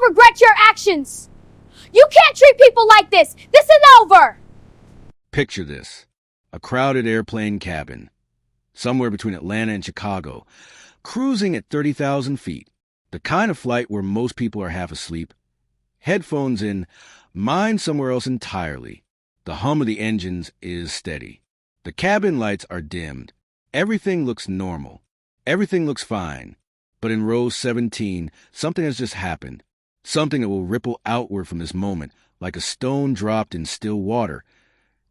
will regret your actions. You can't treat people like this. This is over. Picture this. A crowded airplane cabin, somewhere between Atlanta and Chicago, cruising at 30,000 feet, the kind of flight where most people are half asleep. Headphones in, mind somewhere else entirely. The hum of the engines is steady. The cabin lights are dimmed. Everything looks normal. Everything looks fine. But in row 17, something has just happened. Something that will ripple outward from this moment like a stone dropped in still water,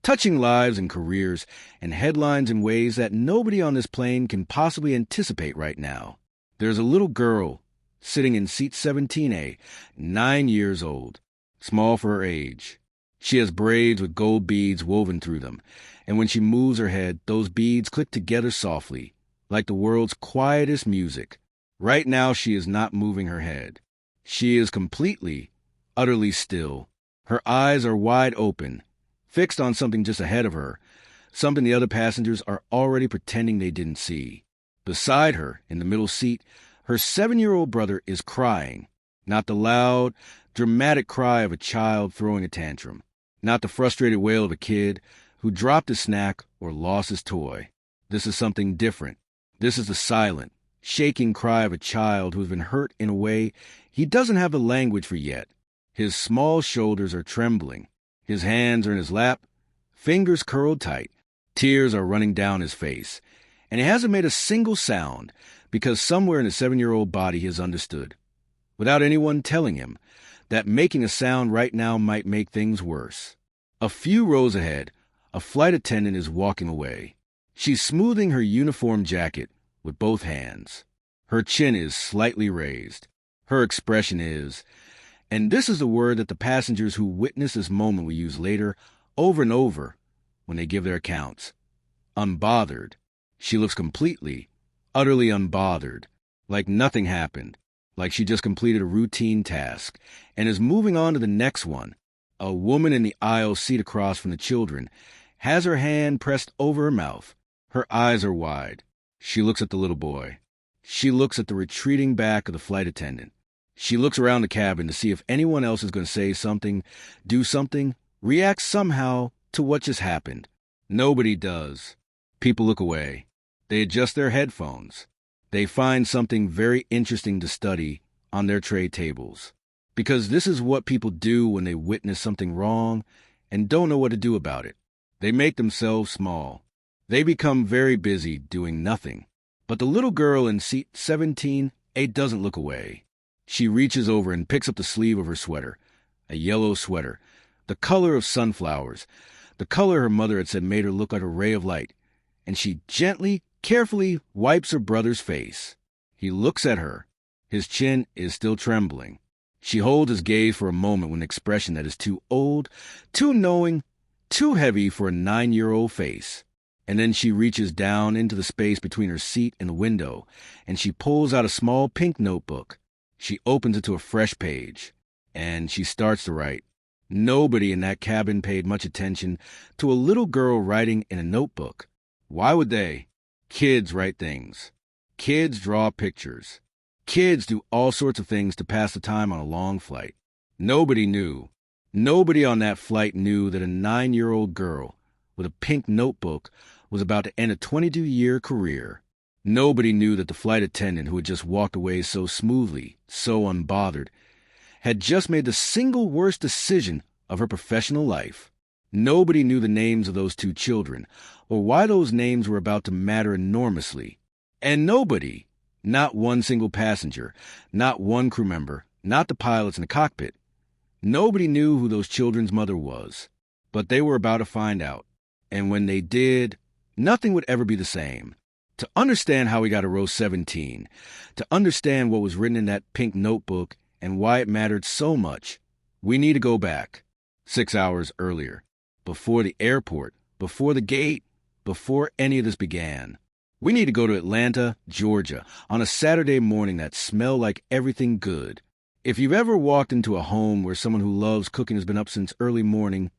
touching lives and careers and headlines in ways that nobody on this plane can possibly anticipate right now. There's a little girl sitting in seat 17A, 9 years old, small for her age. She has braids with gold beads woven through them, and when she moves her head, those beads click together softly, like the world's quietest music. Right now, she is not moving her head. She is completely, utterly still. Her eyes are wide open, fixed on something just ahead of her, something the other passengers are already pretending they didn't see. Beside her, in the middle seat, her 7-year-old brother is crying, not the loud, dramatic cry of a child throwing a tantrum, not the frustrated wail of a kid who dropped his snack or lost his toy. This is something different. This is the silent, shaking cry of a child who has been hurt in a way he doesn't have the language for yet. His small shoulders are trembling. His hands are in his lap, fingers curled tight. Tears are running down his face, and he hasn't made a single sound because somewhere in his 7-year-old body he has understood, without anyone telling him, that making a sound right now might make things worse. A few rows ahead, a flight attendant is walking away. She's smoothing her uniform jacket with both hands. Her chin is slightly raised. Her expression is, and this is the word that the passengers who witness this moment will use later over and over when they give their accounts, unbothered. She looks completely, utterly unbothered, like nothing happened, like she just completed a routine task and is moving on to the next one. A woman in the aisle seat across from the children has her hand pressed over her mouth. Her eyes are wide. She looks at the little boy. She looks at the retreating back of the flight attendant. She looks around the cabin to see if anyone else is going to say something, do something, react somehow to what just happened. Nobody does. People look away. They adjust their headphones. They find something very interesting to study on their tray tables. Because this is what people do when they witness something wrong and don't know what to do about it. They make themselves small. They become very busy doing nothing. But the little girl in seat 17A doesn't look away. She reaches over and picks up the sleeve of her sweater, a yellow sweater, the color of sunflowers, the color her mother had said made her look like a ray of light, and she gently, carefully wipes her brother's face. He looks at her. His chin is still trembling. She holds his gaze for a moment with an expression that is too old, too knowing, too heavy for a 9-year-old face. And then she reaches down into the space between her seat and the window, and she pulls out a small pink notebook. She opens it to a fresh page, and she starts to write. Nobody in that cabin paid much attention to a little girl writing in a notebook. Why would they? Kids write things. Kids draw pictures. Kids do all sorts of things to pass the time on a long flight. Nobody knew. Nobody on that flight knew that a 9-year-old girl with a pink notebook was about to end a 22-year career. Nobody knew that the flight attendant who had just walked away so smoothly, so unbothered, had just made the single worst decision of her professional life. Nobody knew the names of those 2 children, or why those names were about to matter enormously. And nobody, not one single passenger, not one crew member, not the pilots in the cockpit, nobody knew who those children's mother was. But they were about to find out. And when they did, nothing would ever be the same. To understand how we got to row 17, to understand what was written in that pink notebook and why it mattered so much, we need to go back 6 hours earlier, before the airport, before the gate, before any of this began. We need to go to Atlanta, Georgia, on a Saturday morning that smelled like everything good. If you've ever walked into a home where someone who loves cooking has been up since early morning,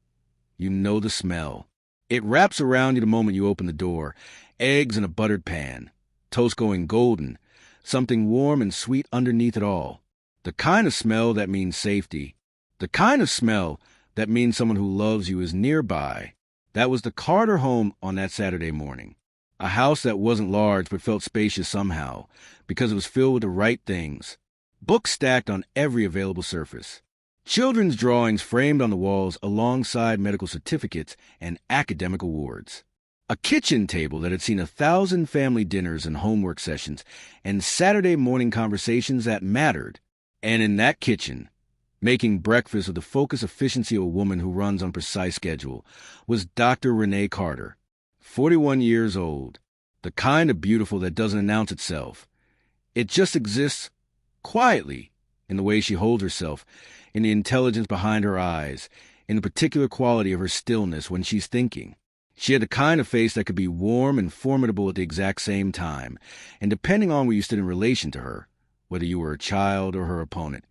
you know the smell. It wraps around you the moment you open the door. Eggs in a buttered pan, toast going golden, something warm and sweet underneath it all. The kind of smell that means safety. The kind of smell that means someone who loves you is nearby. That was the Carter home on that Saturday morning. A house that wasn't large but felt spacious somehow, because it was filled with the right things. Books stacked on every available surface. Children's drawings framed on the walls alongside medical certificates and academic awards. A kitchen table that had seen 1,000 family dinners and homework sessions and Saturday morning conversations that mattered. And in that kitchen, making breakfast with the focused efficiency of a woman who runs on a precise schedule, was Dr. Renee Carter, 41 years old, the kind of beautiful that doesn't announce itself. It just exists quietly in the way she holds herself, in the intelligence behind her eyes, in the particular quality of her stillness when she's thinking. She had the kind of face that could be warm and formidable at the exact same time, and depending on where you stood in relation to her, whether you were a child or her opponent,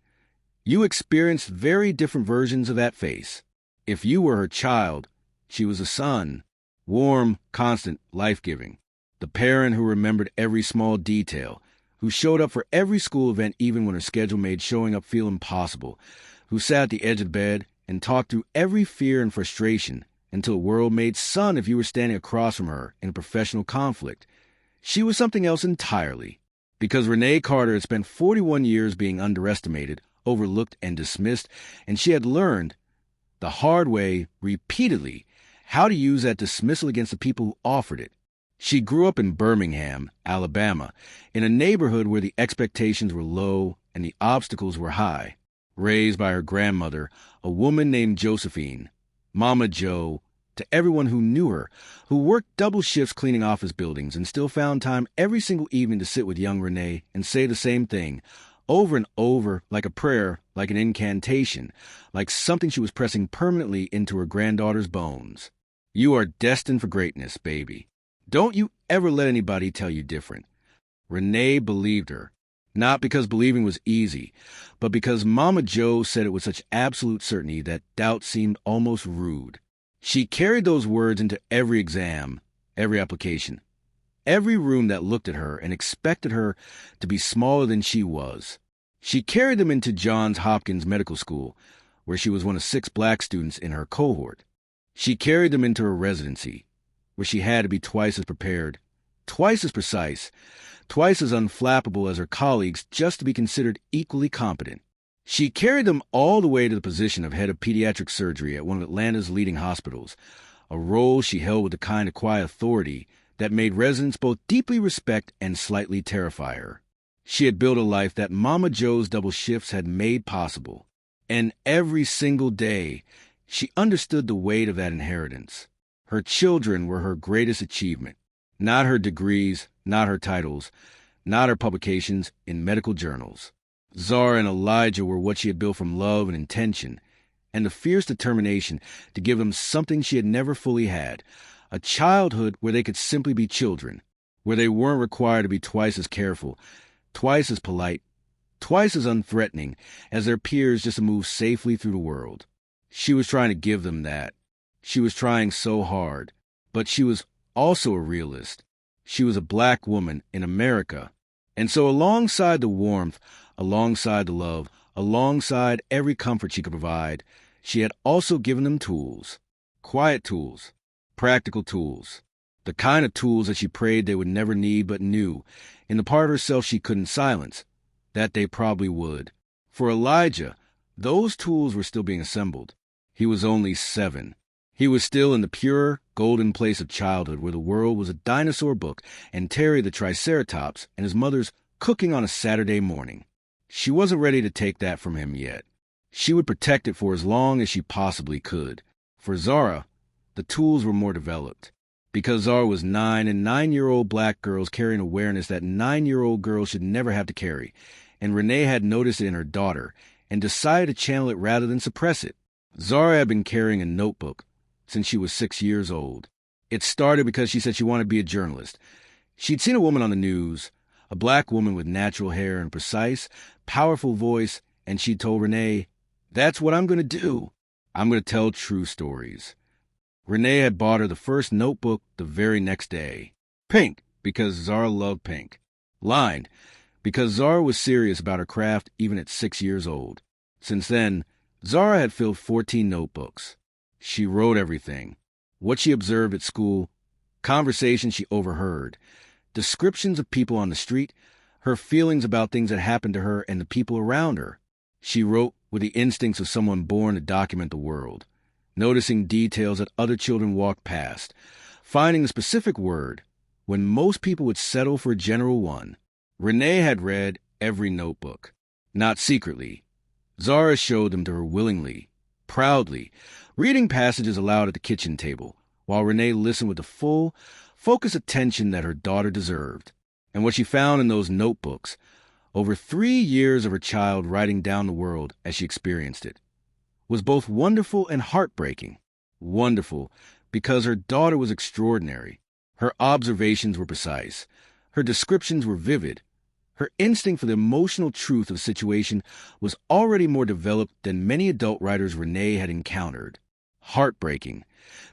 you experienced very different versions of that face. If you were her child, she was a son, warm, constant, life-giving. The parent who remembered every small detail, who showed up for every school event even when her schedule made showing up feel impossible, who sat at the edge of the bed and talked through every fear and frustration until the world made sun if you were standing across from her in a professional conflict. She was something else entirely, because Renee Carter had spent 41 years being underestimated, overlooked, and dismissed, and she had learned, the hard way, repeatedly, how to use that dismissal against the people who offered it. She grew up in Birmingham, Alabama, in a neighborhood where the expectations were low and the obstacles were high. Raised by her grandmother, a woman named Josephine, Mama Joe, to everyone who knew her, who worked double shifts cleaning office buildings and still found time every single evening to sit with young Renee and say the same thing, over and over, like a prayer, like an incantation, like something she was pressing permanently into her granddaughter's bones. You are destined for greatness, baby. Don't you ever let anybody tell you different. Renee believed her, not because believing was easy, but because Mama Joe said it with such absolute certainty that doubt seemed almost rude. She carried those words into every exam, every application, every room that looked at her and expected her to be smaller than she was. She carried them into Johns Hopkins Medical School, where she was one of 6 black students in her cohort. She carried them into her residency, where she had to be twice as prepared, twice as precise, twice as unflappable as her colleagues just to be considered equally competent. She carried them all the way to the position of head of pediatric surgery at one of Atlanta's leading hospitals, a role she held with the kind of quiet authority that made residents both deeply respect and slightly terrify her. She had built a life that Mama Joe's double shifts had made possible, and every single day she understood the weight of that inheritance. Her children were her greatest achievement, not her degrees, not her titles, not her publications in medical journals. Zara and Elijah were what she had built from love and intention, and the fierce determination to give them something she had never fully had, a childhood where they could simply be children, where they weren't required to be twice as careful, twice as polite, twice as unthreatening as their peers just to move safely through the world. She was trying to give them that. She was trying so hard, but she was also a realist. She was a black woman in America. And so alongside the warmth, alongside the love, alongside every comfort she could provide, she had also given them tools. Quiet tools. Practical tools. The kind of tools that she prayed they would never need but knew, in the part of herself she couldn't silence, that they probably would. For Elijah, those tools were still being assembled. He was only 7. He was still in the pure, golden place of childhood where the world was a dinosaur book and Terry the Triceratops and his mother's cooking on a Saturday morning. She wasn't ready to take that from him yet. She would protect it for as long as she possibly could. For Zara, the tools were more developed. Because Zara was 9 and 9-year-old black girls carrying awareness that 9-year-old girls should never have to carry, and Renee had noticed it in her daughter and decided to channel it rather than suppress it. Zara had been carrying a notebook since she was 6 years old. It started because she said she wanted to be a journalist. She'd seen a woman on the news, a black woman with natural hair and a precise, powerful voice, and she told Renee, "That's what I'm going to do. I'm going to tell true stories." Renee had bought her the first notebook the very next day. Pink, because Zara loved pink. Lined, because Zara was serious about her craft even at 6 years old. Since then, Zara had filled 14 notebooks. She wrote everything. What she observed at school, conversations she overheard, descriptions of people on the street, her feelings about things that happened to her and the people around her. She wrote with the instincts of someone born to document the world, noticing details that other children walked past, finding a specific word when most people would settle for a general one. Renee had read every notebook, not secretly. Zara showed them to her willingly, proudly, reading passages aloud at the kitchen table, while Renee listened with the full, focused attention that her daughter deserved. And what she found in those notebooks, over 3 years of her child writing down the world as she experienced it, was both wonderful and heartbreaking. Wonderful because her daughter was extraordinary. Her observations were precise. Her descriptions were vivid. Her instinct for the emotional truth of the situation was already more developed than many adult writers Renee had encountered. Heartbreaking,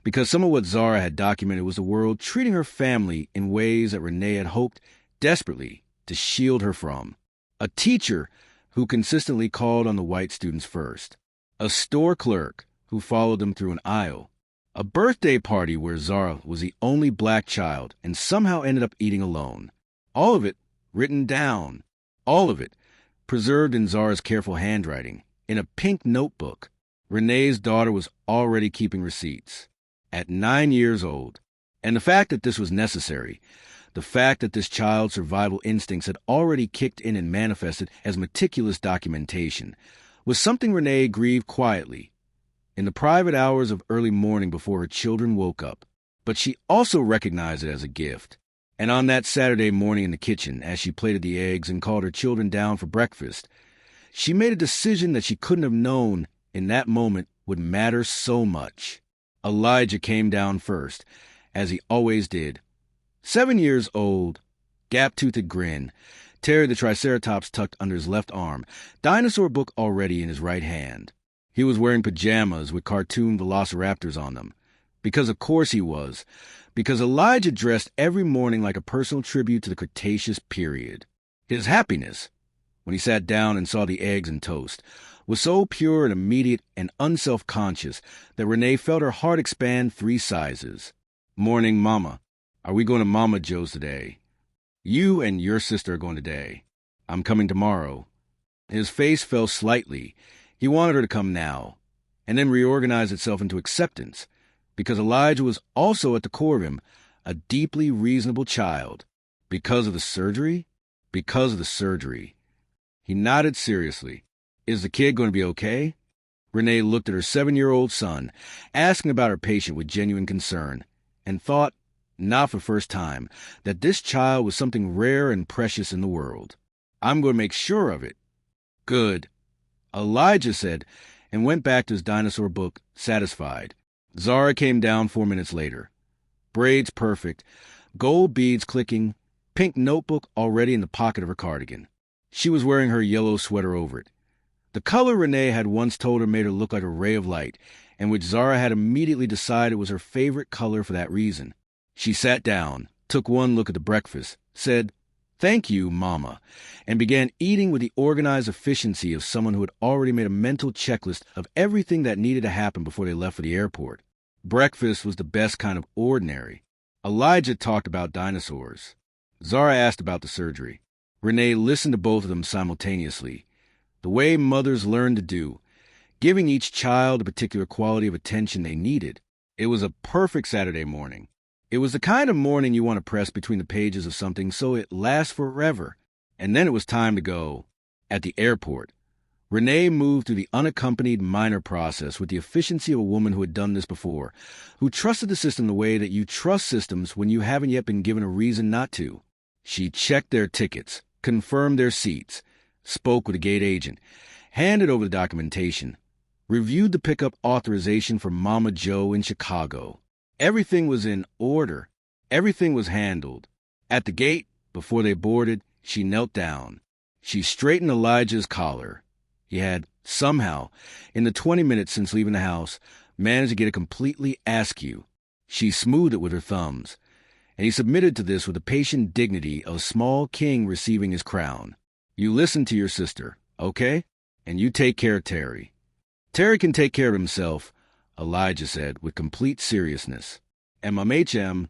because some of what Zara had documented was the world treating her family in ways that Renee had hoped desperately to shield her from. A teacher who consistently called on the white students first. A store clerk who followed them through an aisle. A birthday party where Zara was the only black child and somehow ended up eating alone. All of it written down. All of it preserved in Zara's careful handwriting, in a pink notebook. Renee's daughter was already keeping receipts. At 9 years old. And the fact that this was necessary, the fact that this child's survival instincts had already kicked in and manifested as meticulous documentation, was something Renee grieved quietly, in the private hours of early morning before her children woke up. But she also recognized it as a gift. And on that Saturday morning in the kitchen, as she plated the eggs and called her children down for breakfast, she made a decision that she couldn't have known in that moment would matter so much. Elijah came down first, as he always did. 7 years old, gap-toothed grin, Terry the Triceratops tucked under his left arm, dinosaur book already in his right hand. He was wearing pajamas with cartoon velociraptors on them. Because of course he was. Because Elijah dressed every morning like a personal tribute to the Cretaceous period. His happiness, when he sat down and saw the eggs and toast, was so pure and immediate and unself-conscious that Renee felt her heart expand 3 sizes. Morning, Mama. Are we going to Mama Joe's today? You and your sister are going today. I'm coming tomorrow. His face fell slightly. He wanted her to come now, and then reorganize itself into acceptance, because Elijah was also at the core of him, a deeply reasonable child. Because of the surgery? Because of the surgery. He nodded seriously. Is the kid going to be okay? Renee looked at her 7-year-old son, asking about her patient with genuine concern, and thought, not for the first time, that this child was something rare and precious in the world. I'm going to make sure of it. Good, Elijah said, and went back to his dinosaur book, satisfied. Zara came down 4 minutes later. Braids perfect, gold beads clicking, pink notebook already in the pocket of her cardigan. She was wearing her yellow sweater over it. The color Renee had once told her made her look like a ray of light, and which Zara had immediately decided was her favorite color for that reason. She sat down, took one look at the breakfast, said, "Thank you, Mama," and began eating with the organized efficiency of someone who had already made a mental checklist of everything that needed to happen before they left for the airport. Breakfast was the best kind of ordinary. Elijah talked about dinosaurs. Zara asked about the surgery. Renee listened to both of them simultaneously, the way mothers learn to do, giving each child a particular quality of attention they needed. It was a perfect Saturday morning. It was the kind of morning you want to press between the pages of something so it lasts forever. And then it was time to go. At the airport, Renee moved through the unaccompanied minor process with the efficiency of a woman who had done this before, who trusted the system the way that you trust systems when you haven't yet been given a reason not to. She checked their tickets, confirmed their seats, spoke with a gate agent, handed over the documentation, reviewed the pickup authorization for Mama Joe in Chicago. Everything was in order. Everything was handled. At the gate, before they boarded, she knelt down. She straightened Elijah's collar. He had, somehow, in the 20 minutes since leaving the house, managed to get it completely askew. She smoothed it with her thumbs, and he submitted to this with the patient dignity of a small king receiving his crown. You listen to your sister, okay? And you take care of Terry. Terry can take care of himself, Elijah said with complete seriousness. MMHM.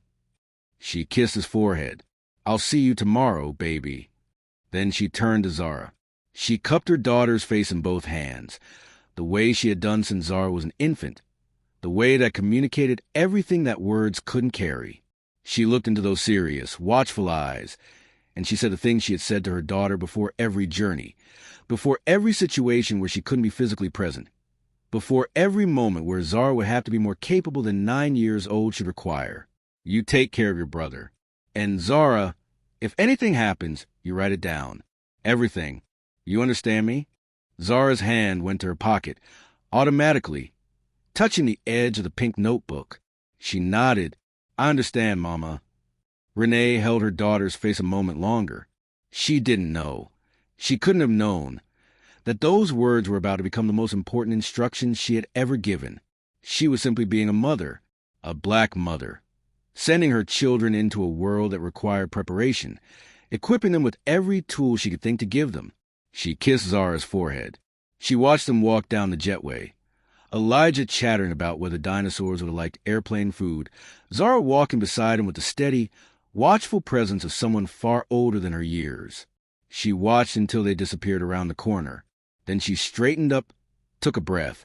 She kissed his forehead. I'll see you tomorrow, baby. Then she turned to Zara. She cupped her daughter's face in both hands, the way she had done since Zara was an infant, the way that communicated everything that words couldn't carry. She looked into those serious, watchful eyes, and she said the things she had said to her daughter before every journey, before every situation where she couldn't be physically present, before every moment where Zara would have to be more capable than 9 years old should require. You take care of your brother. And Zara, if anything happens, you write it down. Everything. You understand me? Zara's hand went to her pocket, automatically, touching the edge of the pink notebook. She nodded. I understand, Mama. Renee held her daughter's face a moment longer. She didn't know. She couldn't have known that those words were about to become the most important instructions she had ever given. She was simply being a mother, a black mother, sending her children into a world that required preparation, equipping them with every tool she could think to give them. She kissed Zara's forehead. She watched them walk down the jetway. Elijah chattering about whether dinosaurs would have liked airplane food, Zara walking beside him with the steady, watchful presence of someone far older than her years. She watched until they disappeared around the corner. Then she straightened up, took a breath,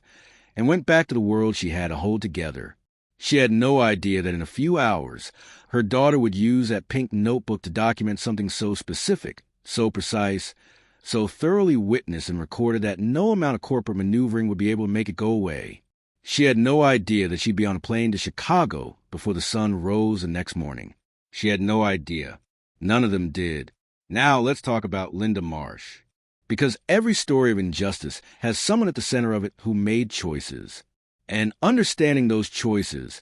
and went back to the world she had to hold together. She had no idea that in a few hours, her daughter would use that pink notebook to document something so specific, so precise, so thoroughly witnessed and recorded that no amount of corporate maneuvering would be able to make it go away. She had no idea that she'd be on a plane to Chicago before the sun rose the next morning. She had no idea. None of them did. Now let's talk about Linda Marsh. Because every story of injustice has someone at the center of it who made choices. And understanding those choices,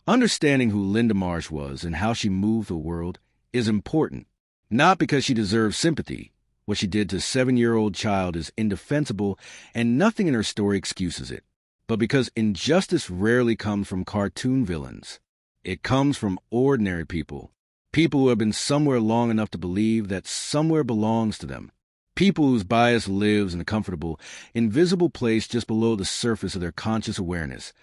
understanding who Linda Marsh was and how she moved the world, is important. Not because she deserves sympathy. What she did to a 7-year-old child is indefensible, and nothing in her story excuses it. But because injustice rarely comes from cartoon villains. It comes from ordinary people. People who have been somewhere long enough to believe that somewhere belongs to them. People whose bias lives in a comfortable, invisible place just below the surface of their conscious awareness,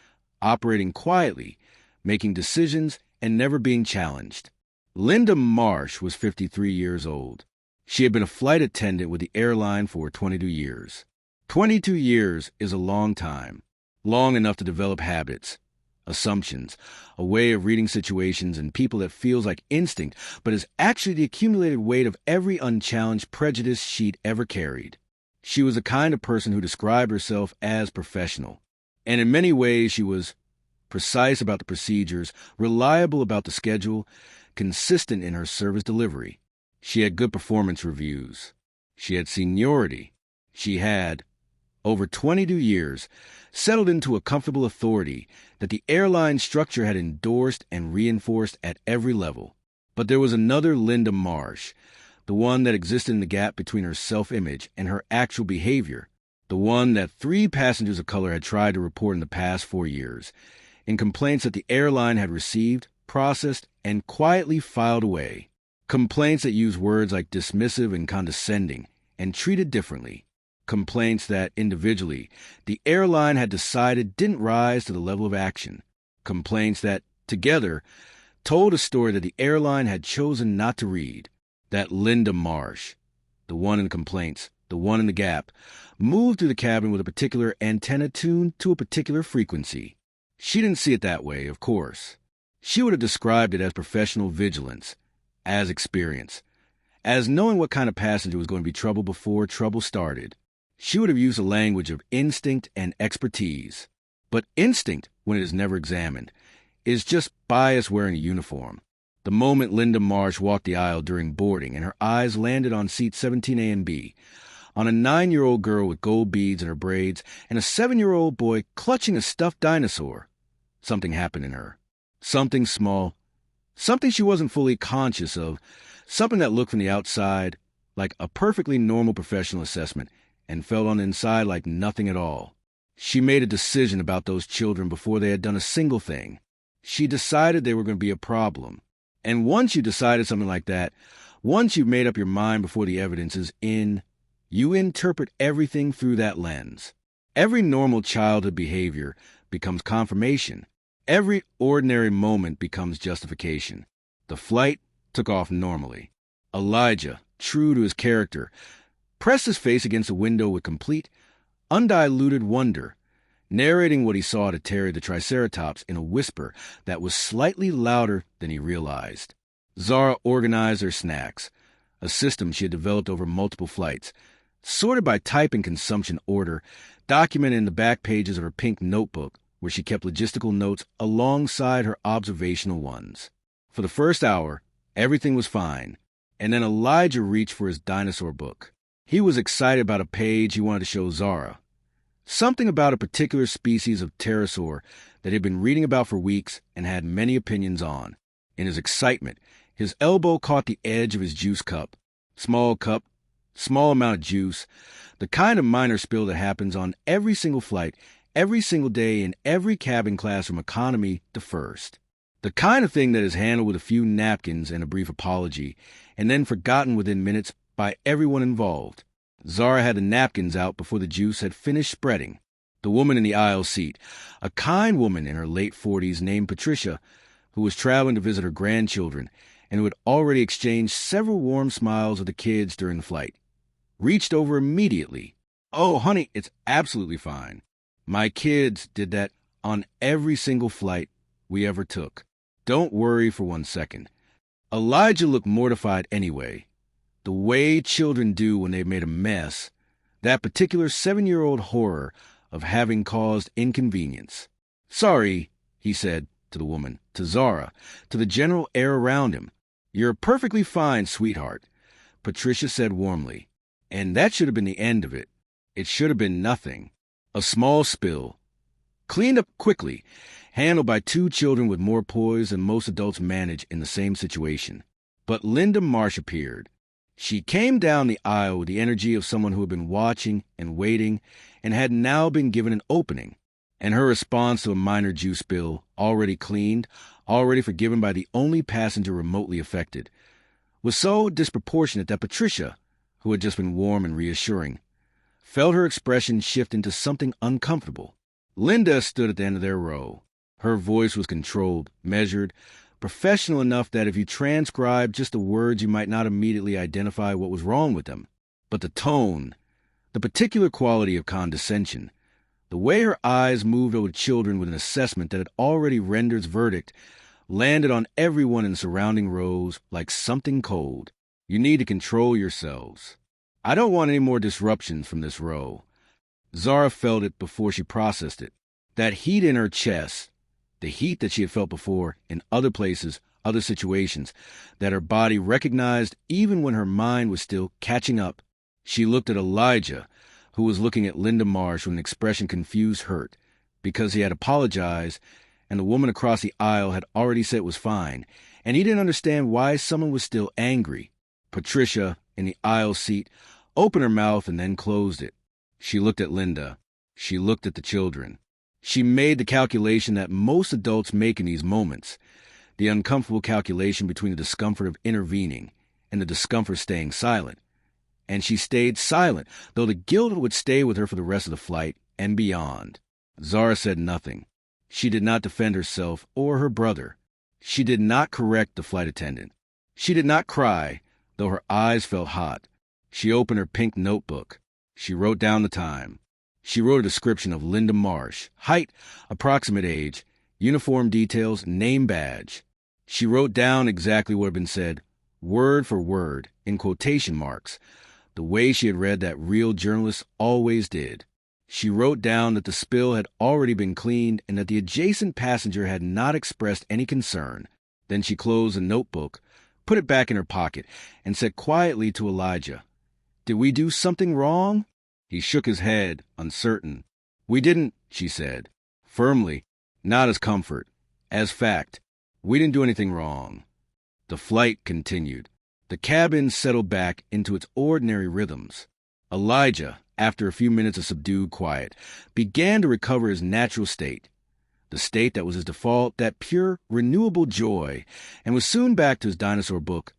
operating quietly, making decisions, and never being challenged. Linda Marsh was 53 years old. She had been a flight attendant with the airline for 22 years. 22 years is a long time, long enough to develop habits, assumptions, a way of reading situations and people that feels like instinct, but is actually the accumulated weight of every unchallenged prejudice she'd ever carried. She was the kind of person who described herself as professional, and in many ways she was precise about the procedures, reliable about the schedule, consistent in her service delivery. She had good performance reviews. She had seniority. She had, over 22 years, settled into a comfortable authority that the airline structure had endorsed and reinforced at every level. But there was another Linda Marsh, the one that existed in the gap between her self-image and her actual behavior, the one that 3 passengers of color had tried to report in the past 4 years, in complaints that the airline had received, processed, and quietly filed away. Complaints that used words like dismissive and condescending, and treated differently. Complaints that, individually, the airline had decided didn't rise to the level of action. Complaints that, together, told a story that the airline had chosen not to read. That Linda Marsh, the one in the complaints, the one in the gap, moved through the cabin with a particular antenna tuned to a particular frequency. She didn't see it that way, of course. She would have described it as professional vigilance, as experience, as knowing what kind of passenger was going to be trouble before trouble started. She would have used the language of instinct and expertise. But instinct, when it is never examined, is just bias wearing a uniform. The moment Linda Marsh walked the aisle during boarding and her eyes landed on seats 17A and B, on a 9-year-old girl with gold beads in her braids and a 7-year-old boy clutching a stuffed dinosaur, something happened in her. Something small, something she wasn't fully conscious of, something that looked from the outside like a perfectly normal professional assessment and felt on the inside like nothing at all. She made a decision about those children before they had done a single thing. She decided they were going to be a problem. And once you decided something like that, Once you've made up your mind before the evidence is in, you interpret everything through that lens. Every normal childhood behavior becomes confirmation. Every ordinary moment becomes justification. The flight took off normally. Elijah, true to his character, pressed his face against the window with complete, undiluted wonder, narrating what he saw to Terry the Triceratops in a whisper that was slightly louder than he realized. Zara organized her snacks, a system she had developed over multiple flights, sorted by type and consumption order, documented in the back pages of her pink notebook, where she kept logistical notes alongside her observational ones. For the first hour, everything was fine, and then Elijah reached for his dinosaur book. He was excited about a page he wanted to show Zara. Something about a particular species of pterosaur that he had been reading about for weeks and had many opinions on. In his excitement, his elbow caught the edge of his juice cup. Small amount of juice, the kind of minor spill that happens on every single flight, every single day in every cabin class from economy to first. The kind of thing that is handled with a few napkins and a brief apology, and then forgotten within minutes by everyone involved. Zara had the napkins out before the juice had finished spreading. The woman in the aisle seat, a kind woman in her late 40s named Patricia, who was traveling to visit her grandchildren and who had already exchanged several warm smiles with the kids during the flight, reached over immediately. "Oh, honey, it's absolutely fine. My kids did that on every single flight we ever took. Don't worry for 1 second." Elijah looked mortified anyway. The way children do when they've made a mess, that particular 7-year-old horror of having caused inconvenience. "Sorry," he said to the woman, to Zara, to the general air around him. "You're perfectly fine, sweetheart," Patricia said warmly. And that should have been the end of it. It should have been nothing. A small spill. Cleaned up quickly, handled by 2 children with more poise than most adults manage in the same situation. But Linda Marsh appeared. She came down the aisle with the energy of someone who had been watching and waiting and had now been given an opening. And her response to a minor juice spill, already cleaned, already forgiven by the only passenger remotely affected, was so disproportionate that Patricia, who had just been warm and reassuring, felt her expression shift into something uncomfortable. Linda stood at the end of their row. Her voice was controlled, measured, professional enough that if you transcribed just the words you might not immediately identify what was wrong with them. But the tone, the particular quality of condescension, the way her eyes moved over children with an assessment that had already rendered its verdict, landed on everyone in the surrounding rows like something cold. "You need to control yourselves. I don't want any more disruptions from this row." Zara felt it before she processed it. That heat in her chest, the heat that she had felt before in other places, other situations, that her body recognized even when her mind was still catching up. She looked at Elijah, who was looking at Linda Marsh with an expression confused hurt, because he had apologized, and the woman across the aisle had already said it was fine, and he didn't understand why someone was still angry. Patricia, in the aisle seat, opened her mouth and then closed it. She looked at Linda. She looked at the children. She made the calculation that most adults make in these moments, the uncomfortable calculation between the discomfort of intervening and the discomfort of staying silent. And she stayed silent, though the guilt would stay with her for the rest of the flight and beyond. Zara said nothing. She did not defend herself or her brother. She did not correct the flight attendant. She did not cry, though her eyes felt hot. She opened her pink notebook. She wrote down the time. She wrote a description of Linda Marsh, height, approximate age, uniform details, name badge. She wrote down exactly what had been said, word for word, in quotation marks, the way she had read that real journalists always did. She wrote down that the spill had already been cleaned and that the adjacent passenger had not expressed any concern. Then she closed the notebook, put it back in her pocket, and said quietly to Elijah, "Did we do something wrong?" He shook his head, uncertain. "We didn't," she said, firmly, not as comfort, as fact. "We didn't do anything wrong." The flight continued. The cabin settled back into its ordinary rhythms. Elijah, after a few minutes of subdued quiet, began to recover his natural state, the state that was his default, that pure, renewable joy, and was soon back to his dinosaur book,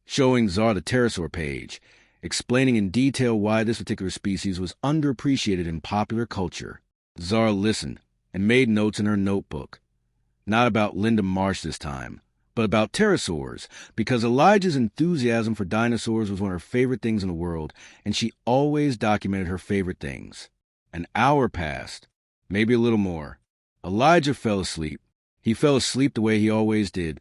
showing Zara the pterosaur page, explaining in detail why this particular species was underappreciated in popular culture. Zara listened and made notes in her notebook. Not about Linda Marsh this time, but about pterosaurs, because Elijah's enthusiasm for dinosaurs was one of her favorite things in the world, and she always documented her favorite things. An hour passed, maybe a little more. Elijah fell asleep. He fell asleep the way he always did,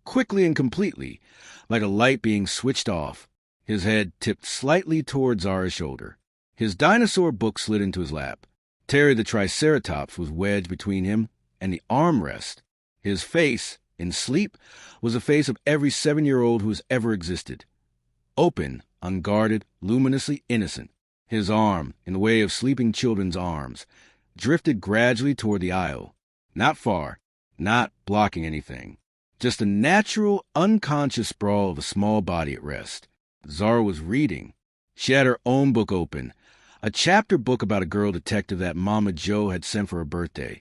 quickly and completely, like a light being switched off. His head tipped slightly toward Zara's shoulder. His dinosaur book slid into his lap. Terry the Triceratops was wedged between him and the armrest. His face, in sleep, was the face of every 7-year-old who has ever existed. Open, unguarded, luminously innocent. His arm, in the way of sleeping children's arms, drifted gradually toward the aisle. Not far, not blocking anything. Just a natural, unconscious sprawl of a small body at rest. Zara was reading. She had her own book open, a chapter book about a girl detective that Mama Jo had sent for her birthday,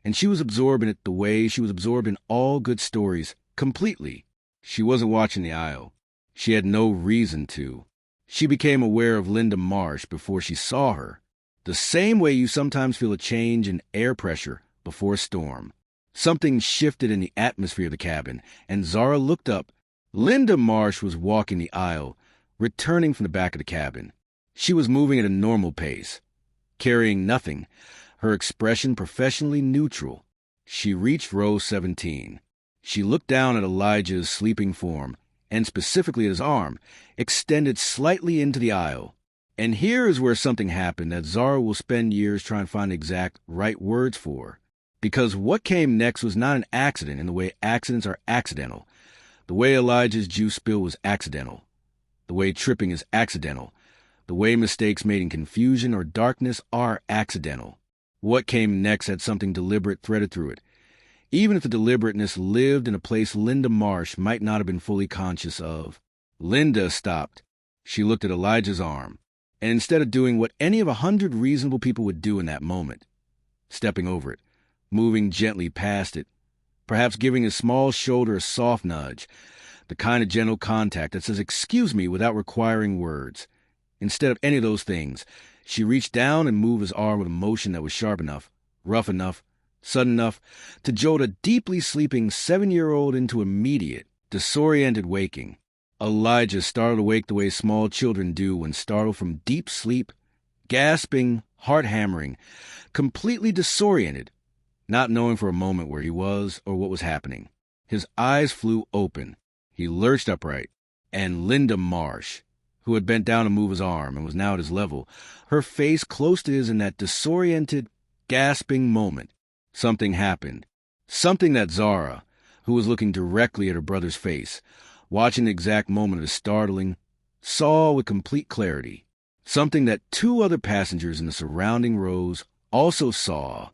and she was absorbed in it the way she was absorbed in all good stories, completely. She wasn't watching the aisle. She had no reason to. She became aware of Linda Marsh before she saw her, the same way you sometimes feel a change in air pressure before a storm. Something shifted in the atmosphere of the cabin, and Zara looked up. Linda Marsh was walking the aisle, returning from the back of the cabin. She was moving at a normal pace, carrying nothing, her expression professionally neutral. She reached row 17. She looked down at Elijah's sleeping form, and specifically at his arm, extended slightly into the aisle. And here is where something happened that Zara will spend years trying to find the exact right words for. Because what came next was not an accident in the way accidents are accidental. The way Elijah's juice spill was accidental. The way tripping is accidental. The way mistakes made in confusion or darkness are accidental. What came next had something deliberate threaded through it, even if the deliberateness lived in a place Linda Marsh might not have been fully conscious of. Linda stopped. She looked at Elijah's arm, and instead of doing what any of 100 reasonable people would do in that moment, stepping over it, moving gently past it, perhaps giving his small shoulder a soft nudge, the kind of gentle contact that says "excuse me" without requiring words. Instead of any of those things, she reached down and moved his arm with a motion that was sharp enough, rough enough, sudden enough to jolt a deeply sleeping 7-year-old into immediate, disoriented waking. Elijah startled awake the way small children do when startled from deep sleep, gasping, heart-hammering, completely disoriented, not knowing for a moment where he was or what was happening. His eyes flew open. He lurched upright, and Linda Marsh, who had bent down to move his arm and was now at his level, her face close to his in that disoriented, gasping moment. Something happened. Something that Zara, who was looking directly at her brother's face, watching the exact moment of his startling, saw with complete clarity. Something that 2 other passengers in the surrounding rows also saw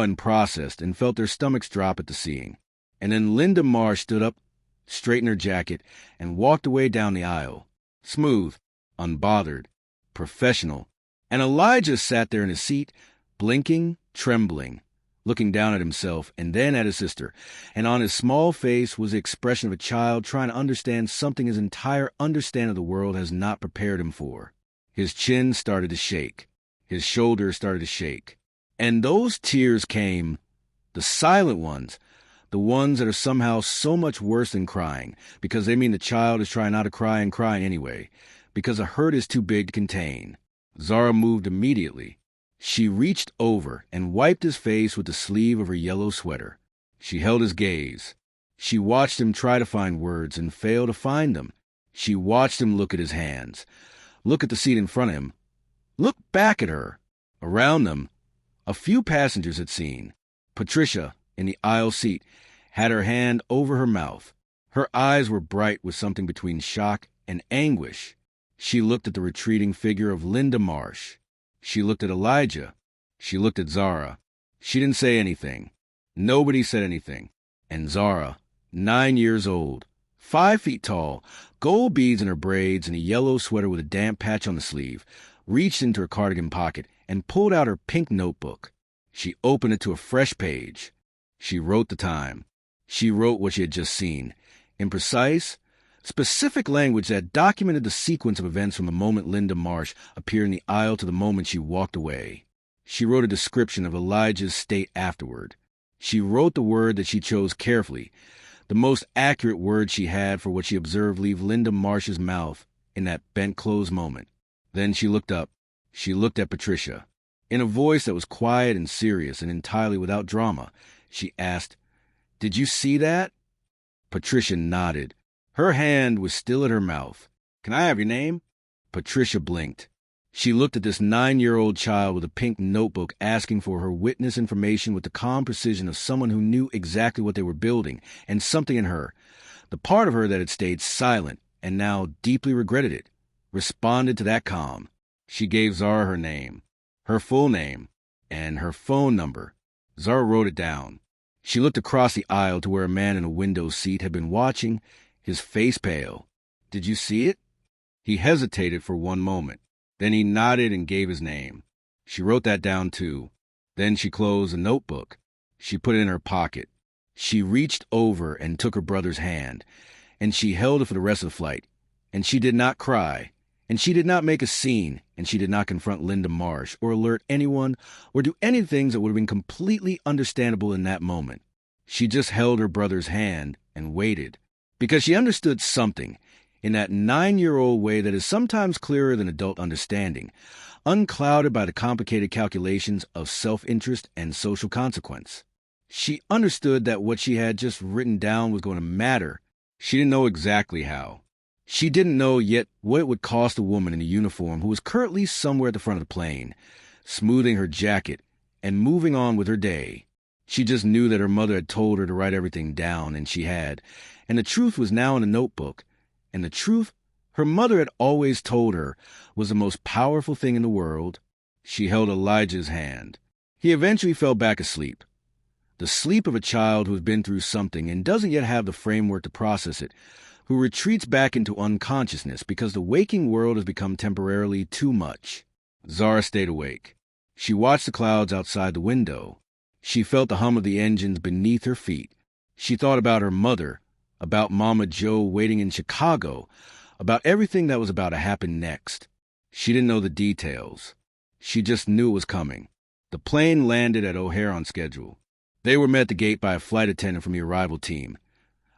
and processed and felt their stomachs drop at the seeing. And then Linda Marsh stood up, straightened her jacket, and walked away down the aisle. Smooth, unbothered, professional. And Elijah sat there in his seat, blinking, trembling, looking down at himself and then at his sister, and on his small face was the expression of a child trying to understand something his entire understanding of the world has not prepared him for. His chin started to shake. His shoulders started to shake. And those tears came, the silent ones, the ones that are somehow so much worse than crying, because they mean the child is trying not to cry and crying anyway, because a hurt is too big to contain. Zara moved immediately. She reached over and wiped his face with the sleeve of her yellow sweater. She held his gaze. She watched him try to find words and fail to find them. She watched him look at his hands, look at the seat in front of him, look back at her. Around them, a few passengers had seen. Patricia, in the aisle seat, had her hand over her mouth. Her eyes were bright with something between shock and anguish. She looked at the retreating figure of Linda Marsh. She looked at Elijah. She looked at Zara. She didn't say anything. Nobody said anything. And Zara, 9 years old, 5 feet tall, gold beads in her braids and a yellow sweater with a damp patch on the sleeve, reached into her cardigan pocket and pulled out her pink notebook. She opened it to a fresh page. She wrote the time. She wrote what she had just seen, in precise, Specific language that documented the sequence of events from the moment Linda Marsh appeared in the aisle to the moment she walked away. She wrote a description of Elijah's state afterward. She wrote the word that she chose carefully, the most accurate word she had for what she observed leave Linda Marsh's mouth in that bent-closed moment. Then she looked up. She looked at Patricia. In a voice that was quiet and serious and entirely without drama, she asked, "Did you see that?" Patricia nodded. Her hand was still at her mouth. "Can I have your name?" Patricia blinked. She looked at this 9-year-old child with a pink notebook asking for her witness information with the calm precision of someone who knew exactly what they were building, and something in her, the part of her that had stayed silent and now deeply regretted it, responded to that calm. She gave Zara her name, her full name, and her phone number. Zara wrote it down. She looked across the aisle to where a man in a window seat had been watching, his face pale. "Did you see it?" He hesitated for one moment. Then he nodded and gave his name. She wrote that down too. Then she closed the notebook. She put it in her pocket. She reached over and took her brother's hand, and she held it for the rest of the flight. And she did not cry, and she did not make a scene, and she did not confront Linda Marsh or alert anyone or do any things that would have been completely understandable in that moment. She just held her brother's hand and waited, because she understood something in that 9-year-old way that is sometimes clearer than adult understanding, unclouded by the complicated calculations of self-interest and social consequence. She understood that what she had just written down was going to matter. She didn't know exactly how. She didn't know yet what it would cost a woman in a uniform who was currently somewhere at the front of the plane, smoothing her jacket and moving on with her day. She just knew that her mother had told her to write everything down, and she had, and the truth was now in a notebook. And the truth her mother had always told her was the most powerful thing in the world. She held Elijah's hand. He eventually fell back asleep. The sleep of a child who has been through something and doesn't yet have the framework to process it, who retreats back into unconsciousness because the waking world has become temporarily too much. Zara stayed awake. She watched the clouds outside the window. She felt the hum of the engines beneath her feet. She thought about her mother, about Mama Joe waiting in Chicago, about everything that was about to happen next. She didn't know the details. She just knew it was coming. The plane landed at O'Hare on schedule. They were met at the gate by a flight attendant from the arrival team,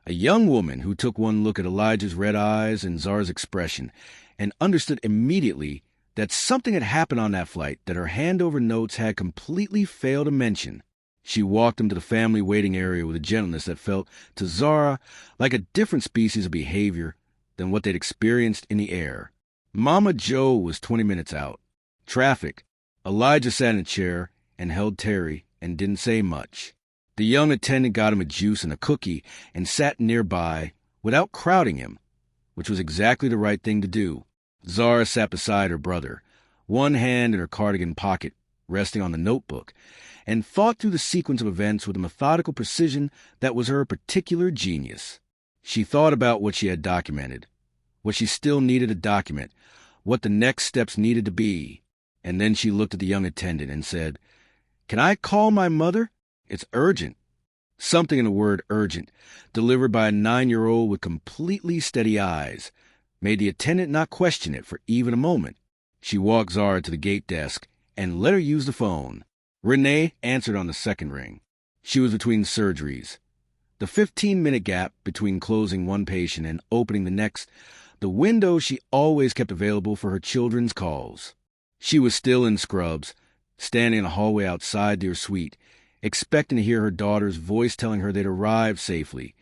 a young woman who took one look at Elijah's red eyes and Zara's expression and understood immediately that something had happened on that flight that her handover notes had completely failed to mention. She walked them to the family waiting area with a gentleness that felt, to Zara, like a different species of behavior than what they'd experienced in the air. Mama Joe was 20 minutes out. Traffic. Elijah sat in a chair and held Terry and didn't say much. The young attendant got him a juice and a cookie and sat nearby without crowding him, which was exactly the right thing to do. Zara sat beside her brother, one hand in her cardigan pocket, resting on the notebook, and thought through the sequence of events with a methodical precision that was her particular genius. She thought about what she had documented, what she still needed to document, what the next steps needed to be, and then she looked at the young attendant and said, "Can I call my mother? It's urgent." Something in the word urgent, delivered by a 9-year-old with completely steady eyes, made the attendant not question it for even a moment. She walked Zara to the gate desk and let her use the phone. Renee answered on the second ring. She was between surgeries. The 15-minute gap between closing one patient and opening the next, the window she always kept available for her children's calls. She was still in scrubs, standing in a hallway outside their suite, expecting to hear her daughter's voice telling her they'd arrived safely,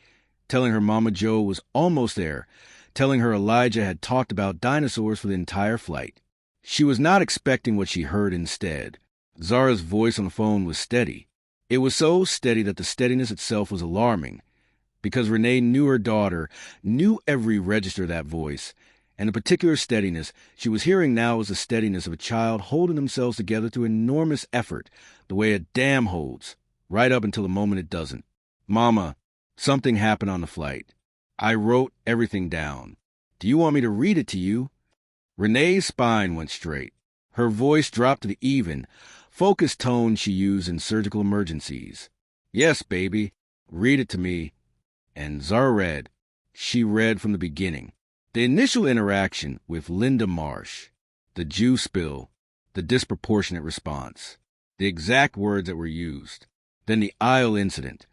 telling her Mama Joe was almost there, telling her Elijah had talked about dinosaurs for the entire flight. She was not expecting what she heard instead. Zara's voice on the phone was steady. It was so steady that the steadiness itself was alarming, because Renee knew her daughter, knew every register of that voice, and the particular steadiness she was hearing now was the steadiness of a child holding themselves together through enormous effort, the way a dam holds, right up until the moment it doesn't. "Mama, something happened on the flight. I wrote everything down. Do you want me to read it to you?" Renee's spine went straight. Her voice dropped to the even, focused tone she used in surgical emergencies. "Yes, baby. Read it to me." And Zara read. She read from the beginning. The initial interaction with Linda Marsh, the juice spill, the disproportionate response, the exact words that were used, then the aisle incident,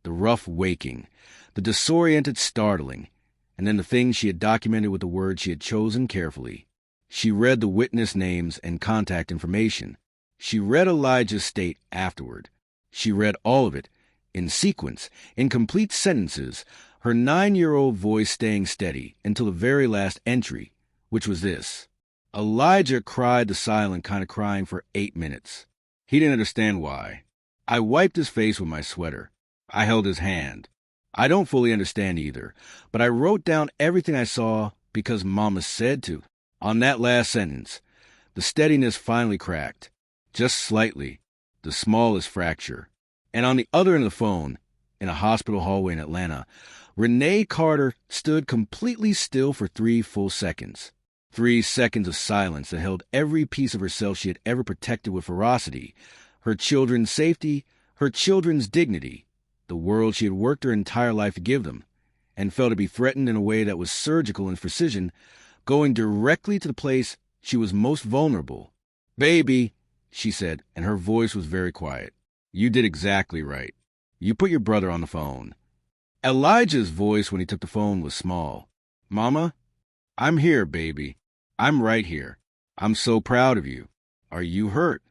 the rough waking, the disoriented startling, and then the things she had documented with the words she had chosen carefully. She read the witness names and contact information. She read Elijah's state afterward. She read all of it, in sequence, in complete sentences, her 9-year-old voice staying steady until the very last entry, which was this. Elijah cried the silent kind of crying for 8 minutes. He didn't understand why. I wiped his face with my sweater. I held his hand. I don't fully understand either, but I wrote down everything I saw because Mama said to. On that last sentence, the steadiness finally cracked, just slightly, the smallest fracture. And on the other end of the phone, in a hospital hallway in Atlanta, Renee Carter stood completely still for 3 full seconds. 3 seconds of silence that held every piece of herself she had ever protected with ferocity, her children's safety, her children's dignity, the world she had worked her entire life to give them, and felt to be threatened in a way that was surgical in precision, going directly to the place she was most vulnerable. "Baby," she said, and her voice was very quiet. "You did exactly right. You put your brother on the phone." Elijah's voice when he took the phone was small. "Mama, I'm here, baby. I'm right here. I'm so proud of you. Are you hurt?"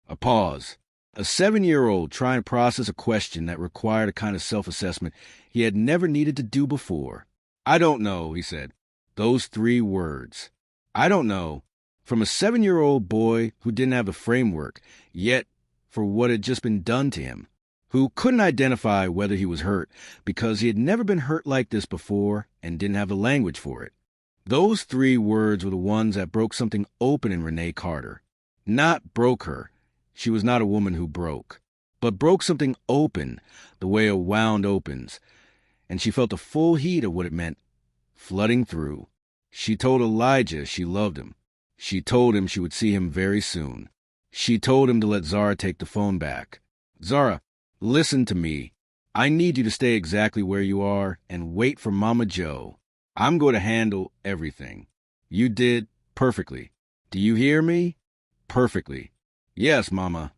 A pause. A 7-year-old trying to process a question that required a kind of self-assessment he had never needed to do before. "I don't know," he said. Those 3 words. I don't know. From a 7-year-old boy who didn't have the framework yet for what had just been done to him, who couldn't identify whether he was hurt because he had never been hurt like this before and didn't have the language for it. Those 3 words were the ones that broke something open in Renee Carter. Not broke her. She was not a woman who broke. But broke something open, the way a wound opens. And she felt the full heat of what it meant, flooding through. She told Elijah she loved him. She told him she would see him very soon. She told him to let Zara take the phone back. "Zara, listen to me. I need you to stay exactly where you are and wait for Mama Joe. I'm going to handle everything." "You did perfectly. Do you hear me?" "Perfectly. Yes, Mama.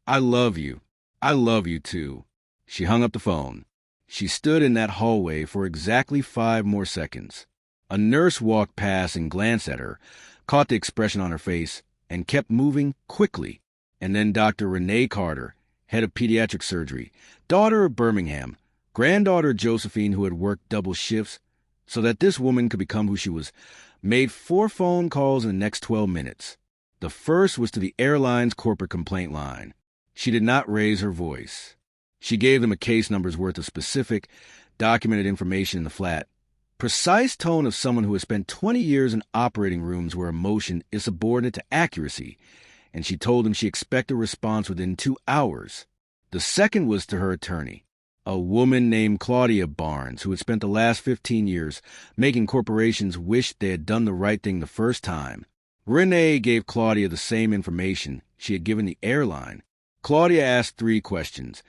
I love you. I love you too." She hung up the phone. She stood in that hallway for exactly 5 more seconds. A nurse walked past and glanced at her, caught the expression on her face, and kept moving quickly. And then Dr. Renee Carter, head of pediatric surgery, daughter of Birmingham, granddaughter of Josephine who had worked double shifts so that this woman could become who she was, made 4 phone calls in the next 12 minutes. The first was to the airline's corporate complaint line. She did not raise her voice. She gave them a case number's worth of specific, documented information in the flat, precise tone of someone who has spent 20 years in operating rooms where emotion is subordinate to accuracy, and she told them she expected a response within 2 hours. The second was to her attorney, a woman named Claudia Barnes, who had spent the last 15 years making corporations wish they had done the right thing the first time. Renee gave Claudia the same information she had given the airline. Claudia asked 3 questions,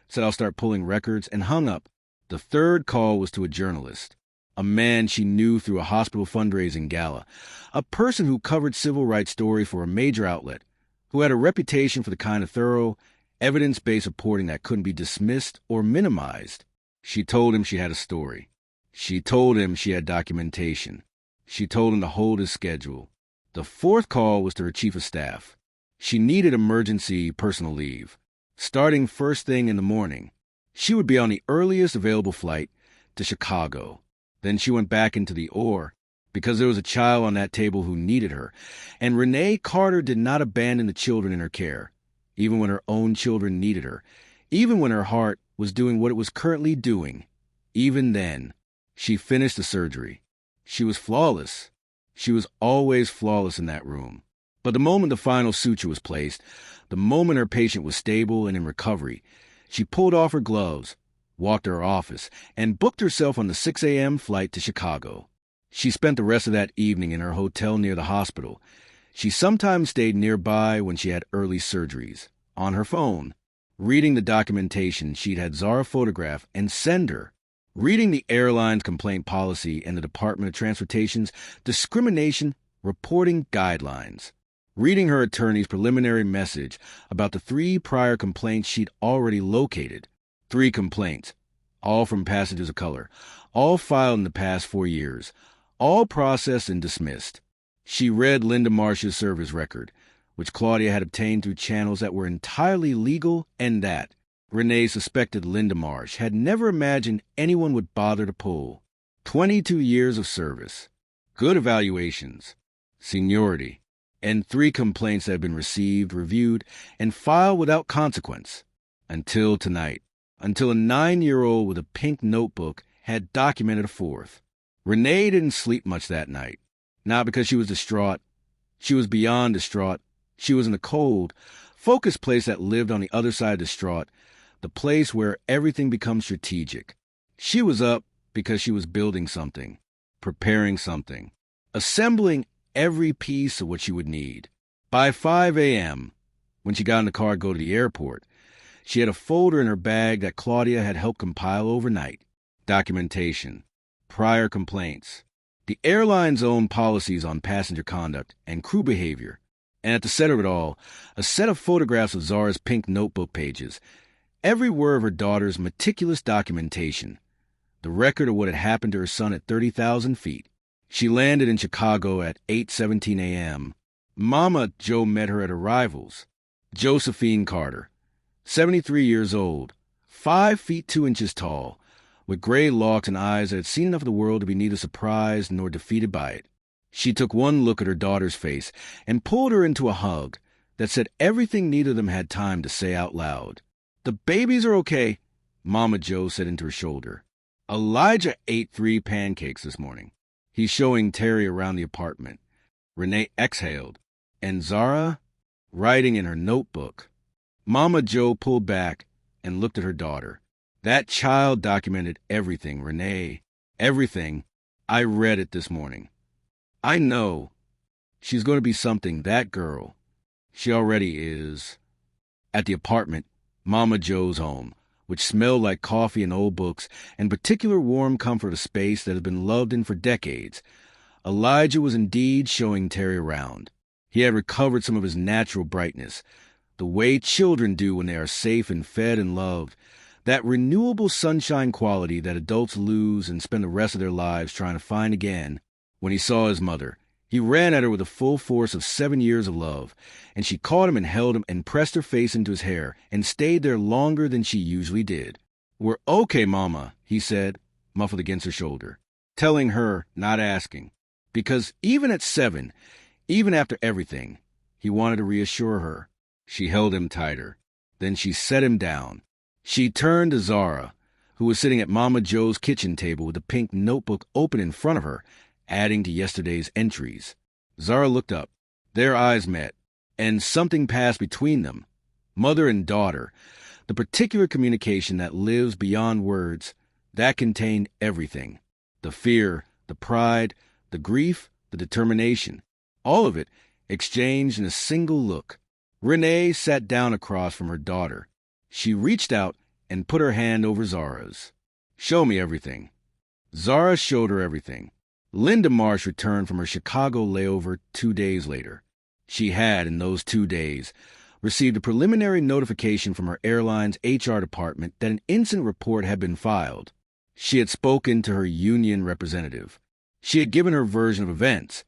said I'll start pulling records, and hung up. The third call was to a journalist, a man she knew through a hospital fundraising gala, a person who covered civil rights stories for a major outlet, who had a reputation for the kind of thorough, evidence-based reporting that couldn't be dismissed or minimized. She told him she had a story. She told him she had documentation. She told him to hold his schedule. The fourth call was to her chief of staff. She needed emergency personal leave. Starting first thing in the morning, she would be on the earliest available flight to Chicago. Then she went back into the OR because there was a child on that table who needed her, and Renee Carter did not abandon the children in her care, even when her own children needed her, even when her heart was doing what it was currently doing. Even then, she finished the surgery. She was flawless. She was always flawless in that room. But the moment the final suture was placed, the moment her patient was stable and in recovery, she pulled off her gloves, walked to her office, and booked herself on the 6 a.m. flight to Chicago. She spent the rest of that evening in her hotel near the hospital. She sometimes stayed nearby when she had early surgeries, on her phone, reading the documentation she'd had Zara photograph and send her. Reading the airline's complaint policy and the Department of Transportation's discrimination reporting guidelines. Reading her attorney's preliminary message about the 3 prior complaints she'd already located. 3 complaints, all from passengers of color, all filed in the past 4 years, all processed and dismissed. She read Linda Marsh's service record, which Claudia had obtained through channels that were entirely legal, and that Renee suspected Linda Marsh had never imagined anyone would bother to pull. 22 years of service, good evaluations, seniority, and 3 complaints that had been received, reviewed, and filed without consequence. Until tonight, until a 9-year-old with a pink notebook had documented a 4th. Renee didn't sleep much that night. Not because she was distraught. She was beyond distraught. She was in the cold, focused place that lived on the other side of distraught, the place where everything becomes strategic. She was up because she was building something, preparing something, assembling every piece of what she would need. By 5 a.m., when she got in the car to go to the airport, she had a folder in her bag that Claudia had helped compile overnight. Documentation, prior complaints, the airline's own policies on passenger conduct and crew behavior, and at the center of it all, a set of photographs of Zara's pink notebook pages, every word of her daughter's meticulous documentation, the record of what had happened to her son at 30,000 feet. She landed in Chicago at 8:17 a.m. Mama Joe met her at arrivals. Josephine Carter, 73 years old, 5 feet 2 inches tall, with gray locks and eyes that had seen enough of the world to be neither surprised nor defeated by it. She took one look at her daughter's face and pulled her into a hug that said everything neither of them had time to say out loud. "The babies are okay," Mama Joe said into her shoulder. Elijah ate 3 pancakes this morning. He's showing Terry around the apartment. Renee exhaled. And Zara, writing in her notebook. Mama Joe pulled back and looked at her daughter. That child documented everything, Renee. Everything. I read it this morning. I know. She's going to be something, that girl. She already is. At the apartment, Mama Joe's home, which smelled like coffee and old books and particular warm comfort of space that had been loved in for decades, Elijah was indeed showing Terry around. He had recovered some of his natural brightness, the way children do when they are safe and fed and loved, that renewable sunshine quality that adults lose and spend the rest of their lives trying to find again. When he saw his mother, he ran at her with the full force of 7 years of love, and she caught him and held him and pressed her face into his hair and stayed there longer than she usually did. "We're okay, Mama," he said, muffled against her shoulder, telling her, not asking, because even at 7, even after everything, he wanted to reassure her. She held him tighter. Then she set him down. She turned to Zara, who was sitting at Mama Joe's kitchen table with the pink notebook open in front of her, adding to yesterday's entries. Zara looked up. Their eyes met, and something passed between them. Mother and daughter, the particular communication that lives beyond words, that contained everything. The fear, the pride, the grief, the determination. All of it exchanged in a single look. Renee sat down across from her daughter. She reached out and put her hand over Zara's. "Show me everything." Zara showed her everything. Linda Marsh returned from her Chicago layover 2 days later. She had, in those 2 days, received a preliminary notification from her airline's HR department that an incident report had been filed. She had spoken to her union representative. She had given her version of events,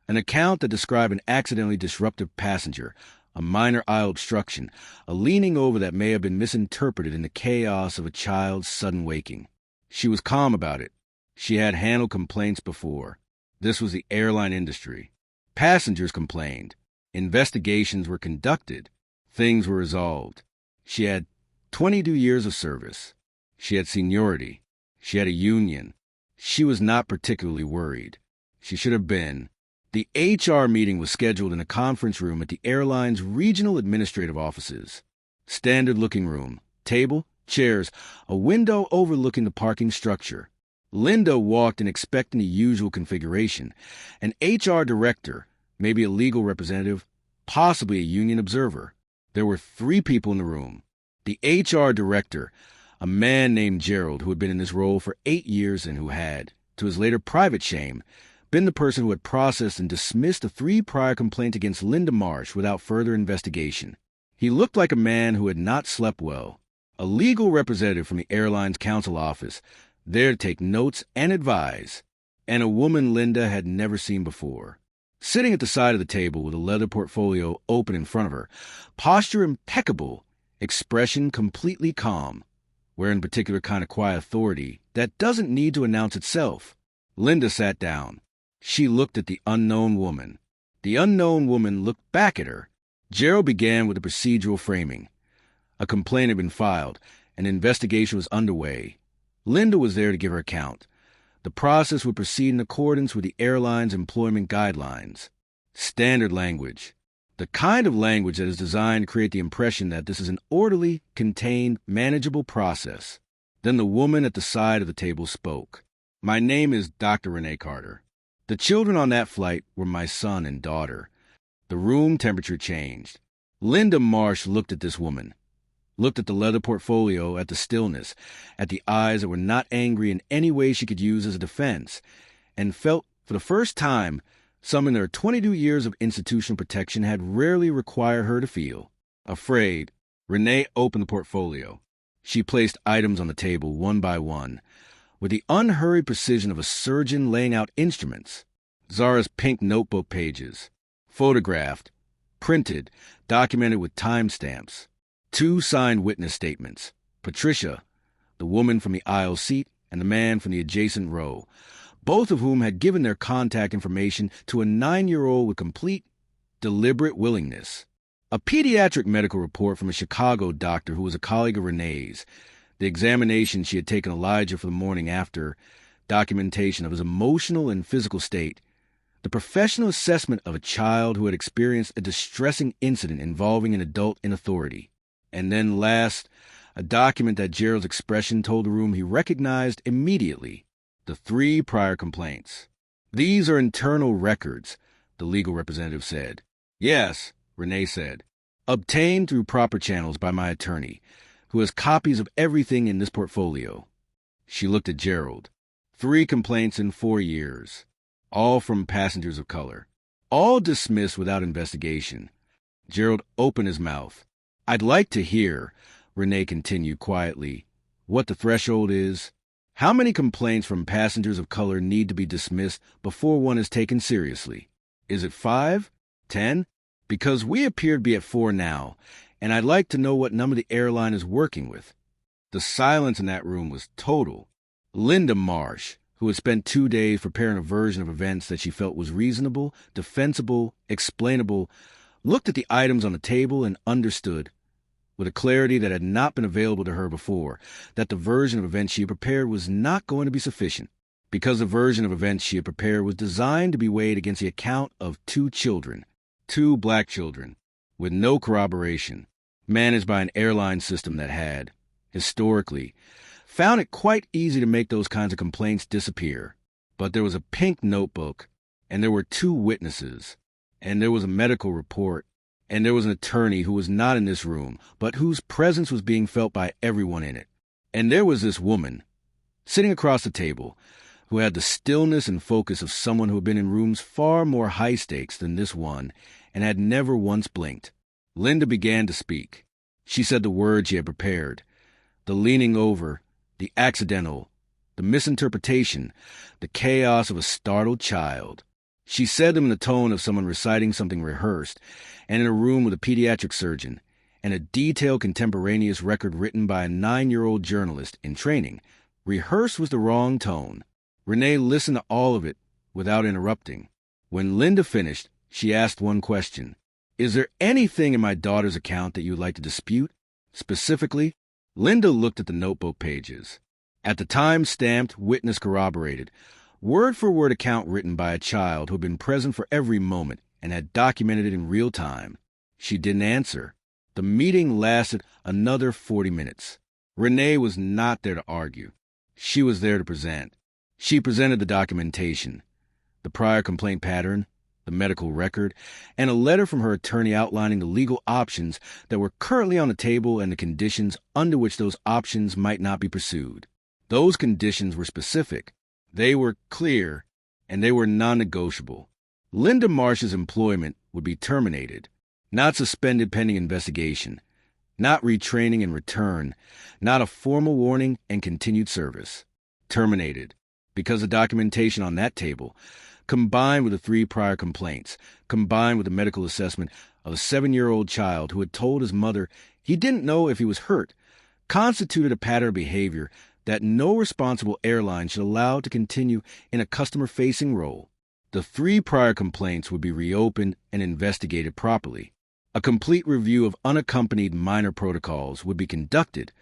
an account that described an accidentally disruptive passenger, a minor aisle obstruction, a leaning over that may have been misinterpreted in the chaos of a child's sudden waking. She was calm about it. She had handled complaints before. This was the airline industry. Passengers complained. Investigations were conducted. Things were resolved. She had 22 years of service. She had seniority. She had a union. She was not particularly worried. She should have been. The HR meeting was scheduled in a conference room at the airline's regional administrative offices. Standard-looking room, table, chairs, a window overlooking the parking structure. Linda walked in expecting the usual configuration. An HR director, maybe a legal representative, possibly a union observer. There were 3 people in the room. The HR director, A man named Gerald who had been in this role for 8 years and who had, to his later private shame, been the person who had processed and dismissed the 3 prior complaints against Linda Marsh without further investigation. He looked like a man who had not slept well, a legal representative from the airline's counsel office, there to take notes and advise, and a woman Linda had never seen before. Sitting at the side of the table with a leather portfolio open in front of her, posture impeccable, expression completely calm, wearing a particular kind of quiet authority that doesn't need to announce itself. Linda sat down. She looked at the unknown woman. The unknown woman looked back at her. Gerald began with the procedural framing. A complaint had been filed. An investigation was underway. Linda was there to give her account. The process would proceed in accordance with the airline's employment guidelines. Standard language. The kind of language that is designed to create the impression that this is an orderly, contained, manageable process. Then the woman at the side of the table spoke. "My name is Dr. Renee Carter. The children on that flight were my son and daughter." The room temperature changed. Linda Marsh looked at this woman, looked at the leather portfolio, at the stillness, at the eyes that were not angry in any way she could use as a defense, and felt, for the first time, something their 22 years of institutional protection had rarely required her to feel. Afraid, Renee opened the portfolio. She placed items on the table one by one, with the unhurried precision of a surgeon laying out instruments. Zara's pink notebook pages, photographed, printed, documented with timestamps. 2 signed witness statements. Patricia, the woman from the aisle seat, and the man from the adjacent row, both of whom had given their contact information to a 9-year-old with complete, deliberate willingness. A pediatric medical report from a Chicago doctor who was a colleague of Renee's. The examination she had taken Elijah for the morning after. Documentation of his emotional and physical state. The professional assessment of a child who had experienced a distressing incident involving an adult in authority. And then last, a document that Gerald's expression told the room he recognized immediately. The 3 prior complaints. "These are internal records," the legal representative said. "Yes," Renee said. "Obtained through proper channels by my attorney, who has copies of everything in this portfolio." She looked at Gerald. 3 complaints in 4 years. All from passengers of color. All dismissed without investigation. Gerald opened his mouth. "I'd like to hear," Renee continued quietly, "what the threshold is. How many complaints from passengers of color need to be dismissed before one is taken seriously? Is it 5? 10? Because we appear to be at 4 now, and I'd like to know what number the airline is working with." The silence in that room was total. Linda Marsh, who had spent 2 days preparing a version of events that she felt was reasonable, defensible, explainable, looked at the items on the table and understood, with a clarity that had not been available to her before, that the version of events she had prepared was not going to be sufficient, because the version of events she had prepared was designed to be weighed against the account of 2 children, 2 black children, with no corroboration, managed by an airline system that had, historically, found it quite easy to make those kinds of complaints disappear. But there was a pink notebook, and there were 2 witnesses, and there was a medical report, and there was an attorney who was not in this room, but whose presence was being felt by everyone in it. And there was this woman, sitting across the table, who had the stillness and focus of someone who had been in rooms far more high stakes than this one, and had never once blinked. Linda began to speak. She said the words she had prepared, the leaning over, the accidental, the misinterpretation, the chaos of a startled child. She said them in the tone of someone reciting something rehearsed, and in a room with a pediatric surgeon, and a detailed contemporaneous record written by a 9-year-old journalist in training. Rehearsed was the wrong tone. Renee listened to all of it without interrupting. When Linda finished, she asked one question. "Is there anything in my daughter's account that you would like to dispute? Specifically?" Linda looked at the notebook pages. At the time stamped, witness corroborated, word-for-word account written by a child who had been present for every moment and had documented it in real time. She didn't answer. The meeting lasted another 40 minutes. Renee was not there to argue. She was there to present. She presented the documentation, the prior complaint pattern, the medical record, and a letter from her attorney outlining the legal options that were currently on the table and the conditions under which those options might not be pursued. Those conditions were specific, they were clear, and they were non-negotiable. Linda Marsh's employment would be terminated, not suspended pending investigation, not retraining and return, not a formal warning and continued service. Terminated, because the documentation on that table, combined with the 3 prior complaints, combined with the medical assessment of a 7-year-old child who had told his mother he didn't know if he was hurt, constituted a pattern of behavior that no responsible airline should allow to continue in a customer-facing role. The 3 prior complaints would be reopened and investigated properly. A complete review of unaccompanied minor protocols would be conducted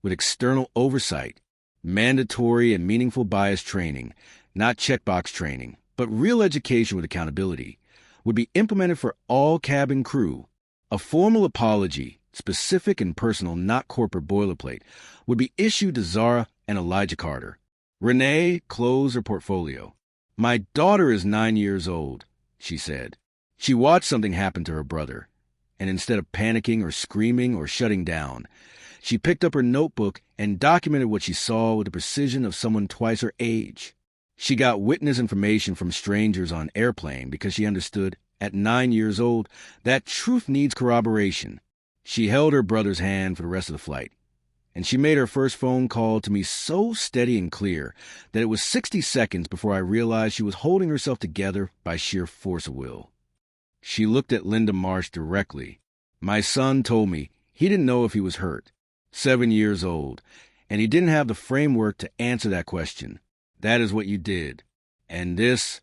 with external oversight, mandatory and meaningful bias training, not checkbox training, but real education with accountability, would be implemented for all cabin crew. A formal apology, specific and personal, not corporate boilerplate, would be issued to Zara and Elijah Carter. Renee closed her portfolio. "My daughter is 9 years old," she said. She watched something happen to her brother, and instead of panicking or screaming or shutting down, she picked up her notebook and documented what she saw with the precision of someone twice her age. She got witness information from strangers on an airplane because she understood, at 9 years old, that truth needs corroboration. She held her brother's hand for the rest of the flight, and she made her first phone call to me so steady and clear that it was 60 seconds before I realized she was holding herself together by sheer force of will. She looked at Linda Marsh directly. "My son told me he didn't know if he was hurt. 7 years old, and he didn't have the framework to answer that question. That is what you did. And this,"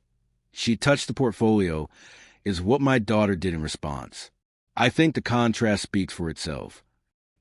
she touched the portfolio, "is what my daughter did in response. I think the contrast speaks for itself."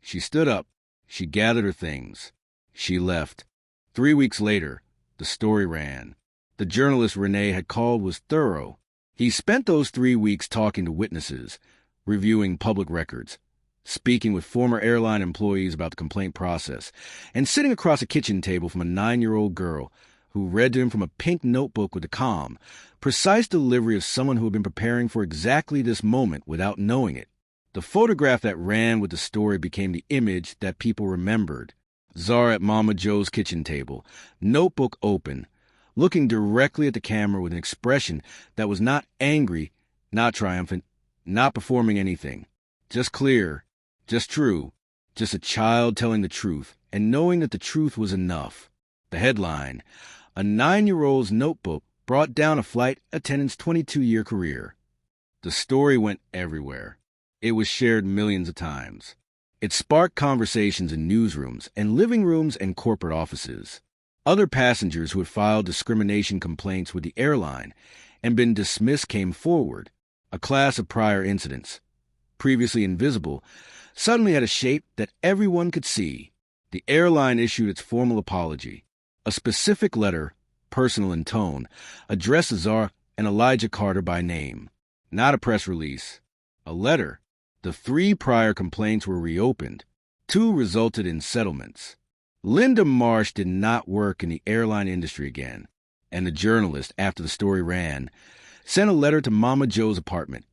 She stood up. She gathered her things. She left. 3 weeks later, the story ran. The journalist Renee had called was thorough. He spent those 3 weeks talking to witnesses, reviewing public records, speaking with former airline employees about the complaint process, and sitting across a kitchen table from a 9-year-old girl who read to him from a pink notebook with the calm, precise delivery of someone who had been preparing for exactly this moment without knowing it. The photograph that ran with the story became the image that people remembered. Zara at Mama Joe's kitchen table, notebook open, looking directly at the camera with an expression that was not angry, not triumphant, not performing anything. Just clear, just true, just a child telling the truth and knowing that the truth was enough. The headline, "A 9-year-old's notebook brought down a flight attendant's 22-year career." The story went everywhere. It was shared millions of times. It sparked conversations in newsrooms and living rooms and corporate offices. Other passengers who had filed discrimination complaints with the airline and been dismissed came forward. A class of prior incidents, previously invisible, suddenly had a shape that everyone could see. The airline issued its formal apology. A specific letter, personal in tone, addressed to Zara and Elijah Carter by name. Not a press release. A letter. The 3 prior complaints were reopened. 2 resulted in settlements. Linda Marsh did not work in the airline industry again, and the journalist, after the story ran, sent a letter to Mama Joe's apartment,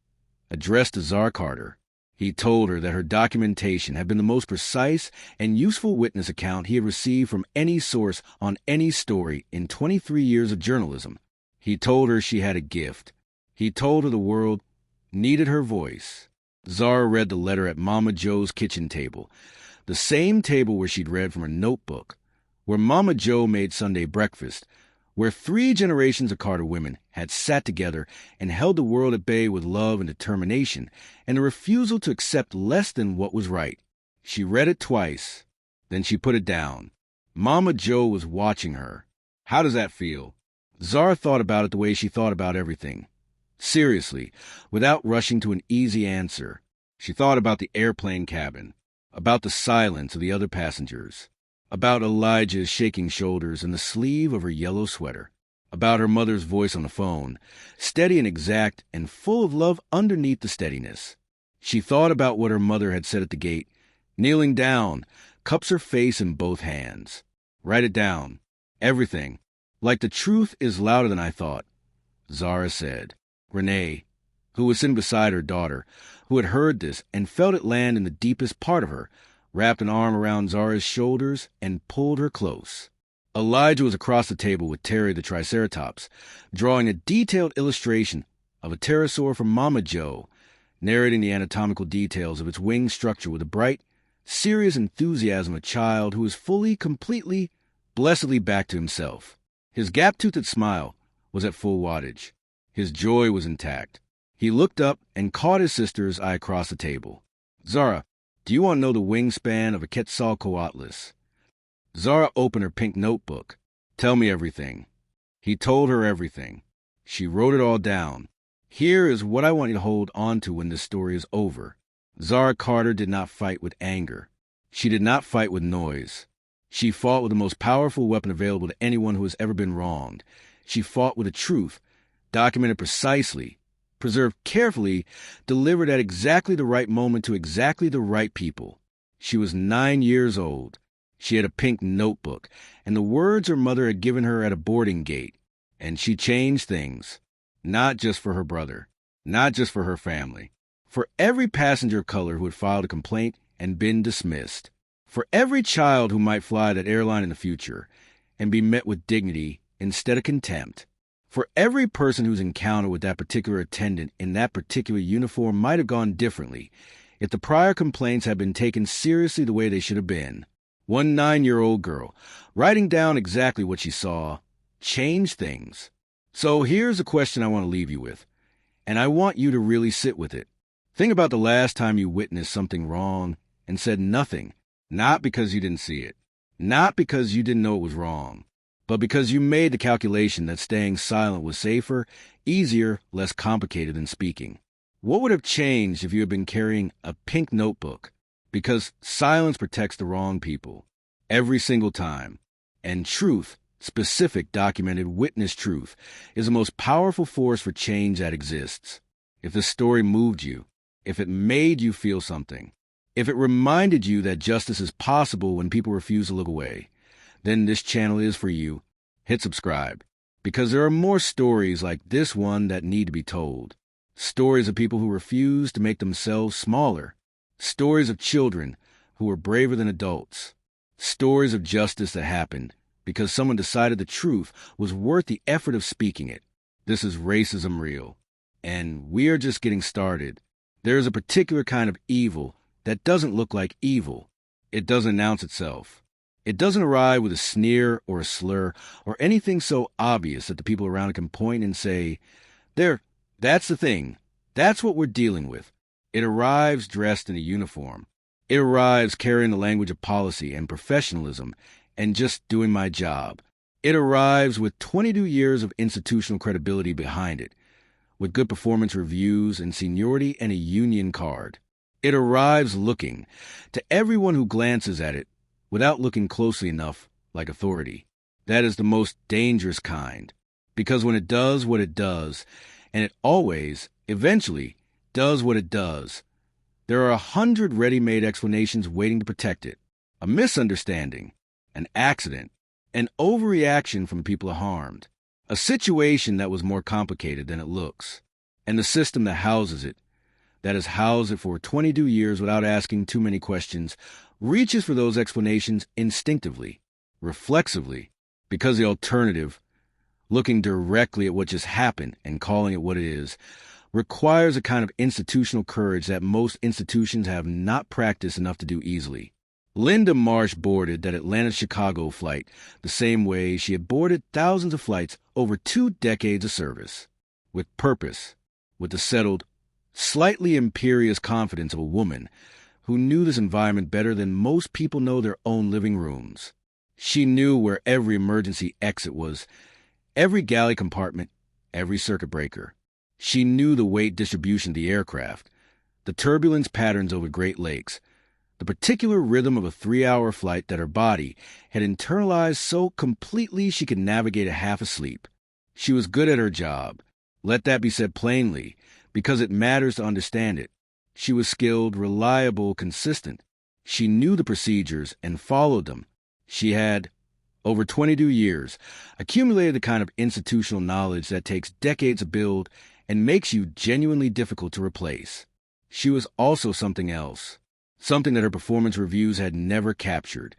addressed to Zara Carter. He told her that her documentation had been the most precise and useful witness account he had received from any source on any story in 23 years of journalism. He told her she had a gift. He told her the world needed her voice. Zara read the letter at Mama Joe's kitchen table, the same table where she'd read from her notebook, where Mama Joe made Sunday breakfast, where 3 generations of Carter women had sat together and held the world at bay with love and determination and a refusal to accept less than what was right. She read it twice, then she put it down. Mama Joe was watching her. How does that feel? Zara thought about it the way she thought about everything. Seriously, without rushing to an easy answer. She thought about the airplane cabin, about the silence of the other passengers, about Elijah's shaking shoulders and the sleeve of her yellow sweater, about her mother's voice on the phone, steady and exact and full of love underneath the steadiness. She thought about what her mother had said at the gate, kneeling down, cups her face in both hands. Write it down. Everything. Like the truth is louder than I thought, Zara said. Renee, who was sitting beside her daughter, who had heard this and felt it land in the deepest part of her, wrapped an arm around Zara's shoulders and pulled her close. Elijah was across the table with Terry the Triceratops, drawing a detailed illustration of a pterosaur from Mama Joe, narrating the anatomical details of its wing structure with the bright, serious enthusiasm of a child who is fully, completely, blessedly back to himself. His gap-toothed smile was at full wattage. His joy was intact. He looked up and caught his sister's eye across the table. "Zara, do you want to know the wingspan of a Quetzalcoatlus?" Zara opened her pink notebook. "Tell me everything." He told her everything. She wrote it all down. "Here is what I want you to hold on to when this story is over." Zara Carter did not fight with anger. She did not fight with noise. She fought with the most powerful weapon available to anyone who has ever been wronged. She fought with a truth, documented precisely, preserved carefully, delivered at exactly the right moment to exactly the right people. She was 9 years old. She had a pink notebook, and the words her mother had given her at a boarding gate. And she changed things. Not just for her brother, not just for her family. For every passenger of color who had filed a complaint and been dismissed. For every child who might fly that airline in the future and be met with dignity instead of contempt. For every person whose encounter with that particular attendant in that particular uniform might have gone differently if the prior complaints had been taken seriously the way they should have been. One 9-year-old girl, writing down exactly what she saw, changed things. So here's a question I want to leave you with, and I want you to really sit with it. Think about the last time you witnessed something wrong and said nothing, not because you didn't see it, not because you didn't know it was wrong, but because you made the calculation that staying silent was safer, easier, less complicated than speaking. What would have changed if you had been carrying a pink notebook? Because silence protects the wrong people, every single time. And truth, specific, documented, witnessed truth, is the most powerful force for change that exists. If the story moved you, if it made you feel something, if it reminded you that justice is possible when people refuse to look away, then this channel is for you. Hit subscribe, because there are more stories like this one that need to be told. Stories of people who refuse to make themselves smaller. Stories of children who were braver than adults. Stories of justice that happened because someone decided the truth was worth the effort of speaking it. This is Racism Real, and we are just getting started. There is a particular kind of evil that doesn't look like evil. It doesn't announce itself. It doesn't arrive with a sneer or a slur or anything so obvious that the people around it can point and say, "There, that's the thing. That's what we're dealing with." It arrives dressed in a uniform. It arrives carrying the language of policy and professionalism and just doing my job. It arrives with 22 years of institutional credibility behind it, with good performance reviews and seniority and a union card. It arrives looking, to everyone who glances at it, without looking closely enough, like authority. That is the most dangerous kind, because when it does what it does, and it always, eventually, does what it does, there are 100 ready-made explanations waiting to protect it. A misunderstanding, an accident, an overreaction from people harmed, a situation that was more complicated than it looks, and the system that houses it, that has housed it for 22 years without asking too many questions, reaches for those explanations instinctively, reflexively, because the alternative, looking directly at what just happened and calling it what it is, requires a kind of institutional courage that most institutions have not practiced enough to do easily. Linda Marsh boarded that Atlanta-Chicago flight the same way she had boarded thousands of flights over 2 decades of service, with purpose, with the settled, slightly imperious confidence of a woman who knew this environment better than most people know their own living rooms. She knew where every emergency exit was, every galley compartment, every circuit breaker. She knew the weight distribution of the aircraft, the turbulence patterns over Great Lakes, the particular rhythm of a 3-hour flight that her body had internalized so completely she could navigate it half asleep. She was good at her job. Let that be said plainly, because it matters to understand it. She was skilled, reliable, consistent. She knew the procedures and followed them. She had, over 22 years, accumulated the kind of institutional knowledge that takes decades to build and makes you genuinely difficult to replace. She was also something else, something that her performance reviews had never captured,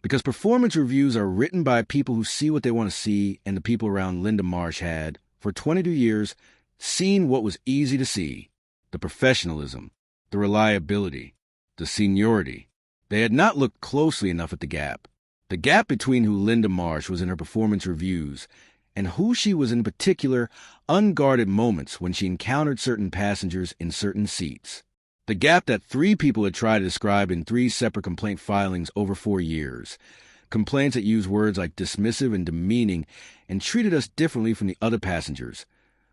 because performance reviews are written by people who see what they want to see, and the people around Linda Marsh had, for 22 years, seen what was easy to see: the professionalism, the reliability, the seniority. They had not looked closely enough at the gap. The gap between who Linda Marsh was in her performance reviews and who she was in particular unguarded moments when she encountered certain passengers in certain seats. The gap that 3 people had tried to describe in 3 separate complaint filings over 4 years. Complaints that used words like dismissive and demeaning and treated us differently from the other passengers.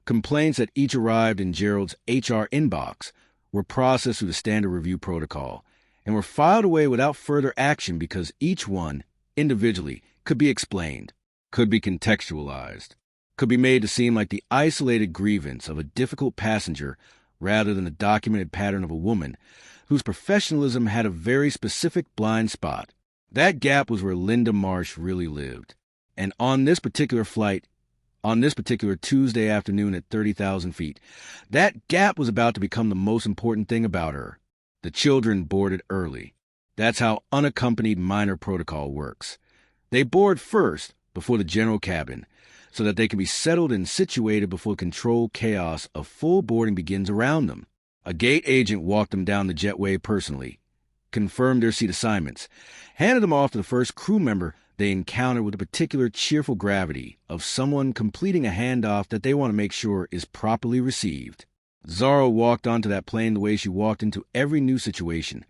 Complaints that each arrived in Gerald's HR inbox, were processed through the standard review protocol, and were filed away without further action because each one, individually, could be explained, could be contextualized, could be made to seem like the isolated grievance of a difficult passenger rather than the documented pattern of a woman whose professionalism had a very specific blind spot. That gap was where Linda Marsh really lived. And on this particular flight, on this particular Tuesday afternoon at 30,000 feet, that gap was about to become the most important thing about her. The children boarded early. That's how unaccompanied minor protocol works. They board first before the general cabin, so that they can be settled and situated before controlled chaos of full boarding begins around them. A gate agent walked them down the jetway personally, confirmed their seat assignments, handed them off to the first crew member they encountered with a particular cheerful gravity of someone completing a handoff that they want to make sure is properly received. Zara walked onto that plane the way she walked into every new situation,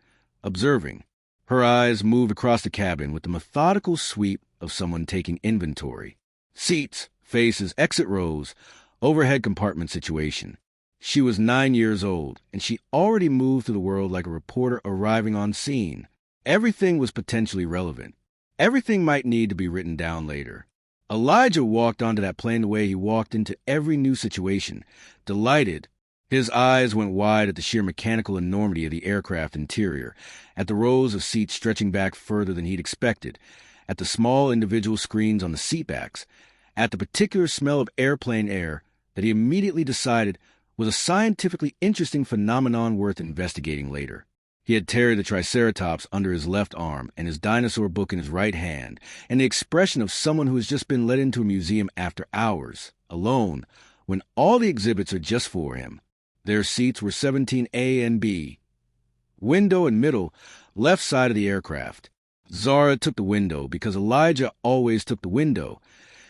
observing. Her eyes moved across the cabin with the methodical sweep of someone taking inventory. Seats, faces, exit rows, overhead compartment situation. She was 9 years old, and she already moved through the world like a reporter arriving on scene. Everything was potentially relevant. Everything might need to be written down later. Elijah walked onto that plane the way he walked into every new situation, delighted. His eyes went wide at the sheer mechanical enormity of the aircraft interior, at the rows of seats stretching back further than he'd expected, at the small individual screens on the seatbacks, at the particular smell of airplane air that he immediately decided was a scientifically interesting phenomenon worth investigating later. He had Terry the Triceratops under his left arm and his dinosaur book in his right hand, and the expression of someone who has just been let into a museum after hours, alone, when all the exhibits are just for him. Their seats were 17A and B. Window and middle, left side of the aircraft. Zara took the window because Elijah always took the window.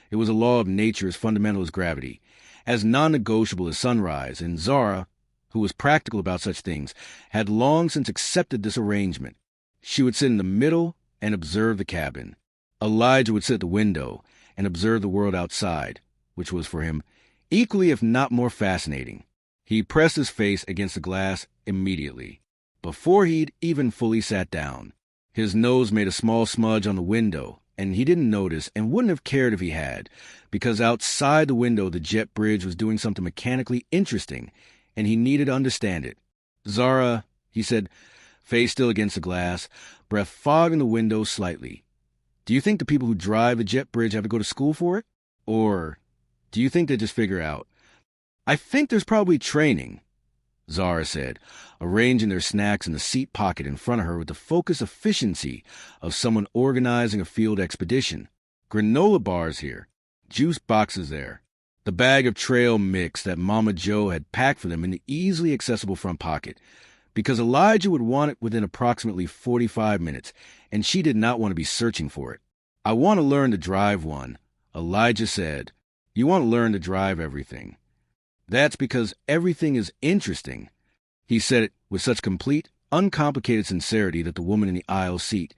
It was a law of nature as fundamental as gravity, as non-negotiable as sunrise, and Zara, who was practical about such things, had long since accepted this arrangement. She would sit in the middle and observe the cabin. Elijah would sit at the window and observe the world outside, which was for him equally if not more fascinating. He pressed his face against the glass immediately, before he'd even fully sat down. His nose made a small smudge on the window, and he didn't notice and wouldn't have cared if he had, because outside the window the jet bridge was doing something mechanically interesting, and he needed to understand it. Zara, he said, face still against the glass, breath fogging the window slightly. Do you think the people who drive the jet bridge have to go to school for it? Or do you think they just figure out? I think there's probably training, Zara said, arranging their snacks in the seat pocket in front of her with the focused efficiency of someone organizing a field expedition. Granola bars here, juice boxes there, the bag of trail mix that Mama Joe had packed for them in the easily accessible front pocket, because Elijah would want it within approximately 45 minutes, and she did not want to be searching for it. I want to learn to drive one, Elijah said. You want to learn to drive everything. That's because everything is interesting. He said it with such complete, uncomplicated sincerity that the woman in the aisle seat,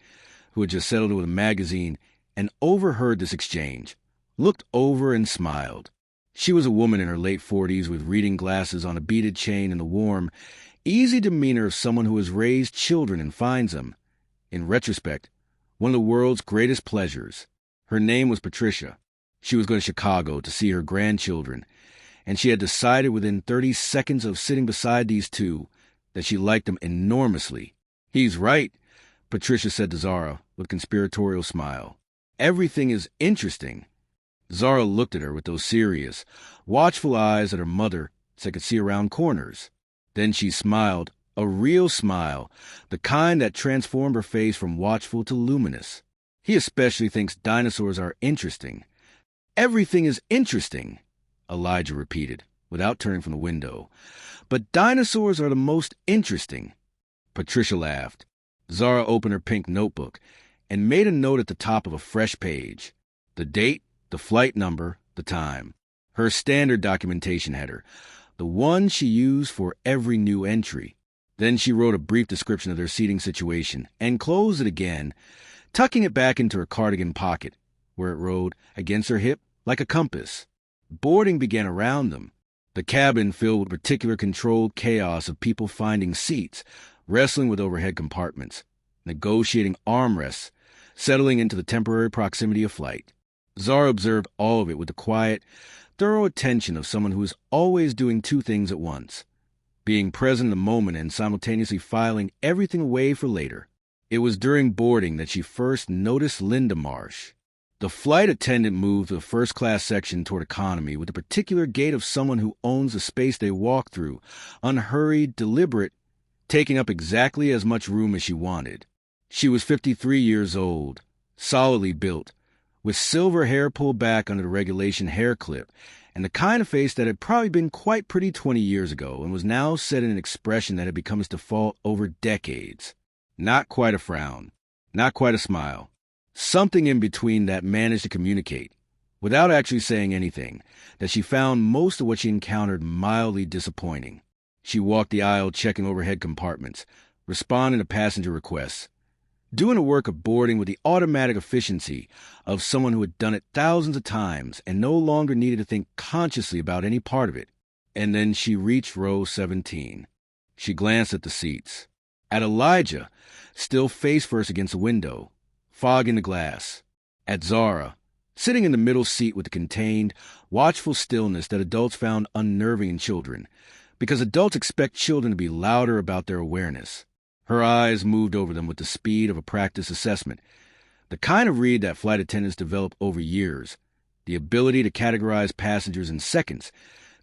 who had just settled with a magazine and overheard this exchange, looked over and smiled. She was a woman in her late 40s with reading glasses on a beaded chain and the warm, easy demeanor of someone who has raised children and finds them, in retrospect, one of the world's greatest pleasures. Her name was Patricia. She was going to Chicago to see her grandchildren, and she had decided within 30 seconds of sitting beside these two that she liked them enormously. He's right, Patricia said to Zara with a conspiratorial smile. Everything is interesting. Zara looked at her with those serious, watchful eyes that her mother so it could see around corners. Then she smiled, a real smile, the kind that transformed her face from watchful to luminous. He especially thinks dinosaurs are interesting. Everything is interesting, Elijah repeated, without turning from the window. But dinosaurs are the most interesting. Patricia laughed. Zara opened her pink notebook and made a note at the top of a fresh page. The date, the flight number, the time. Her standard documentation header, the one she used for every new entry. Then she wrote a brief description of their seating situation and closed it again, tucking it back into her cardigan pocket, where it rode against her hip like a compass. Boarding began around them, the cabin filled with particular controlled chaos of people finding seats, wrestling with overhead compartments, negotiating armrests, settling into the temporary proximity of flight. Zara observed all of it with the quiet, thorough attention of someone who is always doing two things at once, being present in the moment and simultaneously filing everything away for later. It was during boarding that she first noticed Linda Marsh. The flight attendant moved the first-class section toward economy with the particular gait of someone who owns the space they walk through, unhurried, deliberate, taking up exactly as much room as she wanted. She was 53 years old, solidly built, with silver hair pulled back under the regulation hair clip, and the kind of face that had probably been quite pretty 20 years ago and was now set in an expression that had become its default over decades. Not quite a frown, not quite a smile. Something in between that managed to communicate, without actually saying anything, that she found most of what she encountered mildly disappointing. She walked the aisle checking overhead compartments, responding to passenger requests, doing the work of boarding with the automatic efficiency of someone who had done it thousands of times and no longer needed to think consciously about any part of it. And then she reached row 17. She glanced at the seats. At Elijah, still face first against the window, fog in the glass. At Zara, sitting in the middle seat with the contained, watchful stillness that adults found unnerving in children, because adults expect children to be louder about their awareness. Her eyes moved over them with the speed of a practice assessment, the kind of read that flight attendants develop over years, the ability to categorize passengers in seconds,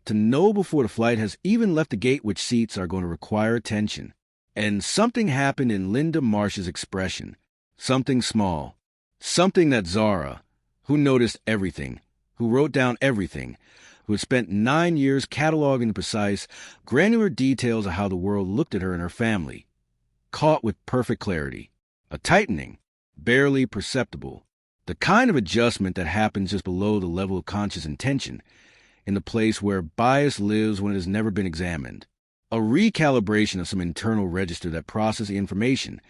to know before the flight has even left the gate which seats are going to require attention. And something happened in Linda Marsh's expression, something small, something that Zara, who noticed everything, who wrote down everything, who had spent 9 years cataloging the precise, granular details of how the world looked at her and her family, caught with perfect clarity. A tightening, barely perceptible, the kind of adjustment that happens just below the level of conscious intention, in the place where bias lives when it has never been examined. A recalibration of some internal register that processes the information.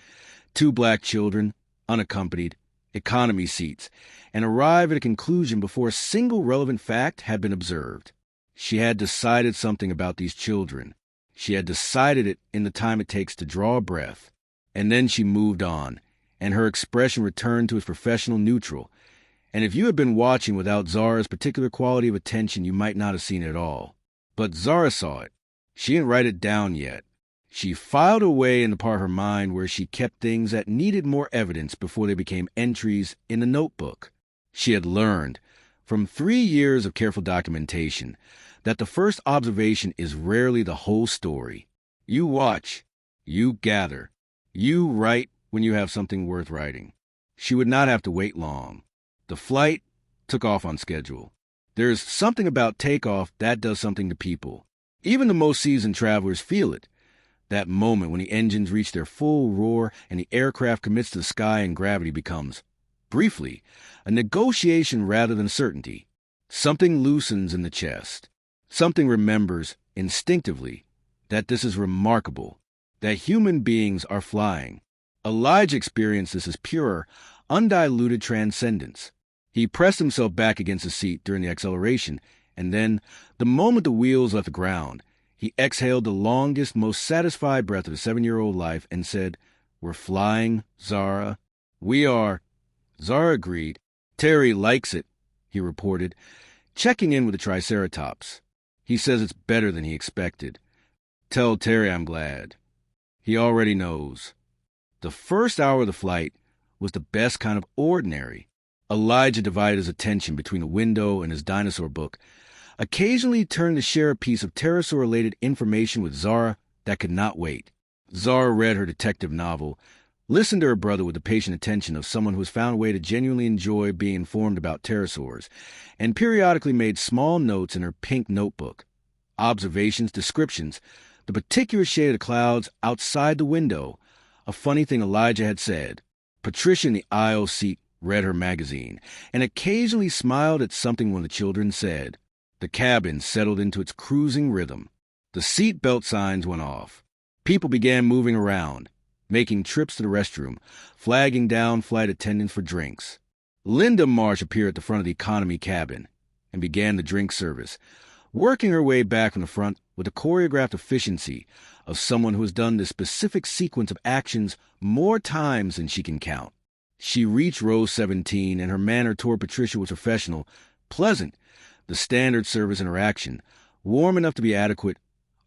2 black children, unaccompanied, economy seats, and arrive at a conclusion before a single relevant fact had been observed. She had decided something about these children. She had decided it in the time it takes to draw a breath. And then she moved on, and her expression returned to its professional neutral. And if you had been watching without Zara's particular quality of attention, you might not have seen it at all. But Zara saw it. She didn't write it down yet. She filed away in the part of her mind where she kept things that needed more evidence before they became entries in the notebook. She had learned, from 3 years of careful documentation, that the first observation is rarely the whole story. You watch, you gather, you write when you have something worth writing. She would not have to wait long. The flight took off on schedule. There's something about takeoff that does something to people. Even the most seasoned travelers feel it. That moment when the engines reach their full roar and the aircraft commits to the sky and gravity becomes, briefly, a negotiation rather than certainty. Something loosens in the chest. Something remembers, instinctively, that this is remarkable, that human beings are flying. Elijah experienced this as pure, undiluted transcendence. He pressed himself back against the seat during the acceleration, and then, the moment the wheels left the ground, he exhaled the longest, most satisfied breath of his 7-year-old life and said, "We're flying, Zara." "We are." Zara agreed. "Terry likes it," he reported, checking in with the Triceratops. "He says it's better than he expected. Tell Terry I'm glad." He already knows. The first hour of the flight was the best kind of ordinary. Elijah divided his attention between the window and his dinosaur book, occasionally turned to share a piece of pterosaur-related information with Zara that could not wait. Zara read her detective novel, listened to her brother with the patient attention of someone who has found a way to genuinely enjoy being informed about pterosaurs, and periodically made small notes in her pink notebook. Observations, descriptions, the particular shade of the clouds outside the window, a funny thing Elijah had said. Patricia in the aisle seat read her magazine, and occasionally smiled at something one of the children said. The cabin settled into its cruising rhythm. The seat belt signs went off. People began moving around, making trips to the restroom, flagging down flight attendants for drinks. Linda Marsh appeared at the front of the economy cabin and began the drink service, working her way back from the front with the choreographed efficiency of someone who has done this specific sequence of actions more times than she can count. She reached row 17, and her manner toward Patricia was professional, pleasant, the standard service interaction, warm enough to be adequate,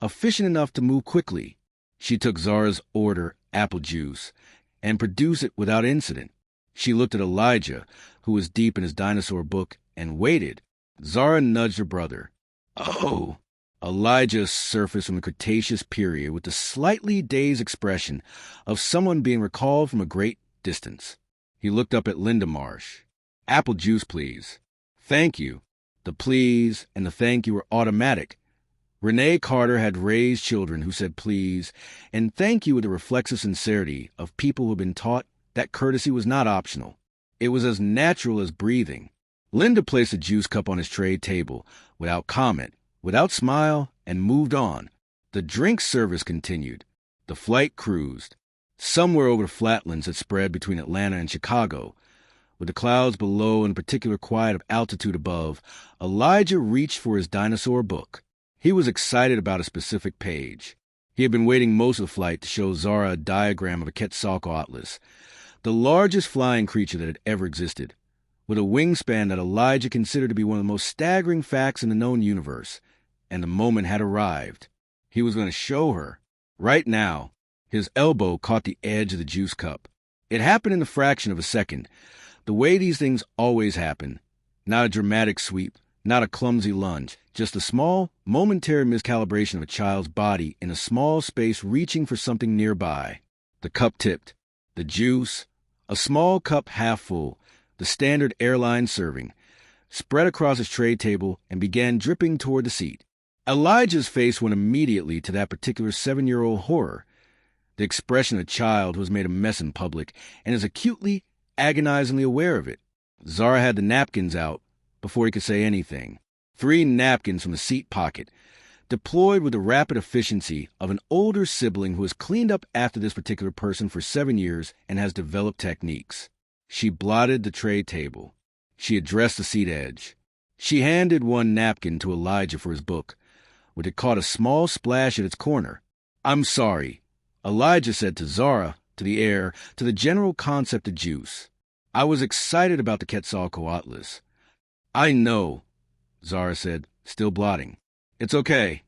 efficient enough to move quickly. She took Zara's order, apple juice, and produced it without incident. She looked at Elijah, who was deep in his dinosaur book, and waited. Zara nudged her brother. "Oh!" Elijah surfaced from the Cretaceous period with the slightly dazed expression of someone being recalled from a great distance. He looked up at Linda Marsh. "Apple juice, please." "Thank you." The please and the thank you were automatic. Renee Carter had raised children who said please and thank you with the reflexive sincerity of people who had been taught that courtesy was not optional. It was as natural as breathing. Linda placed a juice cup on his tray table, without comment, without smile, and moved on. The drink service continued. The flight cruised. Somewhere over the flatlands that spread between Atlanta and Chicago, with the clouds below and a particular quiet of altitude above, Elijah reached for his dinosaur book. He was excited about a specific page. He had been waiting most of the flight to show Zara a diagram of a Quetzalcoatlus, the largest flying creature that had ever existed, with a wingspan that Elijah considered to be one of the most staggering facts in the known universe. And the moment had arrived. He was going to show her. Right now, his elbow caught the edge of the juice cup. It happened in a fraction of a second, the way these things always happen. Not a dramatic sweep, not a clumsy lunge, just a small, momentary miscalibration of a child's body in a small space reaching for something nearby. The cup tipped. The juice, a small cup half full, the standard airline serving, spread across his tray table and began dripping toward the seat. Elijah's face went immediately to that particular 7-year-old horror, the expression of a child who has made a mess in public and is acutely, agonizingly aware of it. Zara had the napkins out before he could say anything. 3 napkins from the seat pocket, deployed with the rapid efficiency of an older sibling who has cleaned up after this particular person for 7 years and has developed techniques. She blotted the tray table. She addressed the seat edge. She handed one napkin to Elijah for his book, which had caught a small splash at its corner. "I'm sorry," Elijah said to Zara, to the air, to the general concept of juice. "I was excited about the Quetzalcoatlus." "I know," Zara said, still blotting. "It's okay."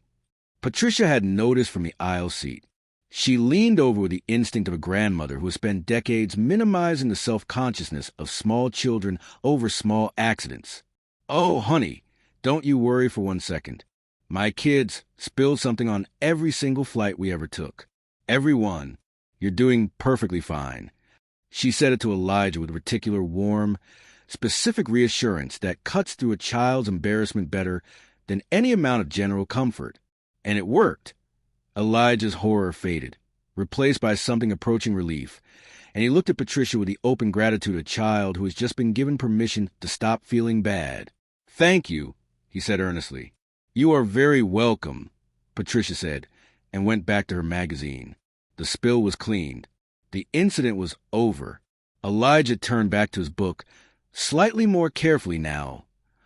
Patricia had noticed from the aisle seat. She leaned over with the instinct of a grandmother who has spent decades minimizing the self-consciousness of small children over small accidents. "Oh, honey, don't you worry for 1 second. My kids spilled something on every single flight we ever took. Every one. You're doing perfectly fine." She said it to Elijah with a particular warm, specific reassurance that cuts through a child's embarrassment better than any amount of general comfort. And it worked. Elijah's horror faded, replaced by something approaching relief, and he looked at Patricia with the open gratitude of a child who has just been given permission to stop feeling bad. "Thank you," he said earnestly. "You are very welcome," Patricia said, and went back to her magazine. The spill was cleaned. The incident was over. Elijah turned back to his book, slightly more carefully now,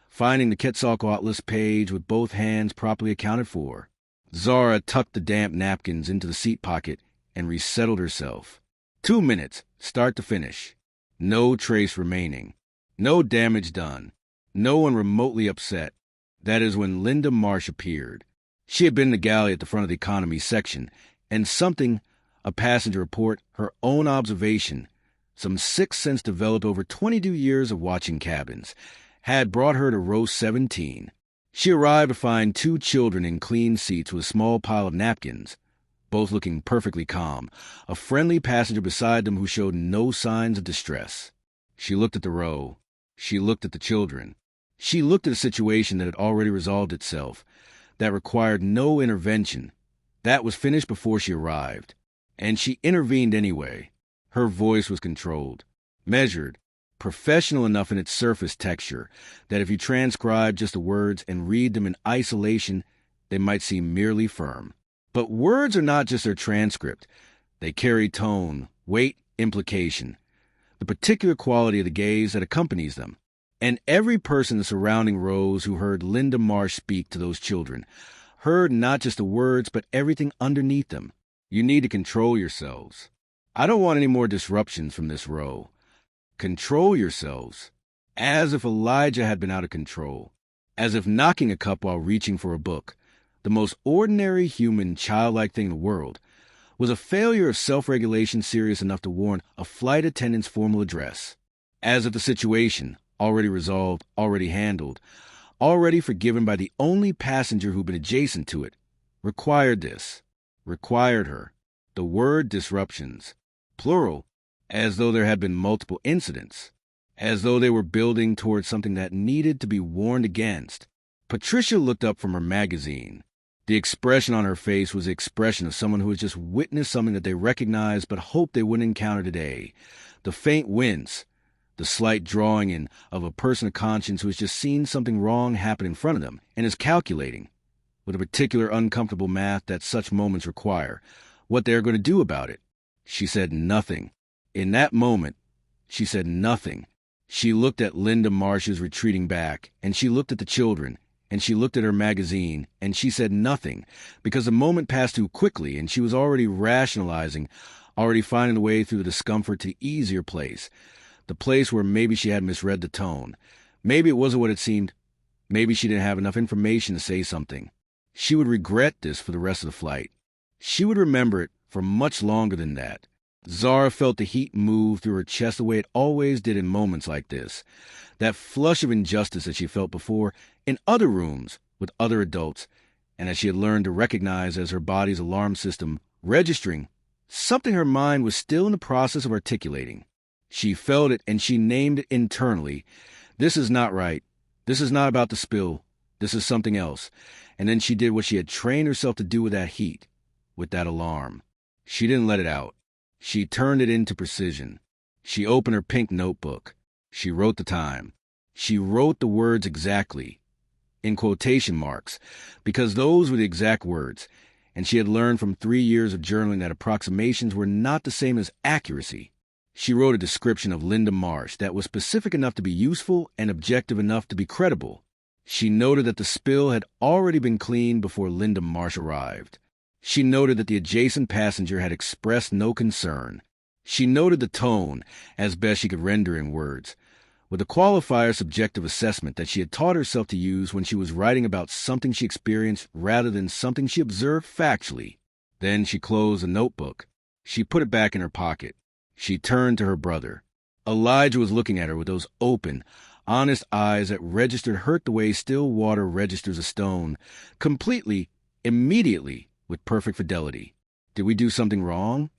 finding the Quetzalcoatlus page with both hands properly accounted for. Zara tucked the damp napkins into the seat pocket and resettled herself. 2 minutes, start to finish. No trace remaining. No damage done. No one remotely upset. That is when Linda Marsh appeared. She had been in the galley at the front of the economy section, and something, a passenger report, her own observation, some sixth sense developed over 22 years of watching cabins, had brought her to row 17. She arrived to find two children in clean seats with a small pile of napkins, both looking perfectly calm, a friendly passenger beside them who showed no signs of distress. She looked at the row. She looked at the children. She looked at a situation that had already resolved itself, that required no intervention, that was finished before she arrived. And she intervened anyway. Her voice was controlled, measured, professional enough in its surface texture that if you transcribe just the words and read them in isolation, they might seem merely firm. But words are not just their transcript. They carry tone, weight, implication, the particular quality of the gaze that accompanies them. And every person in the surrounding rows who heard Linda Marsh speak to those children heard not just the words, but everything underneath them. You need to control yourselves. I don't want any more disruptions from this row. Control yourselves. As if Elijah had been out of control. As if knocking a cup while reaching for a book, the most ordinary human, childlike thing in the world, was a failure of self-regulation serious enough to warrant a flight attendant's formal address. As if the situation, already resolved, already handled, already forgiven by the only passenger who'd been adjacent to it, required this, required her. The word disruptions, plural, as though there had been multiple incidents, as though they were building towards something that needed to be warned against. Patricia looked up from her magazine. The expression on her face was the expression of someone who had just witnessed something that they recognized but hoped they wouldn't encounter today. The faint wince, the slight drawing in of a person of conscience who has just seen something wrong happen in front of them and is calculating, with a particular uncomfortable math that such moments require, what they are going to do about it. She said nothing. In that moment, she said nothing. She looked at Linda Marsh's retreating back, and she looked at the children, and she looked at her magazine, and she said nothing, because the moment passed too quickly, and she was already rationalizing, already finding the way through the discomfort to the easier place, the place where maybe she had misread the tone. Maybe it wasn't what it seemed. Maybe she didn't have enough information to say something. She would regret this for the rest of the flight. She would remember it for much longer than that. Zara felt the heat move through her chest the way it always did in moments like this. That flush of injustice that she felt before in other rooms with other adults, and that she had learned to recognize as her body's alarm system registering something her mind was still in the process of articulating. She felt it and she named it internally. This is not right. This is not about the spill. This is something else. And then she did what she had trained herself to do with that heat, with that alarm. She didn't let it out. She turned it into precision. She opened her pink notebook. She wrote the time. She wrote the words exactly, in quotation marks, because those were the exact words, and she had learned from 3 years of journaling that approximations were not the same as accuracy. She wrote a description of Linda Marsh that was specific enough to be useful and objective enough to be credible. She noted that the spill had already been cleaned before Linda Marsh arrived. She noted that the adjacent passenger had expressed no concern. She noted the tone, as best she could render in words, with a qualifier subjective assessment that she had taught herself to use when she was writing about something she experienced rather than something she observed factually. Then she closed the notebook. She put it back in her pocket. She turned to her brother. Elijah was looking at her with those open, honest eyes that registered hurt the way still water registers a stone, completely, immediately, with perfect fidelity. Did we do something wrong?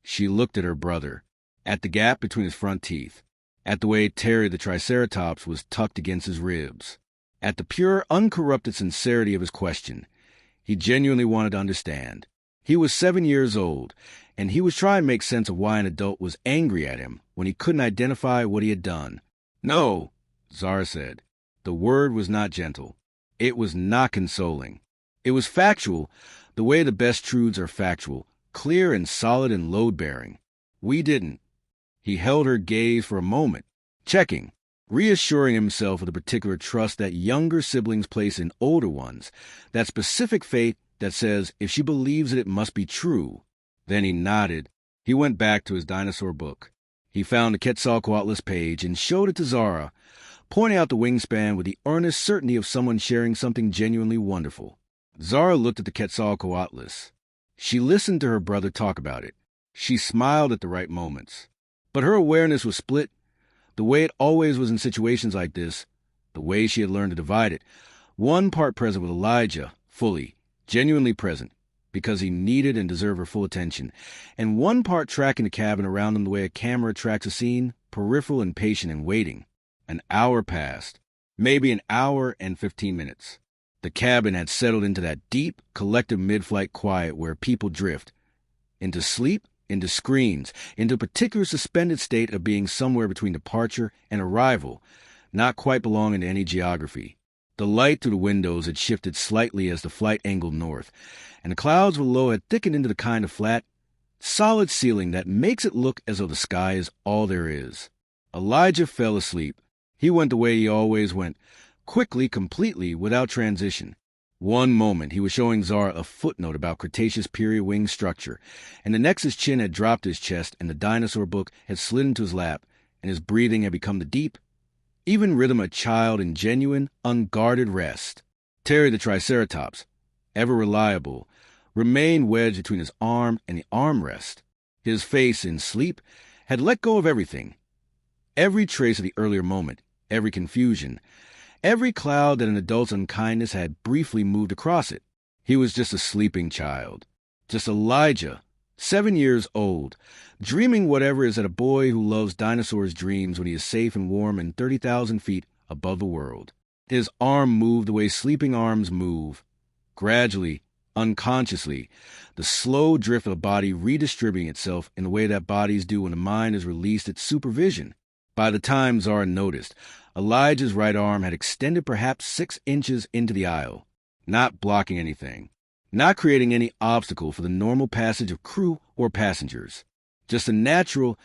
She looked at her brother, at the gap between his front teeth, at the way Terry the Triceratops was tucked against his ribs, at the pure, uncorrupted sincerity of his question. He genuinely wanted to understand. He was 7 years old, and he was trying to make sense of why an adult was angry at him when he couldn't identify what he had done. No, Zara said. The word was not gentle. It was not consoling. It was factual, the way the best truths are factual, clear and solid and load-bearing. We didn't. He held her gaze for a moment, checking, reassuring himself of the particular trust that younger siblings place in older ones, that specific faith that says if she believes it must be true. Then he nodded. He went back to his dinosaur book. He found the Quetzalcoatlus page and showed it to Zara, pointing out the wingspan with the earnest certainty of someone sharing something genuinely wonderful. Zara looked at the Quetzalcoatlus. She listened to her brother talk about it. She smiled at the right moments. But her awareness was split, the way it always was in situations like this, the way she had learned to divide it, One part present with Elijah, fully, genuinely present, because he needed and deserved her full attention, and one part tracking the cabin around him the way a camera tracks a scene, peripheral and patient and waiting. An hour passed, maybe an hour and 15 minutes. The cabin had settled into that deep, collective mid-flight quiet where people drift. Into sleep, into screens, into a particular suspended state of being somewhere between departure and arrival, not quite belonging to any geography. The light through the windows had shifted slightly as the flight angled north, and the clouds below had thickened into the kind of flat, solid ceiling that makes it look as though the sky is all there is. Elijah fell asleep. He went the way he always went, quickly, completely, without transition. One moment he was showing Zara a footnote about Cretaceous period wing structure, and the next his chin had dropped his chest and the dinosaur book had slid into his lap, and his breathing had become the deep, even rhythm of a child in genuine, unguarded rest. Terry the Triceratops, ever reliable, remained wedged between his arm and the armrest. His face, in sleep, had let go of everything. Every trace of the earlier moment, every confusion, every cloud that an adult's unkindness had briefly moved across it. He was just a sleeping child. Just Elijah, 7 years old, dreaming whatever is that a boy who loves dinosaurs dreams when he is safe and warm and 30,000 feet above the world. His arm moved the way sleeping arms move. Gradually, unconsciously, the slow drift of the body redistributing itself in the way that bodies do when the mind is released its supervision. By the time Zara noticed, Elijah's right arm had extended perhaps 6 inches into the aisle, not blocking anything, not creating any obstacle for the normal passage of crew or passengers, just a natural,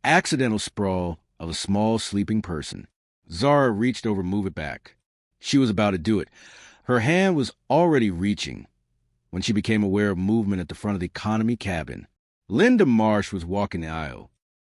accidental sprawl of a small sleeping person. Zara reached over to move it back. She was about to do it. Her hand was already reaching when she became aware of movement at the front of the economy cabin. Linda Marsh was walking the aisle.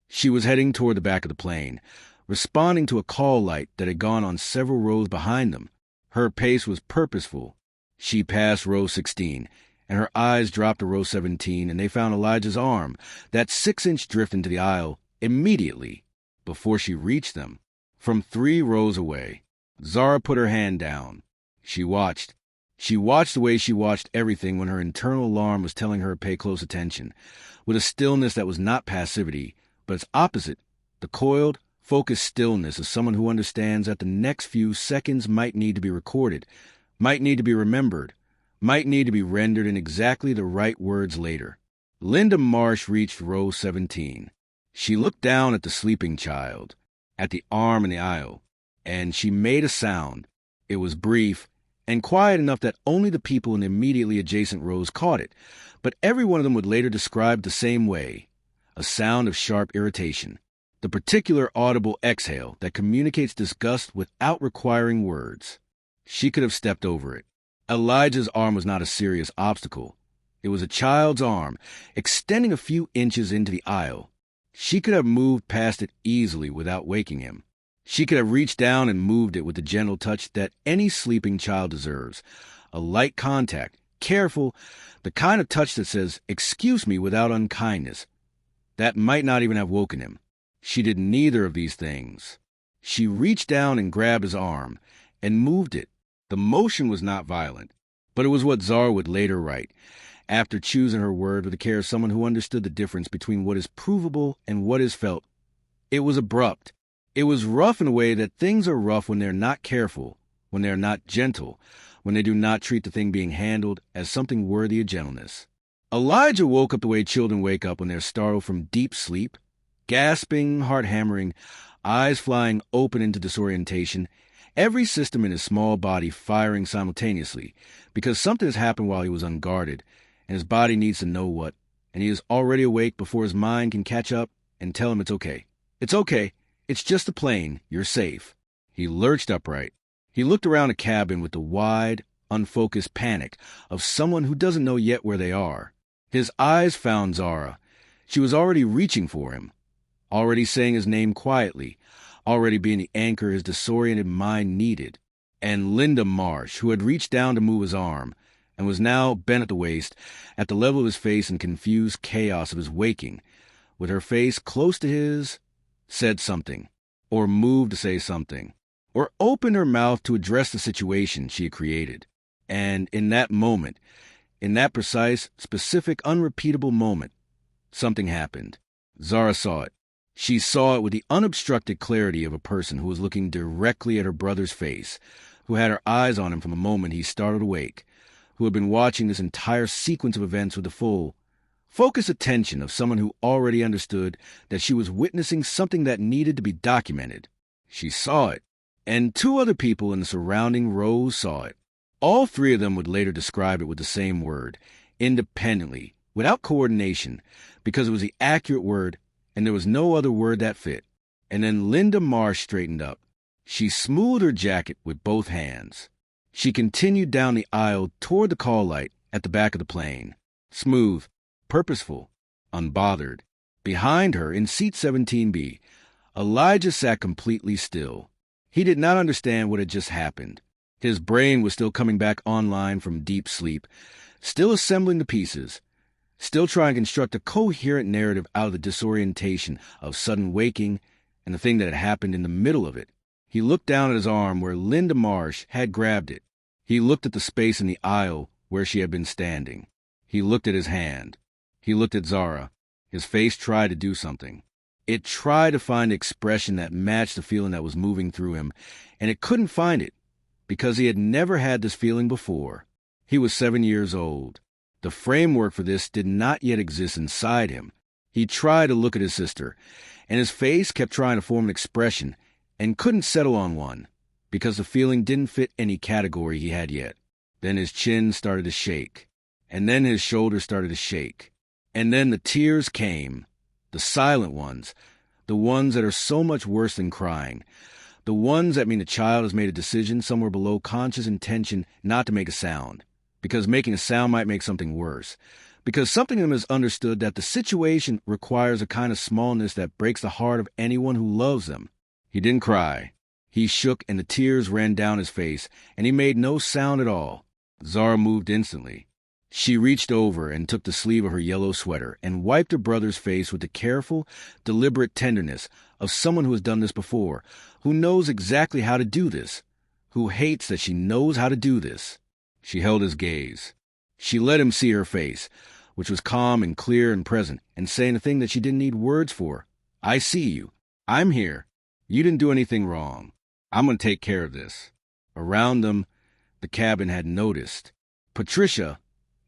She was heading toward the back of the plane, responding to a call light that had gone on several rows behind them. Her pace was purposeful. She passed row 16, and her eyes dropped to row 17, and they found Elijah's arm, that 6-inch drift into the aisle, immediately, before she reached them. From 3 rows away, Zara put her hand down. She watched. She watched the way she watched everything when her internal alarm was telling her to pay close attention, with a stillness that was not passivity, but its opposite, the coiled, focused stillness of someone who understands that the next few seconds might need to be recorded, might need to be remembered, might need to be rendered in exactly the right words later. Linda Marsh reached row 17. She looked down at the sleeping child, at the arm in the aisle, and she made a sound. It was brief and quiet enough that only the people in the immediately adjacent rows caught it, but every one of them would later describe the same way, a sound of sharp irritation, the particular audible exhale that communicates disgust without requiring words. She could have stepped over it. Elijah's arm was not a serious obstacle. It was a child's arm, extending a few inches into the aisle. She could have moved past it easily without waking him. She could have reached down and moved it with the gentle touch that any sleeping child deserves. A light contact, careful, the kind of touch that says, "Excuse me," without unkindness. That might not even have woken him. She did neither of these things. She reached down and grabbed his arm and moved it. The motion was not violent, but it was what Zara would later write, after choosing her word with the care of someone who understood the difference between what is provable and what is felt. It was abrupt. It was rough in a way that things are rough when they're not careful, when they're not gentle, when they do not treat the thing being handled as something worthy of gentleness. Elijah woke up the way children wake up when they're startled from deep sleep, gasping, heart hammering, eyes flying open into disorientation, every system in his small body firing simultaneously, because something has happened while he was unguarded, and his body needs to know what, and he is already awake before his mind can catch up and tell him it's okay. It's okay. It's just a plane. You're safe. He lurched upright. He looked around the cabin with the wide, unfocused panic of someone who doesn't know yet where they are. His eyes found Zara. She was already reaching for him, already saying his name quietly, already being the anchor his disoriented mind needed. And Linda Marsh, who had reached down to move his arm, and was now bent at the waist, at the level of his face in confused chaos of his waking, with her face close to his, said something, or moved to say something, or opened her mouth to address the situation she had created. And in that moment, in that precise, specific, unrepeatable moment, something happened. Zara saw it. She saw it with the unobstructed clarity of a person who was looking directly at her brother's face, who had her eyes on him from the moment he started awake, who had been watching this entire sequence of events with the full, focused attention of someone who already understood that she was witnessing something that needed to be documented. She saw it, and two other people in the surrounding rows saw it. All three of them would later describe it with the same word, independently, without coordination, because it was the accurate word, and there was no other word that fit. And then Linda Marsh straightened up. She smoothed her jacket with both hands. She continued down the aisle toward the call light at the back of the plane. Smooth, purposeful, unbothered. Behind her, in seat 17B, Elijah sat completely still. He did not understand what had just happened. His brain was still coming back online from deep sleep, still assembling the pieces, still trying to construct a coherent narrative out of the disorientation of sudden waking and the thing that had happened in the middle of it. He looked down at his arm where Linda Marsh had grabbed it. He looked at the space in the aisle where she had been standing. He looked at his hand. He looked at Zara. His face tried to do something. It tried to find expression that matched the feeling that was moving through him, and it couldn't find it, because he had never had this feeling before. He was 7 years old. The framework for this did not yet exist inside him. He tried to look at his sister, and his face kept trying to form an expression, and couldn't settle on one, because the feeling didn't fit any category he had yet. Then his chin started to shake, and then his shoulders started to shake, and then the tears came. The silent ones, the ones that are so much worse than crying, the ones that mean a child has made a decision somewhere below conscious intention not to make a sound, because making a sound might make something worse, because something in them has understood that the situation requires a kind of smallness that breaks the heart of anyone who loves them. He didn't cry. He shook and the tears ran down his face, and he made no sound at all. Zara moved instantly. She reached over and took the sleeve of her yellow sweater and wiped her brother's face with the careful, deliberate tenderness of someone who has done this before, who knows exactly how to do this, who hates that she knows how to do this. She held his gaze. She let him see her face, which was calm and clear and present, and saying a thing that she didn't need words for. I see you. I'm here. You didn't do anything wrong. I'm going to take care of this. Around them, the cabin had noticed. Patricia,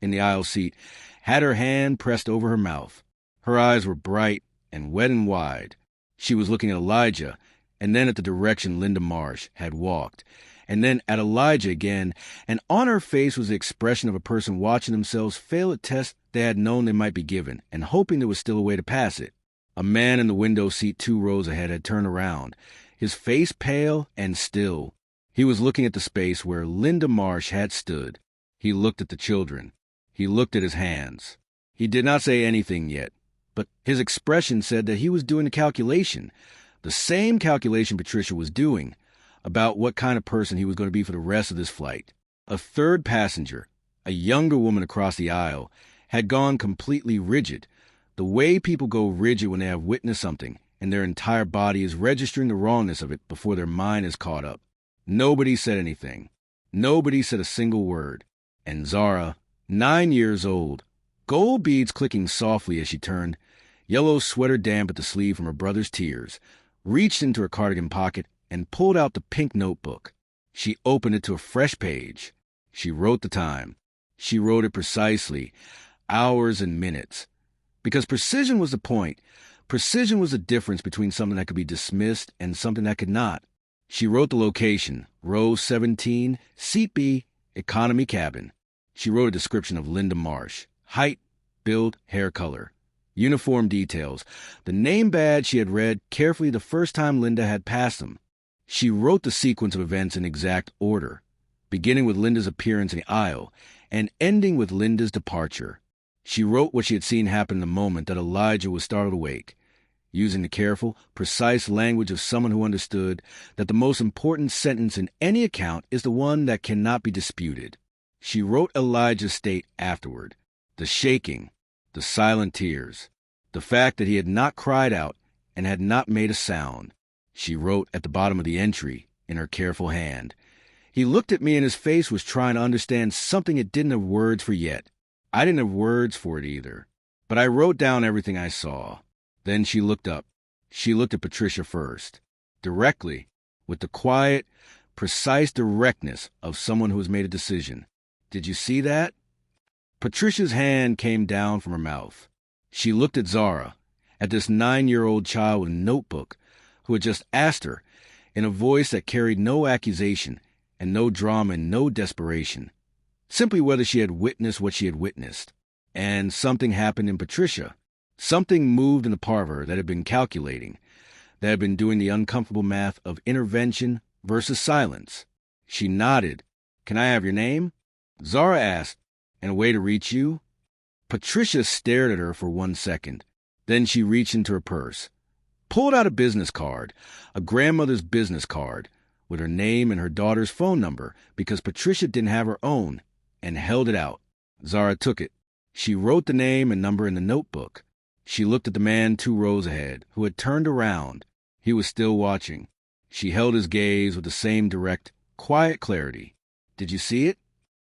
in the aisle seat, had her hand pressed over her mouth. Her eyes were bright and wet and wide. She was looking at Elijah, and then at the direction Linda Marsh had walked, and then at Elijah again, and on her face was the expression of a person watching themselves fail a test they had known they might be given, and hoping there was still a way to pass it. A man in the window seat 2 rows ahead had turned around, his face pale and still. He was looking at the space where Linda Marsh had stood. He looked at the children. He looked at his hands. He did not say anything yet, but his expression said that he was doing a calculation, the same calculation Patricia was doing, about what kind of person he was going to be for the rest of this flight. A third passenger, a younger woman across the aisle, had gone completely rigid, the way people go rigid when they have witnessed something, and their entire body is registering the wrongness of it before their mind is caught up. Nobody said anything. Nobody said a single word. And Zara, 9 years old, gold beads clicking softly as she turned, yellow sweater damp at the sleeve from her brother's tears, reached into her cardigan pocket and pulled out the pink notebook. She opened it to a fresh page. She wrote the time. She wrote it precisely, hours and minutes. Because precision was the point. Precision was the difference between something that could be dismissed and something that could not. She wrote the location, row 17, seat B, economy cabin. She wrote a description of Linda Marsh, height, build, hair color, uniform details, the name badge she had read carefully the first time Linda had passed them. She wrote the sequence of events in exact order, beginning with Linda's appearance in the aisle and ending with Linda's departure. She wrote what she had seen happen in the moment that Elijah was startled awake, using the careful, precise language of someone who understood that the most important sentence in any account is the one that cannot be disputed. She wrote Elijah's state afterward, the shaking, the silent tears, the fact that he had not cried out and had not made a sound. She wrote at the bottom of the entry, in her careful hand. He looked at me and his face was trying to understand something it didn't have words for yet. I didn't have words for it either. But I wrote down everything I saw. Then she looked up. She looked at Patricia first. Directly, with the quiet, precise directness of someone who has made a decision. Did you see that? Patricia's hand came down from her mouth. She looked at Zara, at this 9-year-old child with a notebook, who had just asked her, in a voice that carried no accusation and no drama and no desperation, simply whether she had witnessed what she had witnessed. And something happened in Patricia. Something moved in the part of her that had been calculating, that had been doing the uncomfortable math of intervention versus silence. She nodded. "Can I have your name?" Zara asked. "And a way to reach you?" Patricia stared at her for 1 second. Then she reached into her purse, pulled out a business card, a grandmother's business card, with her name and her daughter's phone number because Patricia didn't have her own, and held it out. Zara took it. She wrote the name and number in the notebook. She looked at the man 2 rows ahead, who had turned around. He was still watching. She held his gaze with the same direct, quiet clarity. "Did you see it?"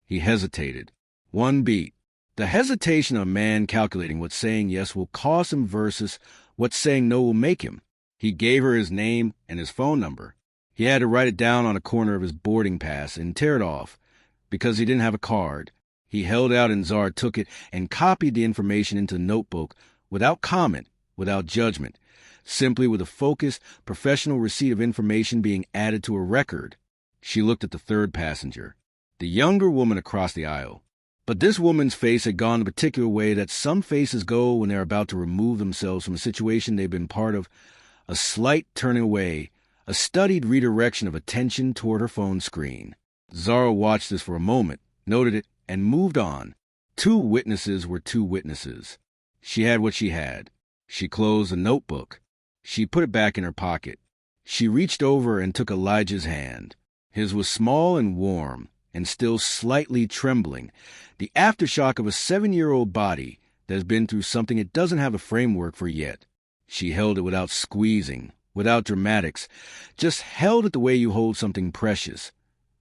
He hesitated. 1 beat. The hesitation of a man calculating what saying yes will cost him versus what saying no will make him. He gave her his name and his phone number. He had to write it down on a corner of his boarding pass and tear it off, because he didn't have a card. He held out and Zara took it and copied the information into the notebook without comment, without judgment, simply with a focused, professional receipt of information being added to a record. She looked at the 3rd passenger, the younger woman across the aisle. But this woman's face had gone the particular way that some faces go when they're about to remove themselves from a situation they've been part of, a slight turning away, a studied redirection of attention toward her phone screen. Zara watched this for a moment, noted it, and moved on. 2 witnesses were 2 witnesses. She had what she had. She closed the notebook. She put it back in her pocket. She reached over and took Elijah's hand. His was small and warm, and still slightly trembling, the aftershock of a 7-year-old body that has been through something it doesn't have a framework for yet. She held it without squeezing, without dramatics, just held it the way you hold something precious,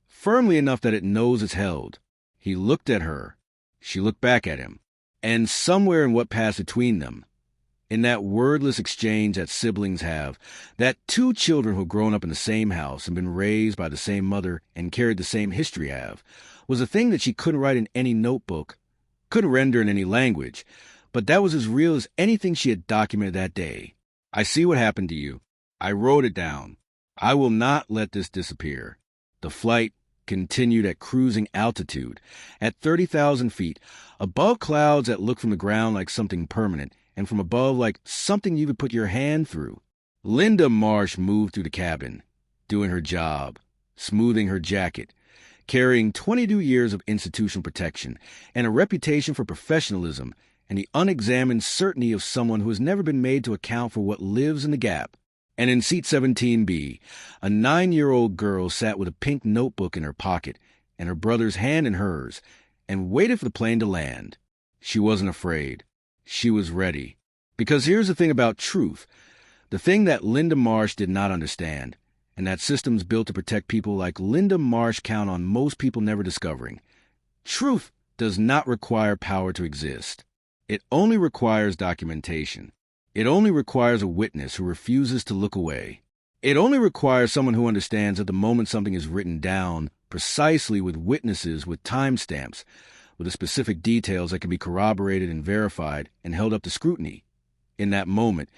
firmly enough that it knows it's held. He looked at her. She looked back at him. And somewhere in what passed between them, in that wordless exchange that siblings have, that 2 children who've grown up in the same house and been raised by the same mother and carried the same history have, was a thing that she couldn't write in any notebook, couldn't render in any language, but that was as real as anything she had documented that day. "I see what happened to you. I wrote it down. I will not let this disappear." The flight continued at cruising altitude, at 30,000 feet, above clouds that looked from the ground like something permanent, and from above like something you could put your hand through. Linda Marsh moved through the cabin, doing her job, smoothing her jacket, carrying 22 years of institutional protection, and a reputation for professionalism, and the unexamined certainty of someone who has never been made to account for what lives in the gap. And in seat 17B, a 9-year-old girl sat with a pink notebook in her pocket and her brother's hand in hers and waited for the plane to land. She wasn't afraid. She was ready. Because here's the thing about truth, the thing that Linda Marsh did not understand, and that systems built to protect people like Linda Marsh count on most people never discovering. Truth does not require power to exist. It only requires documentation. It only requires a witness who refuses to look away. It only requires someone who understands that the moment something is written down, precisely with witnesses, with timestamps, with the specific details that can be corroborated and verified and held up to scrutiny. In that moment,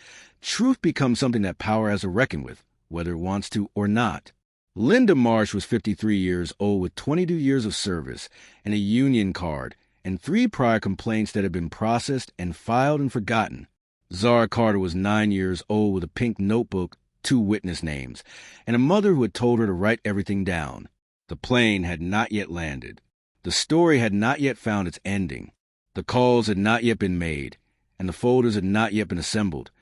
truth becomes something that power has to reckon with, whether it wants to or not. Linda Marsh was 53 years old with 22 years of service and a union card and 3 prior complaints that had been processed and filed and forgotten. Zara Carter was 9 years old with a pink notebook, 2 witness names, and a mother who had told her to write everything down. The plane had not yet landed. The story had not yet found its ending. The calls had not yet been made, and the folders had not yet been assembled,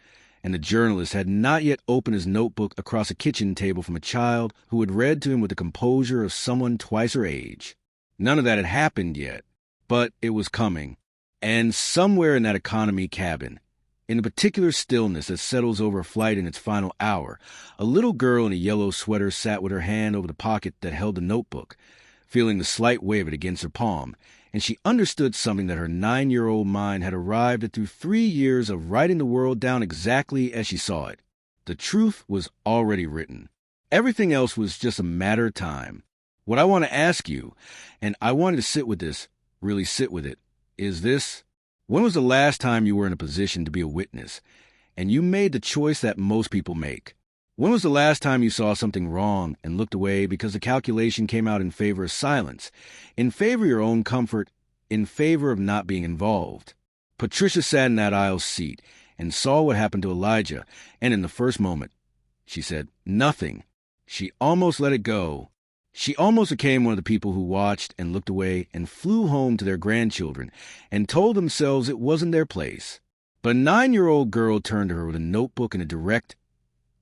and the journalist had not yet opened his notebook across a kitchen table from a child who had read to him with the composure of someone twice her age. None of that had happened yet, but it was coming. And somewhere in that economy cabin, In the particular stillness that settles over a flight in its final hour, a little girl in a yellow sweater sat with her hand over the pocket that held the notebook, feeling the slight weight of it against her palm, and she understood something that her 9-year-old mind had arrived at through 3 years of writing the world down exactly as she saw it. The truth was already written. Everything else was just a matter of time. What I want to ask you, and I wanted to sit with this, really sit with it, is this: when was the last time you were in a position to be a witness, and you made the choice that most people make? When was the last time you saw something wrong and looked away because the calculation came out in favor of silence, in favor of your own comfort, in favor of not being involved? Patricia sat in that aisle seat and saw what happened to Elijah, and in the first moment, she said nothing. She almost let it go. She almost became one of the people who watched and looked away and flew home to their grandchildren and told themselves it wasn't their place. But a 9-year-old girl turned to her with a notebook and a direct,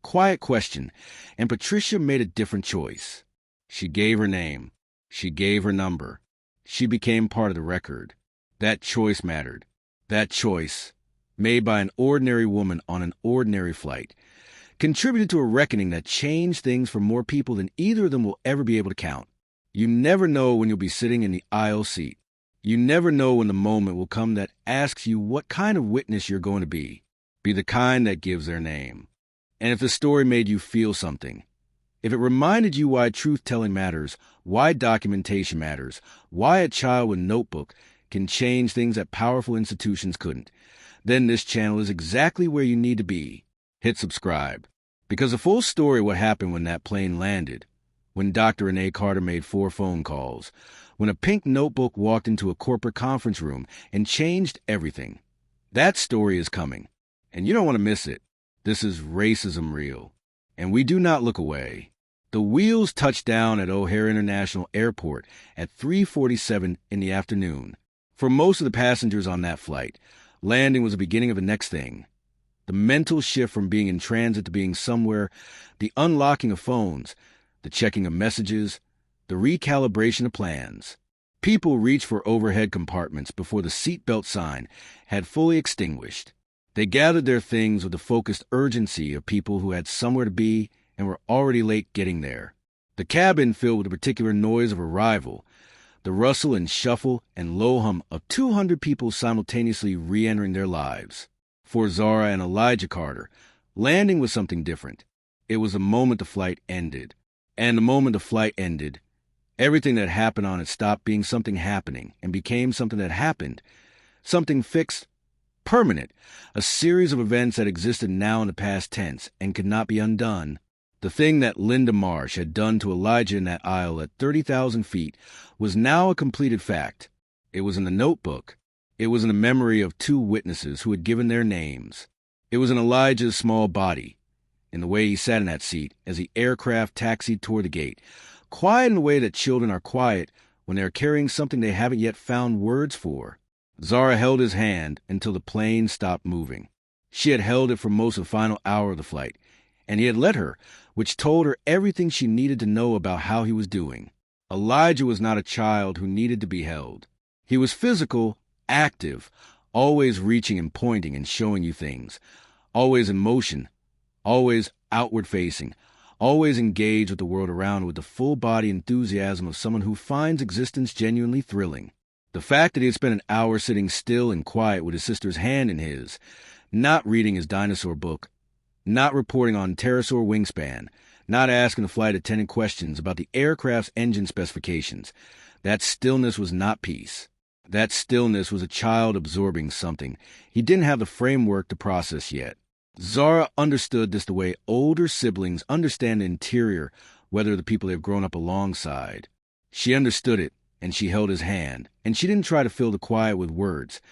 quiet question, and Patricia made a different choice. She gave her name. She gave her number. She became part of the record. That choice mattered. That choice, made by an ordinary woman on an ordinary flight, contributed to a reckoning that changed things for more people than either of them will ever be able to count. You never know when you'll be sitting in the aisle seat. You never know when the moment will come that asks you what kind of witness you're going to be. Be the kind that gives their name. And if the story made you feel something, if it reminded you why truth-telling matters, why documentation matters, why a child with a notebook can change things that powerful institutions couldn't, then this channel is exactly where you need to be. Hit subscribe. Because the full story of what happened when that plane landed, when Dr. Zara Carter made 4 phone calls, when a pink notebook walked into a corporate conference room and changed everything. That story is coming, and you don't want to miss it. This is Racism Real, and we do not look away. The wheels touched down at O'Hare International Airport at 3:47 in the afternoon. For most of the passengers on that flight, landing was the beginning of the next thing. The mental shift from being in transit to being somewhere, the unlocking of phones, the checking of messages, the recalibration of plans. People reached for overhead compartments before the seatbelt sign had fully extinguished. They gathered their things with the focused urgency of people who had somewhere to be and were already late getting there. The cabin filled with the particular noise of arrival, the rustle and shuffle and low hum of 200 people simultaneously re-entering their lives. For Zara and Elijah Carter, landing was something different. It was the moment the flight ended. And the moment the flight ended, everything that happened on it stopped being something happening and became something that happened, something fixed, permanent, a series of events that existed now in the past tense and could not be undone. The thing that Linda Marsh had done to Elijah in that aisle at 30,000 feet was now a completed fact. It was in the notebook. It was in the memory of 2 witnesses who had given their names. It was in Elijah's small body, in the way he sat in that seat as the aircraft taxied toward the gate, quiet in the way that children are quiet when they are carrying something they haven't yet found words for. Zara held his hand until the plane stopped moving. She had held it for most of the final hour of the flight, and he had let her, which told her everything she needed to know about how he was doing. Elijah was not a child who needed to be held. He was physical, active, always reaching and pointing and showing you things, always in motion, always outward-facing, always engaged with the world around with the full-body enthusiasm of someone who finds existence genuinely thrilling. The fact that he had spent an hour sitting still and quiet with his sister's hand in his, not reading his dinosaur book, not reporting on pterosaur wingspan, not asking the flight attendant questions about the aircraft's engine specifications, that stillness was not peace. That stillness was a child absorbing something he didn't have the framework to process yet. Zara understood this the way older siblings understand the interior, whether the people they've grown up alongside. She understood it, and she held his hand, and she didn't try to fill the quiet with words,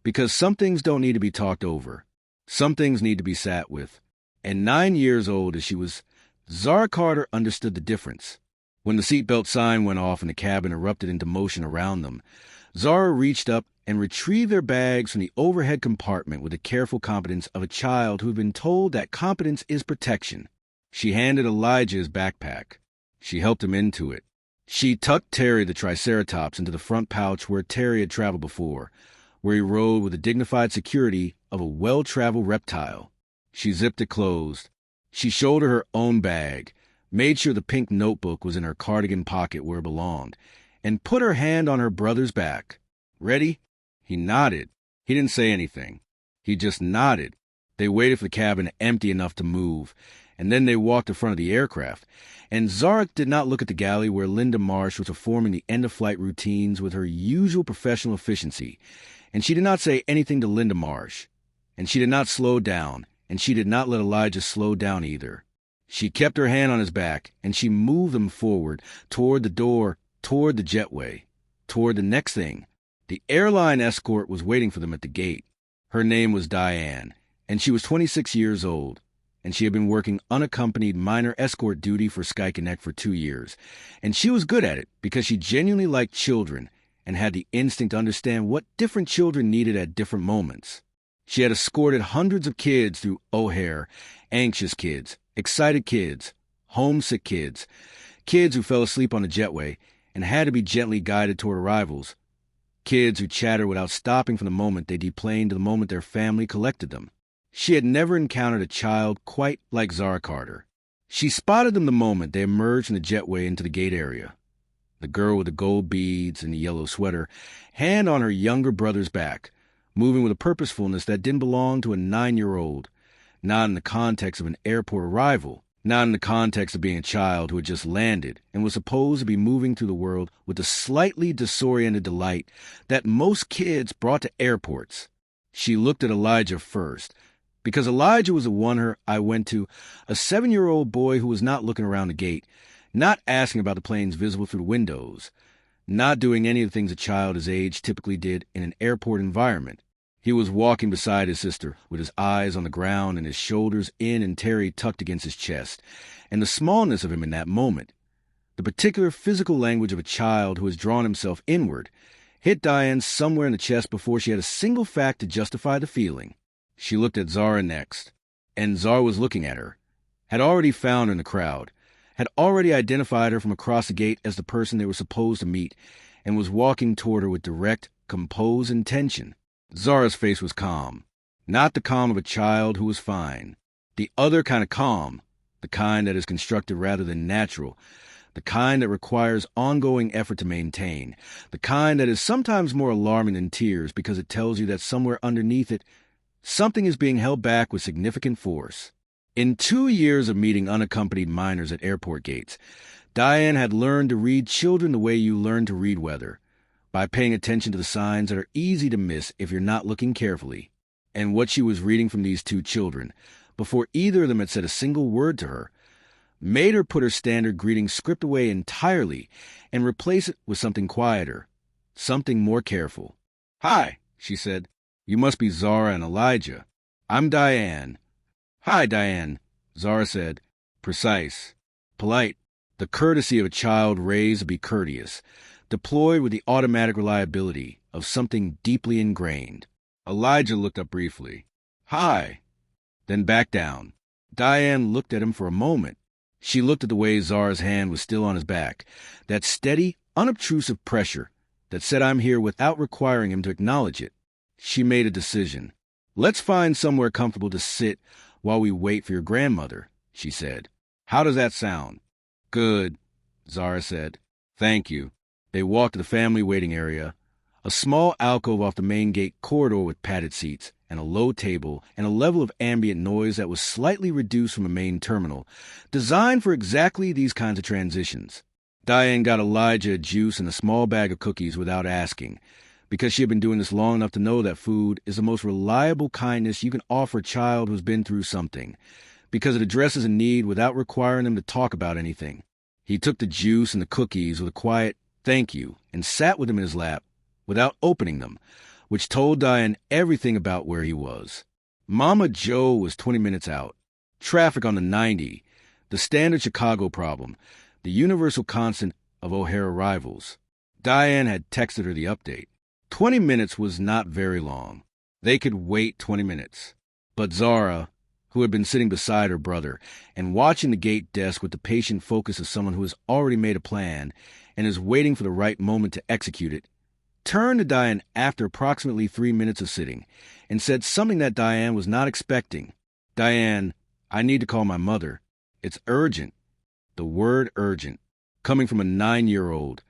because some things don't need to be talked over. Some things need to be sat with. And 9 years old as she was, Zara Carter understood the difference. When the seatbelt sign went off and the cabin erupted into motion around them, Zara reached up and retrieved their bags from the overhead compartment with the careful competence of a child who had been told that competence is protection. She handed Elijah his backpack. She helped him into it. She tucked Terry the Triceratops into the front pouch where Terry had traveled before, where he rode with a dignified security of a well-traveled reptile. She zipped it closed. She shouldered her own bag, made sure the pink notebook was in her cardigan pocket where it belonged, and put her hand on her brother's back. "Ready?" He nodded. He didn't say anything. He just nodded. They waited for the cabin empty enough to move, and then they walked in front of the aircraft. And Zara did not look at the galley where Linda Marsh was performing the end-of-flight routines with her usual professional efficiency. And she did not say anything to Linda Marsh. And she did not slow down, and she did not let Elijah slow down either. She kept her hand on his back, and she moved them forward, toward the door, toward the jetway, toward the next thing. The airline escort was waiting for them at the gate. Her name was Diane, and she was 26 years old, and she had been working unaccompanied minor escort duty for Skyconnect for 2 years. And she was good at it because she genuinely liked children and had the instinct to understand what different children needed at different moments. She had escorted hundreds of kids through O'Hare, anxious kids, excited kids, homesick kids, kids who fell asleep on the jetway and had to be gently guided toward arrivals, kids who chattered without stopping from the moment they deplaned to the moment their family collected them. She had never encountered a child quite like Zara Carter. She spotted them the moment they emerged from the jetway into the gate area. The girl with the gold beads and the yellow sweater, hand on her younger brother's back, moving with a purposefulness that didn't belong to a 9-year-old, not in the context of an airport arrival, not in the context of being a child who had just landed and was supposed to be moving through the world with the slightly disoriented delight that most kids brought to airports. She looked at Elijah first, because Elijah was the one I went to, a 7-year-old boy who was not looking around the gate, not asking about the planes visible through the windows, not doing any of the things a child his age typically did in an airport environment. He was walking beside his sister, with his eyes on the ground and his shoulders in and Terry tucked against his chest, and the smallness of him in that moment, the particular physical language of a child who has drawn himself inward, hit Diane somewhere in the chest before she had a single fact to justify the feeling. She looked at Zara next, and Zara was looking at her, had already found her in the crowd, had already identified her from across the gate as the person they were supposed to meet, and was walking toward her with direct, composed intention. Zara's face was calm, not the calm of a child who was fine. The other kind of calm, the kind that is constructed rather than natural, the kind that requires ongoing effort to maintain, the kind that is sometimes more alarming than tears because it tells you that somewhere underneath it, something is being held back with significant force. In 2 years of meeting unaccompanied minors at airport gates, Diane had learned to read children the way you learn to read weather, by paying attention to the signs that are easy to miss if you're not looking carefully. And what she was reading from these 2 children, before either of them had said a single word to her, made her put her standard greeting script away entirely and replace it with something quieter, something more careful. "Hi," she said. "You must be Zara and Elijah. I'm Diane." "Hi, Diane," Zara said, precise, polite, the courtesy of a child raised to be courteous, deployed with the automatic reliability of something deeply ingrained. Elijah looked up briefly. "Hi," then back down. Diane looked at him for a moment. She looked at the way Zara's hand was still on his back, that steady, unobtrusive pressure that said I'm here without requiring him to acknowledge it. She made a decision. "Let's find somewhere comfortable to sit while we wait for your grandmother," she said. "How does that sound?" "Good," Zara said. "Thank you." They walked to the family waiting area, a small alcove off the main gate corridor with padded seats and a low table and a level of ambient noise that was slightly reduced from a main terminal, designed for exactly these kinds of transitions. Diane got Elijah a juice and a small bag of cookies without asking, because she had been doing this long enough to know that food is the most reliable kindness you can offer a child who's been through something, because it addresses a need without requiring them to talk about anything. He took the juice and the cookies with a quiet "thank you" and sat with them in his lap without opening them, which told Diane everything about where he was. Mama Joe was 20 minutes out. Traffic on the 90, the standard Chicago problem, the universal constant of O'Hare arrivals. Diane had texted her the update. 20 minutes was not very long. They could wait 20 minutes. But Zara, who had been sitting beside her brother and watching the gate desk with the patient focus of someone who has already made a plan and is waiting for the right moment to execute it, turned to Diane after approximately 3 minutes of sitting and said something that Diane was not expecting. "Diane, I need to call my mother. It's urgent." The word urgent, coming from a 9-year-old,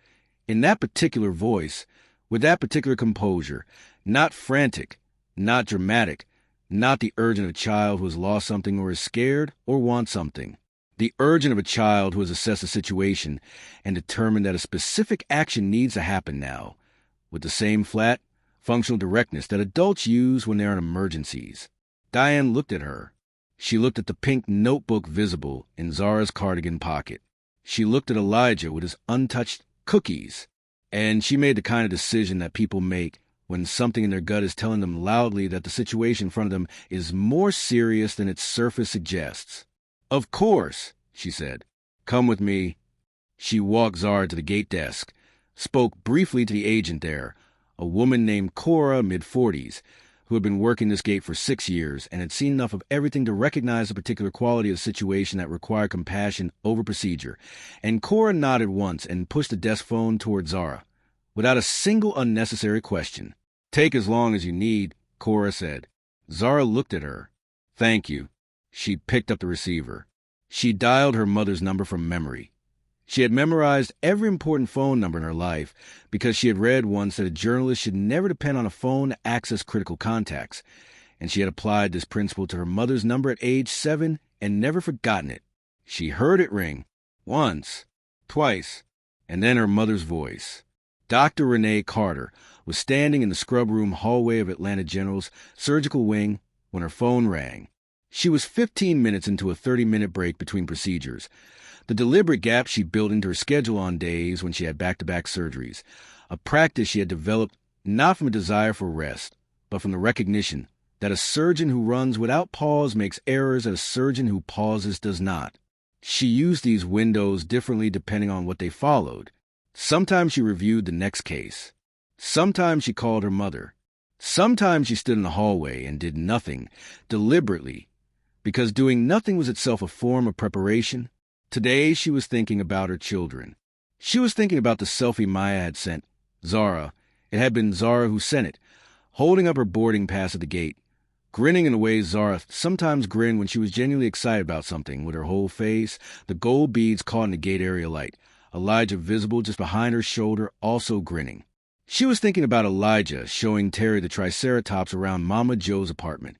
in that particular voice, with that particular composure, not frantic, not dramatic, not the urgent of a child who has lost something or is scared or wants something. The urgent of a child who has assessed a situation and determined that a specific action needs to happen now, with the same flat, functional directness that adults use when they're in emergencies. Diane looked at her. She looked at the pink notebook visible in Zara's cardigan pocket. She looked at Elijah with his untouched cookies. And she made the kind of decision that people make when something in their gut is telling them loudly that the situation in front of them is more serious than its surface suggests. "Of course," she said. "Come with me." She walked Zara to the gate desk, spoke briefly to the agent there, a woman named Cora, mid-40s, who had been working this gate for 6 years and had seen enough of everything to recognize the particular quality of the situation that required compassion over procedure. And Cora nodded once and pushed the desk phone toward Zara, without a single unnecessary question. "Take as long as you need," Cora said. Zara looked at her. "Thank you." She picked up the receiver. She dialed her mother's number from memory. She had memorized every important phone number in her life because she had read once that a journalist should never depend on a phone to access critical contacts, and she had applied this principle to her mother's number at age 7 and never forgotten it. She heard it ring, once, twice, and then her mother's voice. Dr. Zara Carter was standing in the scrub room hallway of Atlanta General's surgical wing when her phone rang. She was 15 minutes into a 30-minute break between procedures, the deliberate gap she built into her schedule on days when she had back-to-back surgeries, a practice she had developed not from a desire for rest, but from the recognition that a surgeon who runs without pause makes errors that a surgeon who pauses does not. She used these windows differently depending on what they followed. Sometimes she reviewed the next case. Sometimes she called her mother. Sometimes she stood in the hallway and did nothing, deliberately, because doing nothing was itself a form of preparation. Today she was thinking about her children. She was thinking about the selfie Maya had sent Zara. It had been Zara who sent it, holding up her boarding pass at the gate, grinning in a way Zara sometimes grinned when she was genuinely excited about something, with her whole face, the gold beads caught in the gate area light, Elijah visible just behind her shoulder, also grinning. She was thinking about Elijah showing Terry the Triceratops around Mama Joe's apartment,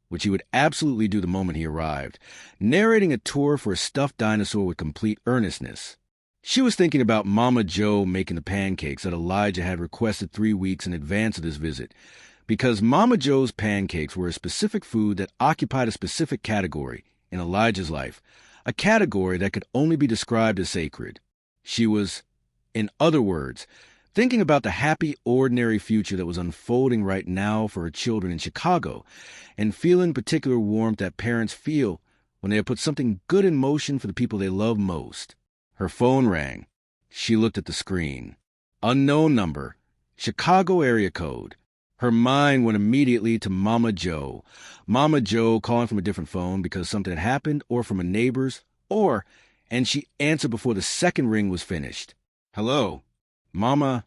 which he would absolutely do the moment he arrived, narrating a tour for a stuffed dinosaur with complete earnestness. She was thinking about Mama Joe making the pancakes that Elijah had requested 3 weeks in advance of this visit, because Mama Joe's pancakes were a specific food that occupied a specific category in Elijah's life, a category that could only be described as sacred. She was, in other words, thinking about the happy, ordinary future that was unfolding right now for her children in Chicago, and feeling particular warmth that parents feel when they have put something good in motion for the people they love most. Her phone rang. She looked at the screen. Unknown number. Chicago area code. Her mind went immediately to Mama Joe. Mama Joe calling from a different phone because something had happened, or from a neighbor's, and she answered before the second ring was finished. "Hello, Mama."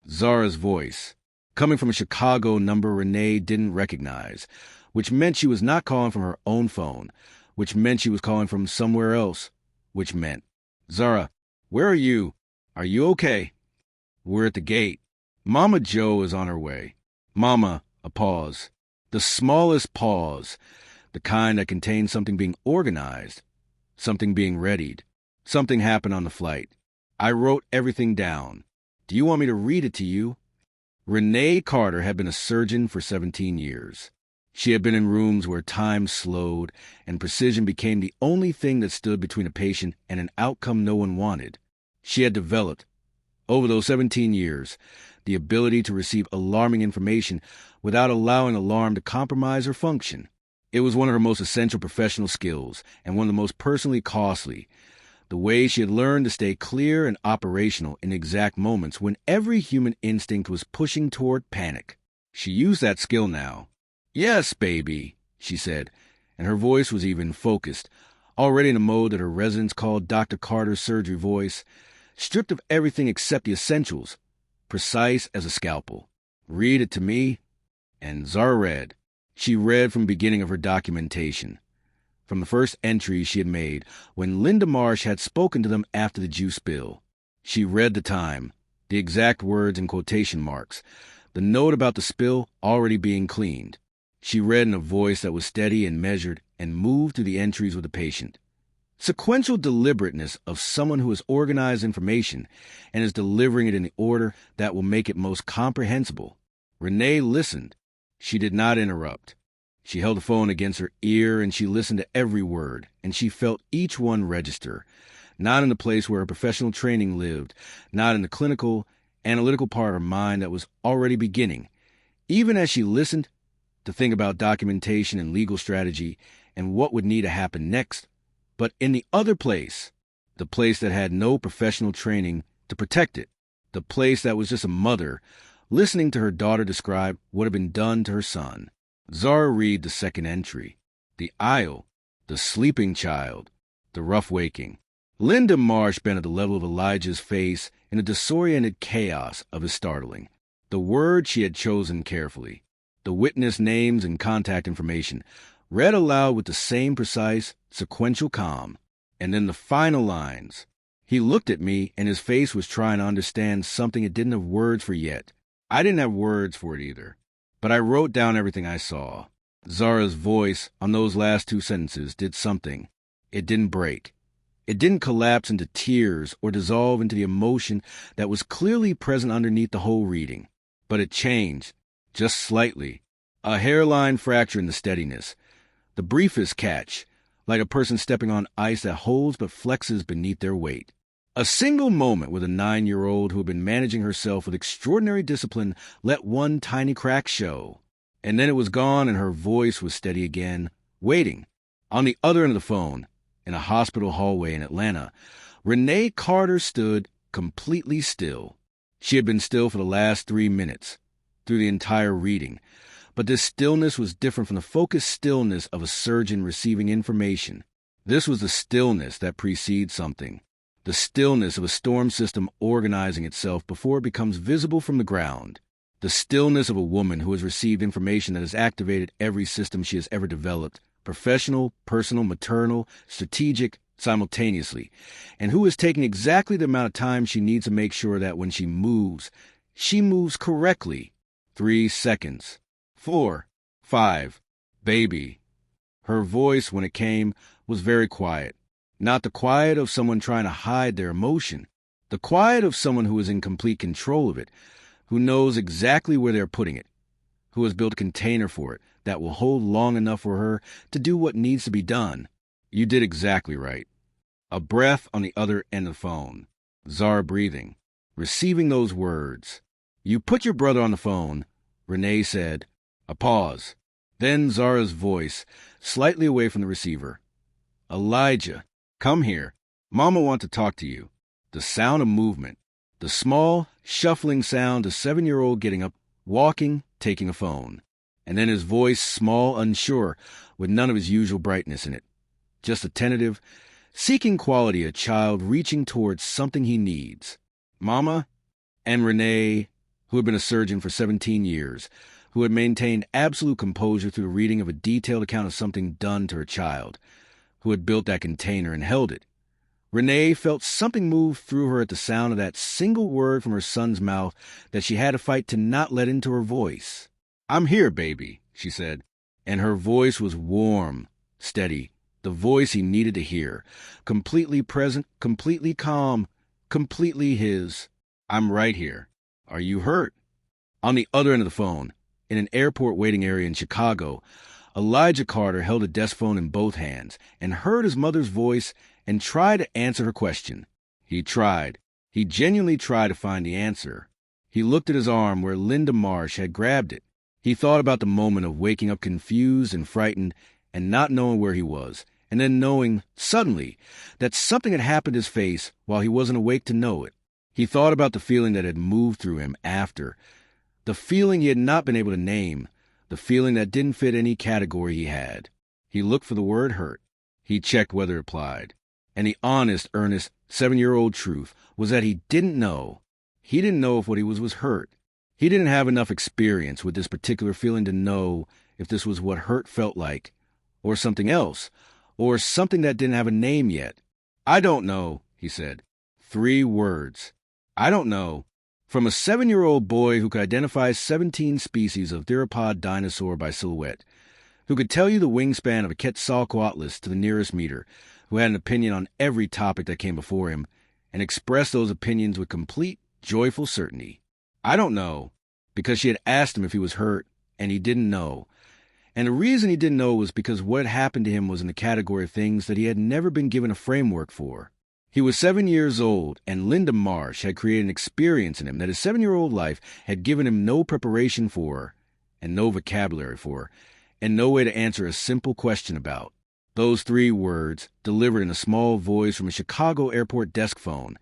Zara's voice, coming from a Chicago number Renee didn't recognize, which meant she was not calling from her own phone, which meant she was calling from somewhere else, which meant, "Zara, where are you? Are you okay?" "We're at the gate. Mama Joe is on her way." Mama, a pause. The smallest pause, the kind that contains something being organized, something being readied. Something happened on the flight. I wrote everything down. Do you want me to read it to you? Renee Carter had been a surgeon for 17 years. She had been in rooms where time slowed and precision became the only thing that stood between a patient and an outcome no one wanted. She had developed, over those 17 years, the ability to receive alarming information without allowing alarm to compromise her function. It was one of her most essential professional skills and one of the most personally costly. The way she had learned to stay clear and operational in exact moments when every human instinct was pushing toward panic. She used that skill now. "Yes, baby," she said, and her voice was even focused, already in a mode that her residents called Dr. Carter's surgery voice, stripped of everything except the essentials, precise as a scalpel. "Read it to me." And Zara read. She read from the beginning of her documentation, from the first entries she had made when Linda Marsh had spoken to them after the juice spill. She read the time, the exact words and quotation marks, the note about the spill already being cleaned. She read in a voice that was steady and measured and moved through the entries with the patient. Sequential deliberateness of someone who has organized information and is delivering it in the order that will make it most comprehensible. Renee listened. She did not interrupt. She held the phone against her ear and she listened to every word, and she felt each one register, not in the place where her professional training lived, not in the clinical, analytical part of her mind that was already beginning. Even as she listened to think about documentation and legal strategy and what would need to happen next, but in the other place, the place that had no professional training to protect it, the place that was just a mother listening to her daughter describe what had been done to her son. Zara read the second entry. The aisle, the sleeping child, the rough waking. Linda Marsh bent at the level of Elijah's face in the disoriented chaos of his startling. The words she had chosen carefully, the witness names and contact information, read aloud with the same precise, sequential calm. And then the final lines. He looked at me, and his face was trying to understand something it didn't have words for yet. I didn't have words for it either, but I wrote down everything I saw. Zara's voice on those last two sentences did something. It didn't break. It didn't collapse into tears or dissolve into the emotion that was clearly present underneath the whole reading, but it changed, just slightly. A hairline fracture in the steadiness. The briefest catch, like a person stepping on ice that holds but flexes beneath their weight. A single moment with a 9-year-old who had been managing herself with extraordinary discipline let one tiny crack show. And then it was gone and her voice was steady again, waiting. On the other end of the phone, in a hospital hallway in Atlanta, Renee Carter stood completely still. She had been still for the last 3 minutes, through the entire reading. But this stillness was different from the focused stillness of a surgeon receiving information. This was the stillness that precedes something, the stillness of a storm system organizing itself before it becomes visible from the ground, the stillness of a woman who has received information that has activated every system she has ever developed, professional, personal, maternal, strategic, simultaneously, and who is taking exactly the amount of time she needs to make sure that when she moves correctly. 3 seconds. 4, 5, baby. Her voice, when it came, was very quiet. Not the quiet of someone trying to hide their emotion. The quiet of someone who is in complete control of it, who knows exactly where they're putting it, who has built a container for it that will hold long enough for her to do what needs to be done. You did exactly right. A breath on the other end of the phone. Zara breathing, receiving those words. You put your brother on the phone, Renee said. A pause. Then Zara's voice, slightly away from the receiver. Elijah, come here. Mama wants to talk to you. The sound of movement. The small, shuffling sound of 7-year-old getting up, walking, taking a phone. And then his voice, small, unsure, with none of his usual brightness in it. Just a tentative, seeking quality, a child reaching towards something he needs. Mama? And Renee, who had been a surgeon for 17 years, who had maintained absolute composure through the reading of a detailed account of something done to her child, who had built that container and held it. Renee felt something move through her at the sound of that single word from her son's mouth that she had to fight to not let into her voice. I'm here, baby, she said, and her voice was warm, steady, the voice he needed to hear, completely present, completely calm, completely his. I'm right here. Are you hurt? On the other end of the phone, in an airport waiting area in Chicago, Elijah Carter held a desk phone in both hands and heard his mother's voice and tried to answer her question. He tried. He genuinely tried to find the answer. He looked at his arm where Linda Marsh had grabbed it. He thought about the moment of waking up confused and frightened and not knowing where he was, and then knowing, suddenly, that something had happened to his face while he wasn't awake to know it. He thought about the feeling that had moved through him after, the feeling he had not been able to name, the feeling that didn't fit any category he had. He looked for the word hurt. He checked whether it applied. And the honest, earnest, 7-year-old truth was that he didn't know. He didn't know if what he was hurt. He didn't have enough experience with this particular feeling to know if this was what hurt felt like, or something else, or something that didn't have a name yet. I don't know, he said. 3 words. I don't know. From a 7-year-old boy who could identify 17 species of theropod dinosaur by silhouette, who could tell you the wingspan of a Quetzalcoatlus to the nearest meter, who had an opinion on every topic that came before him, and expressed those opinions with complete, joyful certainty. I don't know, because she had asked him if he was hurt, and he didn't know. And the reason he didn't know was because what happened to him was in the category of things that he had never been given a framework for. He was 7 years old, and Linda Marsh had created an experience in him that his 7-year-old life had given him no preparation for, and no vocabulary for, and no way to answer a simple question about. Those 3 words, delivered in a small voice from a Chicago airport desk phone,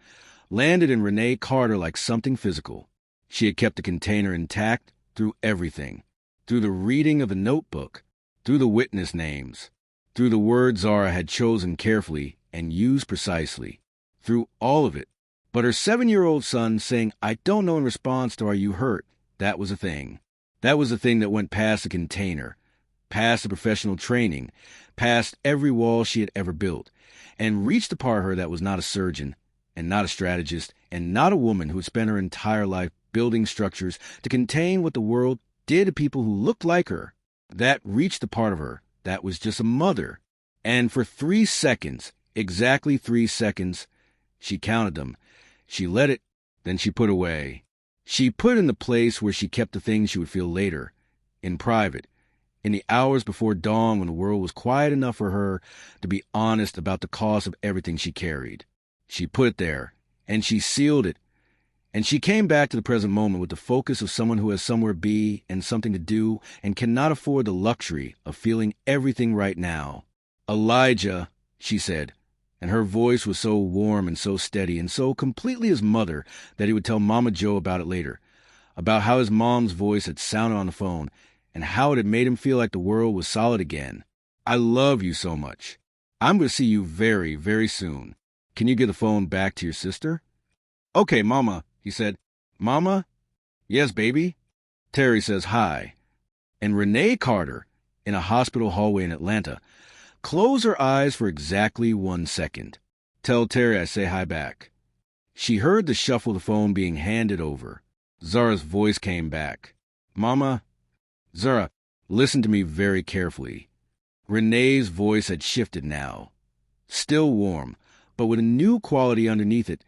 landed in Renee Carter like something physical. She had kept the container intact through everything, through the reading of the notebook, through the witness names, through the words Zara had chosen carefully and used precisely, through all of it. But her 7-year-old son saying, "I don't know," in response to "Are you hurt?" that was a thing. That was the thing that went past the container, past the professional training, past every wall she had ever built, and reached a part of her that was not a surgeon, and not a strategist, and not a woman who had spent her entire life building structures to contain what the world did to people who looked like her. That reached the part of her that was just a mother. And for 3 seconds, exactly 3 seconds, she counted them. She let it, then she put away. She put it in the place where she kept the things she would feel later, in private, in the hours before dawn when the world was quiet enough for her to be honest about the cost of everything she carried. She put it there, and she sealed it, and she came back to the present moment with the focus of someone who has somewhere to be and something to do and cannot afford the luxury of feeling everything right now. "Elijah," she said, and her voice was so warm and so steady and so completely his mother that he would tell Mama Joe about it later, about how his mom's voice had sounded on the phone and how it had made him feel like the world was solid again. "I love you so much. I'm going to see you very, very soon. Can you give the phone back to your sister?" "Okay, Mama," he said. "Mama?" "Yes, baby?" Terry says hi. And Renee Carter, in a hospital hallway in Atlanta, closed her eyes for exactly 1 second. "Tell Terry I say hi back." She heard the shuffle of the phone being handed over. Zara's voice came back. "Mama?" "Zara, listen to me very carefully." Renee's voice had shifted now. Still warm, but with a new quality underneath it,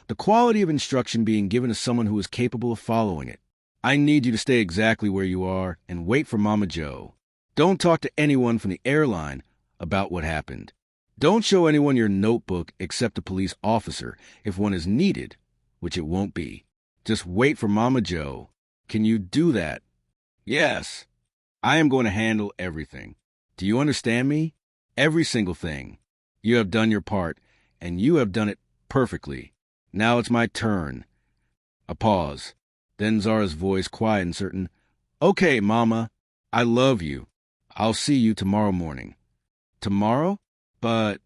the quality of instruction being given to someone who is capable of following it. "I need you to stay exactly where you are and wait for Mama Joe. Don't talk to anyone from the airline about what happened. Don't show anyone your notebook except a police officer if one is needed, which it won't be. Just wait for Mama Joe. Can you do that?" "Yes. I am going to handle everything. Do you understand me? Every single thing. You have done your part, and you have done it perfectly. Now it's my turn." A pause. Then Zara's voice quiet and certain. "Okay, Mama. I love you. I'll see you tomorrow morning." "Tomorrow? But..."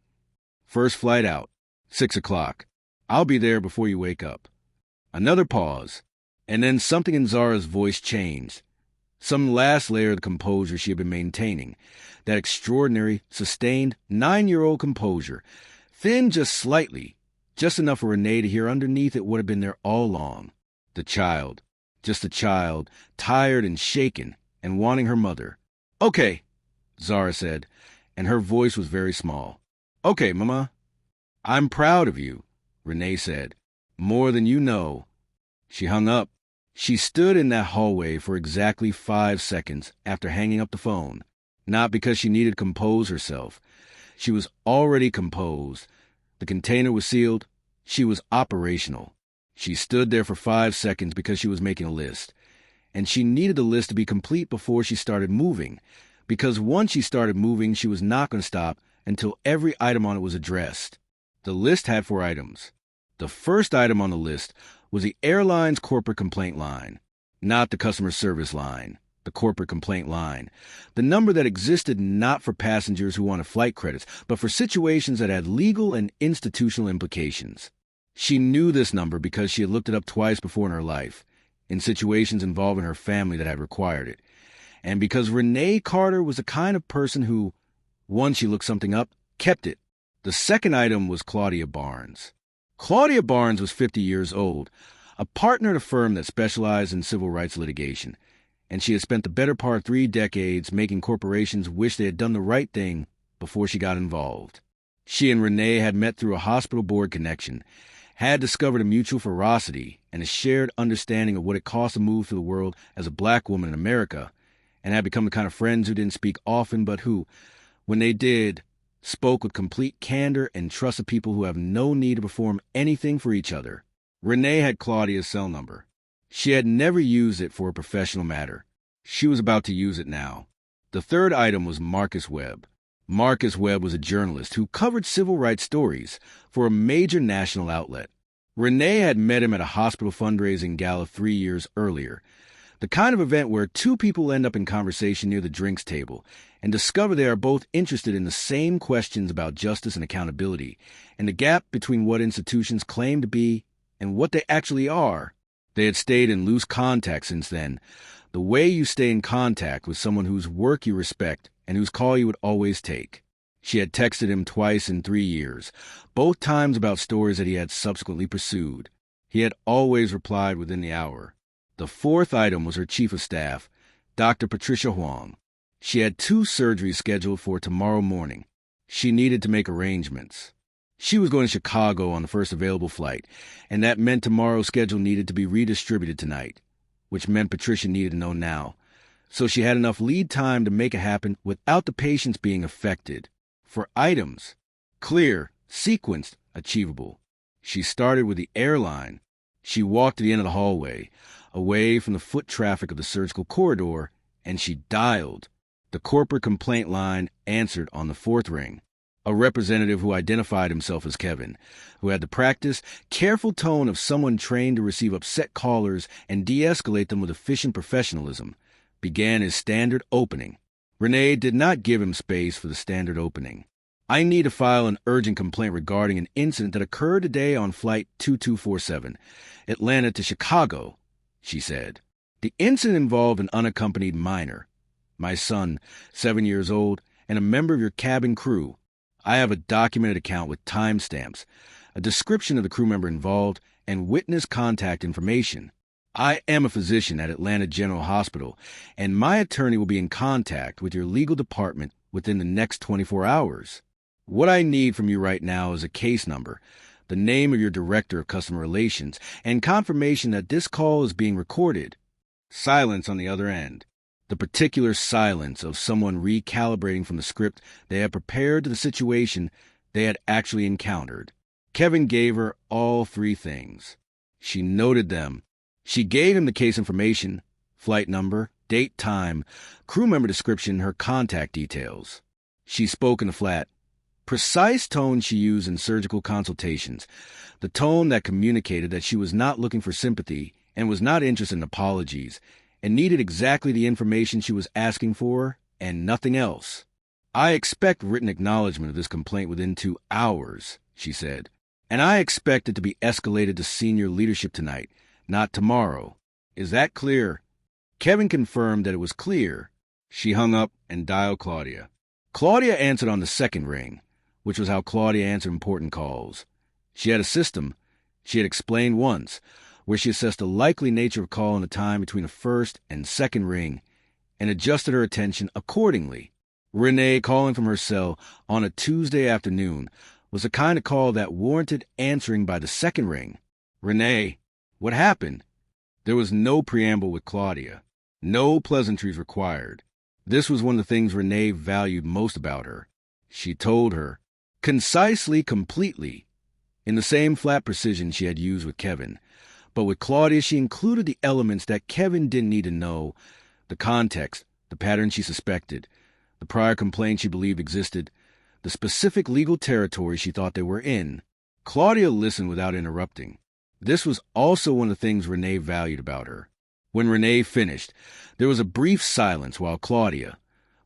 "First flight out. 6 o'clock. I'll be there before you wake up." Another pause. And then something in Zara's voice changed. Some last layer of the composure she had been maintaining. That extraordinary, sustained, 9-year-old composure. Thin just slightly. Just enough for Renee to hear underneath it what had been there all along. The child. Just a child, tired and shaken, and wanting her mother. "Okay," Zara said, and her voice was very small. "Okay, Mama." "I'm proud of you," Renee said. "More than you know." She hung up. She stood in that hallway for exactly 5 seconds after hanging up the phone. Not because she needed to compose herself. She was already composed. The container was sealed. She was operational. She stood there for 5 seconds because she was making a list. And she needed the list to be complete before she started moving. Because once she started moving, she was not going to stop until every item on it was addressed. The list had 4 items. The first item on the list was the airline's corporate complaint line. Not the customer service line. The corporate complaint line. The number that existed not for passengers who wanted flight credits, but for situations that had legal and institutional implications. She knew this number because she had looked it up twice before in her life, in situations involving her family that had required it, and because Renee Carter was the kind of person who, once she looked something up, kept it. The second item was Claudia Barnes. Claudia Barnes was 50 years old, a partner at a firm that specialized in civil rights litigation, and she had spent the better part of 3 decades making corporations wish they had done the right thing before she got involved. She and Renee had met through a hospital board connection, had discovered a mutual ferocity and a shared understanding of what it cost to move through the world as a black woman in America, and had become the kind of friends who didn't speak often but who, when they did, spoke with complete candor and trust of people who have no need to perform anything for each other. Renee had Claudia's cell number. She had never used it for a professional matter. She was about to use it now. The third item was Marcus Webb. Marcus Webb was a journalist who covered civil rights stories for a major national outlet. Renee had met him at a hospital fundraising gala 3 years earlier, the kind of event where 2 people end up in conversation near the drinks table and discover they are both interested in the same questions about justice and accountability, and the gap between what institutions claim to be and what they actually are. They had stayed in loose contact since then, the way you stay in contact with someone whose work you respect and whose call you would always take. She had texted him twice in 3 years, both times about stories that he had subsequently pursued. He had always replied within the hour. The fourth item was her chief of staff, Dr. Patricia Huang. She had 2 surgeries scheduled for tomorrow morning. She needed to make arrangements. She was going to Chicago on the first available flight, and that meant tomorrow's schedule needed to be redistributed tonight, which meant Patricia needed to know now. So she had enough lead time to make it happen without the patients being affected. For items, clear, sequenced, achievable. She started with the airline. She walked to the end of the hallway, away from the foot traffic of the surgical corridor, and she dialed. The corporate complaint line answered on the 4th ring. A representative who identified himself as Kevin, who had the practiced, careful tone of someone trained to receive upset callers and de-escalate them with efficient professionalism, began his standard opening. Renee did not give him space for the standard opening. I need to file an urgent complaint regarding an incident that occurred today on Flight 2247, Atlanta to Chicago, she said. The incident involved an unaccompanied minor, my son, 7 years old, and a member of your cabin crew. I have a documented account with timestamps, a description of the crew member involved, and witness contact information. I am a physician at Atlanta General Hospital, and my attorney will be in contact with your legal department within the next 24 hours. What I need from you right now is a case number, the name of your director of customer relations, and confirmation that this call is being recorded. Silence on the other end. The particular silence of someone recalibrating from the script they had prepared to the situation they had actually encountered. Kevin gave her all 3 things. She noted them. She gave him the case information, flight number, date, time, crew member description, her contact details. She spoke in the flat, precise tone she used in surgical consultations, the tone that communicated that she was not looking for sympathy and was not interested in apologies, and needed exactly the information she was asking for and nothing else. I expect written acknowledgement of this complaint within 2 hours, she said, and I expect it to be escalated to senior leadership tonight, not tomorrow. Is that clear? Kevin confirmed that it was clear. She hung up and dialed Claudia. Claudia answered on the 2nd ring, which was how Claudia answered important calls. She had a system, she had explained once, where she assessed the likely nature of call and the time between the 1st and 2nd ring, and adjusted her attention accordingly. Renee calling from her cell on a Tuesday afternoon was the kind of call that warranted answering by the 2nd ring. Renee, what happened? There was no preamble with Claudia. No pleasantries required. This was one of the things Renee valued most about her. She told her, concisely, completely, in the same flat precision she had used with Kevin. But with Claudia, she included the elements that Kevin didn't need to know, the context, the pattern she suspected, the prior complaint she believed existed, the specific legal territory she thought they were in. Claudia listened without interrupting. This was also one of the things Renee valued about her. When Renee finished, there was a brief silence while Claudia,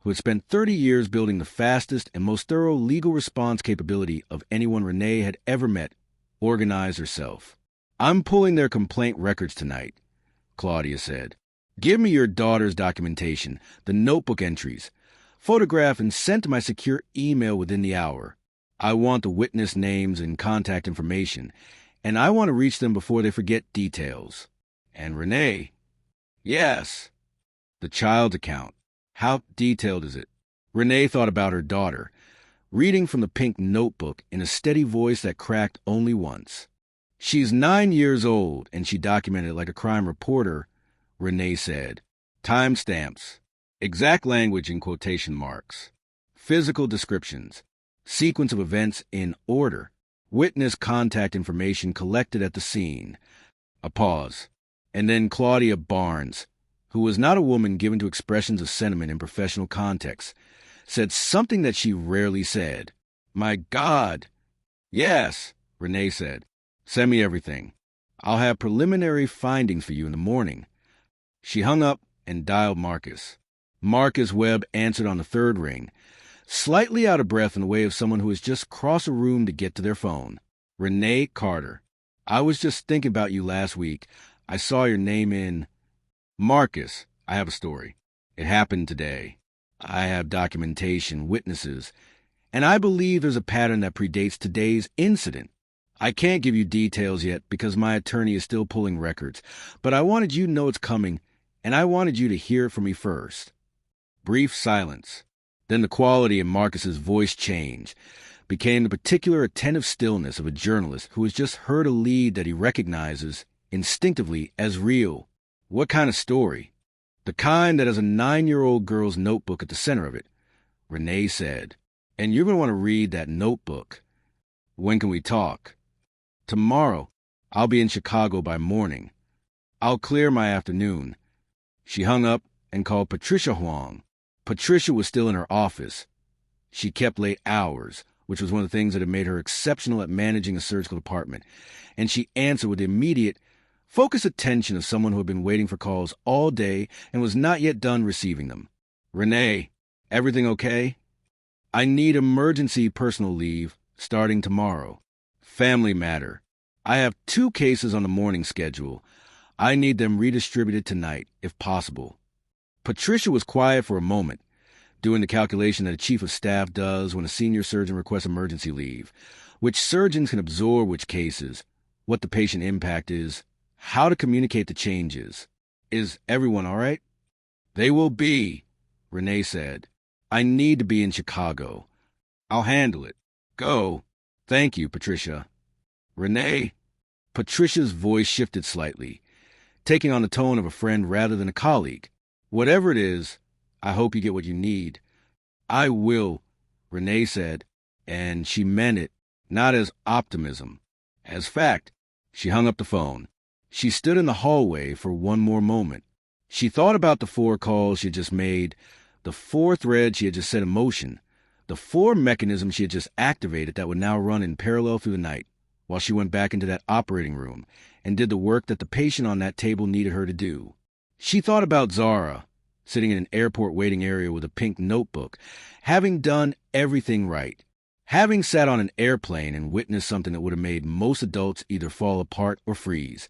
who had spent 30 years building the fastest and most thorough legal response capability of anyone Renee had ever met, organize herself. I'm pulling their complaint records tonight, Claudia said. Give me your daughter's documentation, the notebook entries. Photograph and send to my secure email within the hour. I want the witness names and contact information, and I want to reach them before they forget details. And Renee? Yes. The child's account. How detailed is it? Renee thought about her daughter, reading from the pink notebook in a steady voice that cracked only once. She's 9 years old, and she documented it like a crime reporter, Renee said. Timestamps. Exact language in quotation marks. Physical descriptions. Sequence of events in order. Witness contact information collected at the scene. A pause. And then Claudia Barnes, who was not a woman given to expressions of sentiment in professional contexts, said something that she rarely said. My God. Yes, Renee said. Send me everything. I'll have preliminary findings for you in the morning. She hung up and dialed Marcus. Marcus Webb answered on the third ring, slightly out of breath in the way of someone who has just crossed a room to get to their phone. Renee Carter. I was just thinking about you last week. I saw your name in... Marcus, I have a story. It happened today. I have documentation, witnesses, and I believe there's a pattern that predates today's incident. I can't give you details yet because my attorney is still pulling records, but I wanted you to know it's coming, and I wanted you to hear it from me first. Brief silence. Then the quality in Marcus's voice changed, became the particular attentive stillness of a journalist who has just heard a lead that he recognizes instinctively as real. What kind of story? The kind that has a 9-year-old girl's notebook at the center of it, Renee said. And you're going to want to read that notebook. When can we talk? Tomorrow. I'll be in Chicago by morning. I'll clear my afternoon. She hung up and called Patricia Huang. Patricia was still in her office. She kept late hours, which was one of the things that had made her exceptional at managing a surgical department, and she answered with the immediate, focused attention of someone who had been waiting for calls all day and was not yet done receiving them. Renee, everything okay? I need emergency personal leave starting tomorrow. Family matter. I have 2 cases on the morning schedule. I need them redistributed tonight, if possible. Patricia was quiet for a moment, doing the calculation that a chief of staff does when a senior surgeon requests emergency leave, which surgeons can absorb which cases, what the patient impact is, how to communicate the changes. Is everyone all right? They will be, Renee said. I need to be in Chicago. I'll handle it. Go. Thank you, Patricia. Renee? Patricia's voice shifted slightly, taking on the tone of a friend rather than a colleague. Whatever it is, I hope you get what you need. I will, Renee said, and she meant it, not as optimism, as fact. She hung up the phone. She stood in the hallway for one more moment. She thought about the 4 calls she had just made, the 4 threads she had just set in motion, the 4 mechanisms she had just activated that would now run in parallel through the night, while she went back into that operating room and did the work that the patient on that table needed her to do. She thought about Zara, sitting in an airport waiting area with a pink notebook, having done everything right, having sat on an airplane and witnessed something that would have made most adults either fall apart or freeze,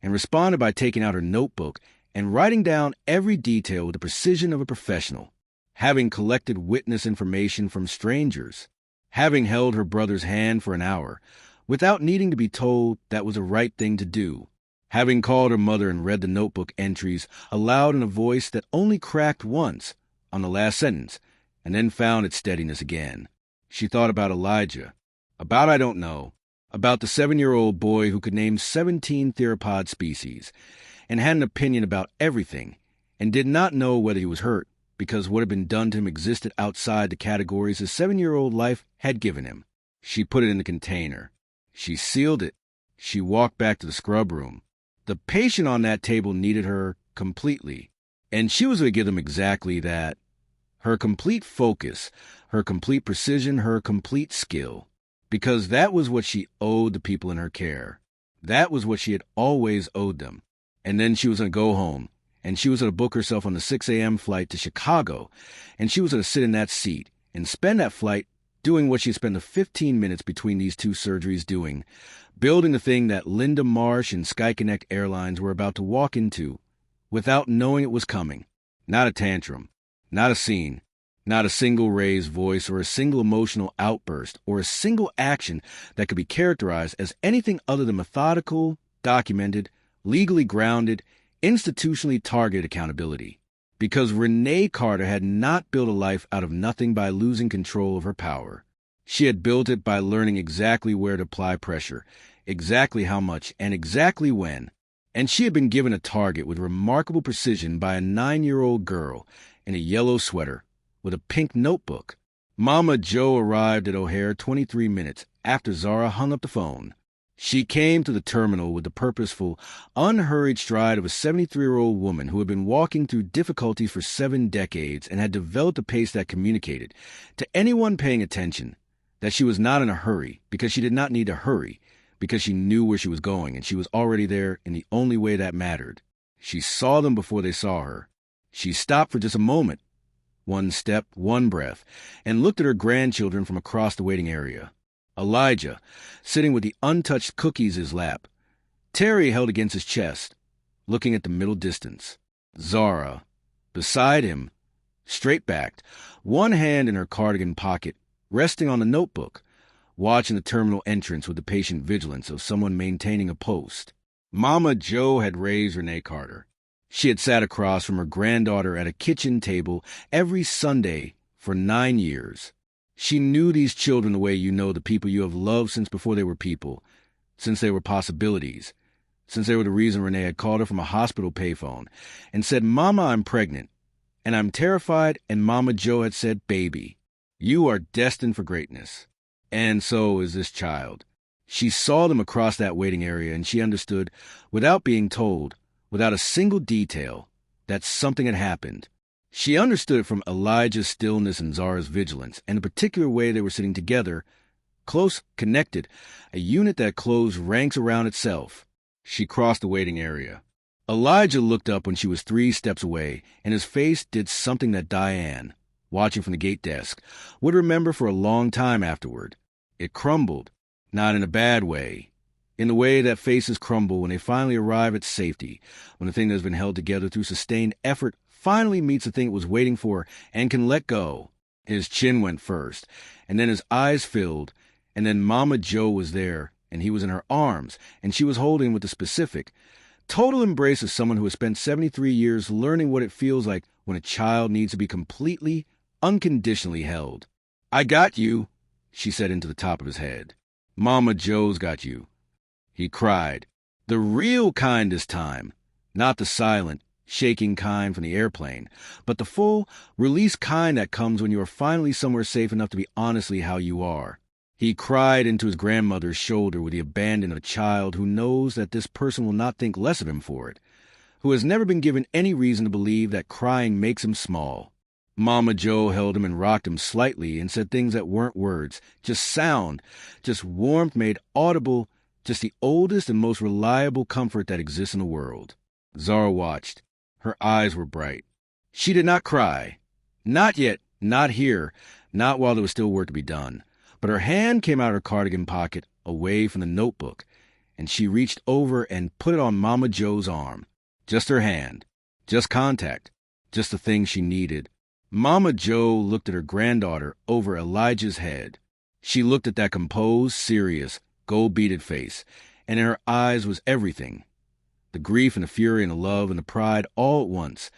and responded by taking out her notebook and writing down every detail with the precision of a professional, having collected witness information from strangers, having held her brother's hand for an hour without needing to be told that was the right thing to do, having called her mother and read the notebook entries aloud in a voice that only cracked once on the last sentence and then found its steadiness again. She thought about Elijah, about I don't know, about the 7-year-old boy who could name 17 theropod species and had an opinion about everything and did not know whether he was hurt because what had been done to him existed outside the categories his 7-year-old life had given him. She put it in the container. She sealed it. She walked back to the scrub room. The patient on that table needed her completely, and she was going to give them exactly that. Her complete focus, her complete precision, her complete skill. Because that was what she owed the people in her care. That was what she had always owed them. And then she was going to go home, and she was going to book herself on the 6 a.m. flight to Chicago, and she was going to sit in that seat and spend that flight doing what she had spent the 15 minutes between these two surgeries doing, building the thing that Linda Marsh and SkyConnect Airlines were about to walk into, without knowing it was coming. Not a tantrum, not a scene, not a single raised voice or a single emotional outburst or a single action that could be characterized as anything other than methodical, documented, legally grounded, institutionally targeted accountability. Because Renee Carter had not built a life out of nothing by losing control of her power. She had built it by learning exactly where to apply pressure, exactly how much, and exactly when. And she had been given a target with remarkable precision by a 9-year-old girl in a yellow sweater with a pink notebook. Mama Jo arrived at O'Hare 23 minutes after Zara hung up the phone. She came to the terminal with the purposeful, unhurried stride of a 73-year-old woman who had been walking through difficulties for 7 decades and had developed a pace that communicated, to anyone paying attention, that she was not in a hurry because she did not need to hurry, because she knew where she was going and she was already there in the only way that mattered. She saw them before they saw her. She stopped for just a moment, one step, one breath, and looked at her grandchildren from across the waiting area. Elijah, sitting with the untouched cookies in his lap. Terry held against his chest, looking at the middle distance. Zara, beside him, straight-backed, one hand in her cardigan pocket, resting on the notebook, watching the terminal entrance with the patient vigilance of someone maintaining a post. Mama Jo had raised Renee Carter. She had sat across from her granddaughter at a kitchen table every Sunday for 9 years. She knew these children the way you know the people you have loved since before they were people, since they were possibilities, since they were the reason Renee had called her from a hospital payphone and said, "Mama, I'm pregnant, and I'm terrified," and Mama Jo had said, "Baby, you are destined for greatness." And so is this child. She saw them across that waiting area, and she understood, without being told, without a single detail, that something had happened. She understood it from Elijah's stillness and Zara's vigilance, and the particular way they were sitting together, close, connected, a unit that closed ranks around itself. She crossed the waiting area. Elijah looked up when she was 3 steps away, and his face did something that Diane, watching from the gate desk, would remember for a long time afterward. It crumbled, not in a bad way, in the way that faces crumble when they finally arrive at safety, when the thing that has been held together through sustained effort finally meets the thing it was waiting for and can let go. His chin went first, and then his eyes filled, and then Mama Jo was there, and he was in her arms, and she was holding with the specific, total embrace of someone who has spent 73 years learning what it feels like when a child needs to be completely, unconditionally held. "I got you," she said into the top of his head. "Mama Jo's got you," he cried. The real kind this time, not the silent, shaking kind from the airplane, but the full, release kind that comes when you are finally somewhere safe enough to be honestly how you are. He cried into his grandmother's shoulder with the abandon of a child who knows that this person will not think less of him for it, who has never been given any reason to believe that crying makes him small. Mama Jo held him and rocked him slightly and said things that weren't words, just sound, just warmth made audible, just the oldest and most reliable comfort that exists in the world. Zara watched. Her eyes were bright. She did not cry. Not yet, not here, not while there was still work to be done. But her hand came out of her cardigan pocket, away from the notebook, and she reached over and put it on Mama Jo's arm. Just her hand. Just contact. Just the thing she needed. Mama Jo looked at her granddaughter over Elijah's head. She looked at that composed, serious, gold-beaded face, and in her eyes was everything. The grief and the fury and the love and the pride all at once.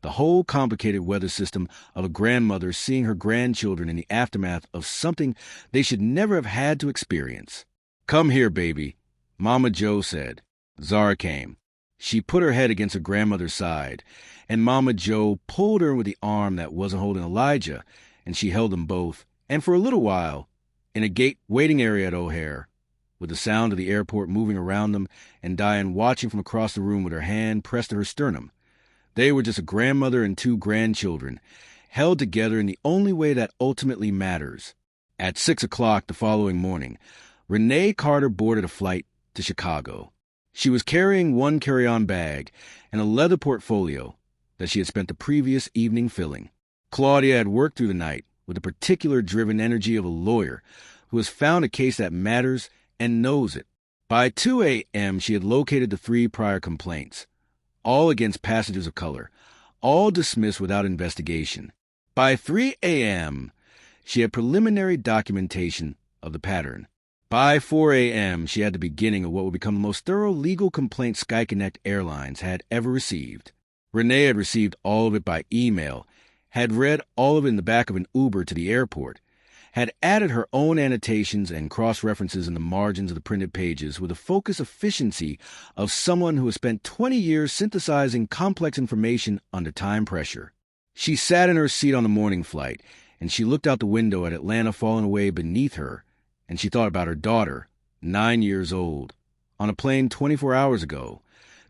The whole complicated weather system of a grandmother seeing her grandchildren in the aftermath of something they should never have had to experience. "Come here, baby," Mama Jo said. Zara came. She put her head against her grandmother's side, and Mama Jo pulled her with the arm that wasn't holding Elijah, and she held them both, and for a little while, in a gate waiting area at O'Hare, with the sound of the airport moving around them and Diane watching from across the room with her hand pressed to her sternum. They were just a grandmother and 2 grandchildren, held together in the only way that ultimately matters. At 6 o'clock the following morning, Renee Carter boarded a flight to Chicago. She was carrying 1 carry-on bag and a leather portfolio that she had spent the previous evening filling. Claudia had worked through the night, with the particular driven energy of a lawyer who has found a case that matters and knows it. By 2 a.m., she had located the 3 prior complaints, all against passengers of color, all dismissed without investigation. By 3 a.m., she had preliminary documentation of the pattern. By 4 a.m., she had the beginning of what would become the most thorough legal complaint SkyConnect Airlines had ever received. Renee had received all of it by email, had read all of it in the back of an Uber to the airport, had added her own annotations and cross-references in the margins of the printed pages with the focused efficiency of someone who has spent 20 years synthesizing complex information under time pressure. She sat in her seat on the morning flight, and she looked out the window at Atlanta falling away beneath her, and she thought about her daughter, 9 years old, on a plane 24 hours ago,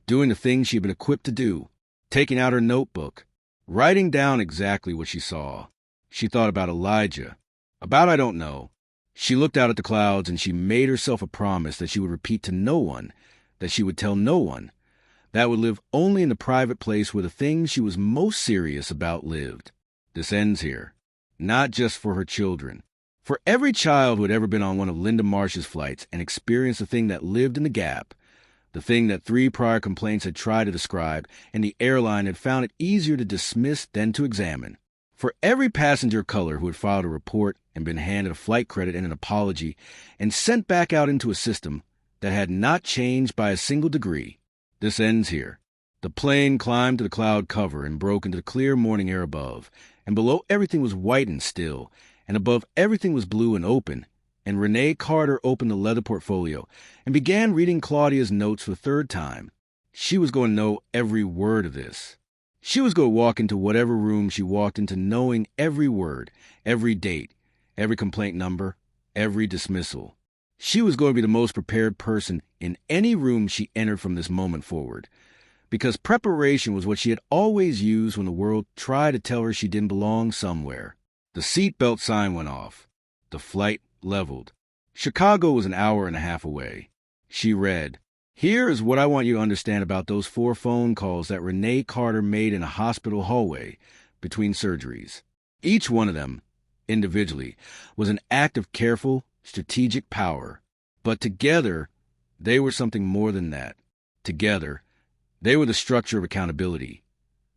doing the things she had been equipped to do, taking out her notebook, writing down exactly what she saw. She thought about Elijah. About I don't know. She looked out at the clouds and she made herself a promise that she would repeat to no one, that she would tell no one, that would live only in the private place where the things she was most serious about lived. This ends here. Not just for her children. For every child who had ever been on one of Linda Marsh's flights and experienced the thing that lived in the gap, the thing that 3 prior complaints had tried to describe and the airline had found it easier to dismiss than to examine. For every passenger of color who had filed a report and been handed a flight credit and an apology and sent back out into a system that had not changed by a single degree, this ends here. The plane climbed to the cloud cover and broke into the clear morning air above, and below everything was white and still, and above everything was blue and open, and Renee Carter opened the leather portfolio and began reading Claudia's notes for the 3rd time. She was going to know every word of this. She was going to walk into whatever room she walked into knowing every word, every date, every complaint number, every dismissal. She was going to be the most prepared person in any room she entered from this moment forward, because preparation was what she had always used when the world tried to tell her she didn't belong somewhere. The seatbelt sign went off. The flight leveled. Chicago was an hour and a half away. She read, "Here is what I want you to understand about those 4 phone calls that Renee Carter made in a hospital hallway between surgeries. Each one of them, individually, was an act of careful, strategic power. But together, they were something more than that. Together, they were the structure of accountability.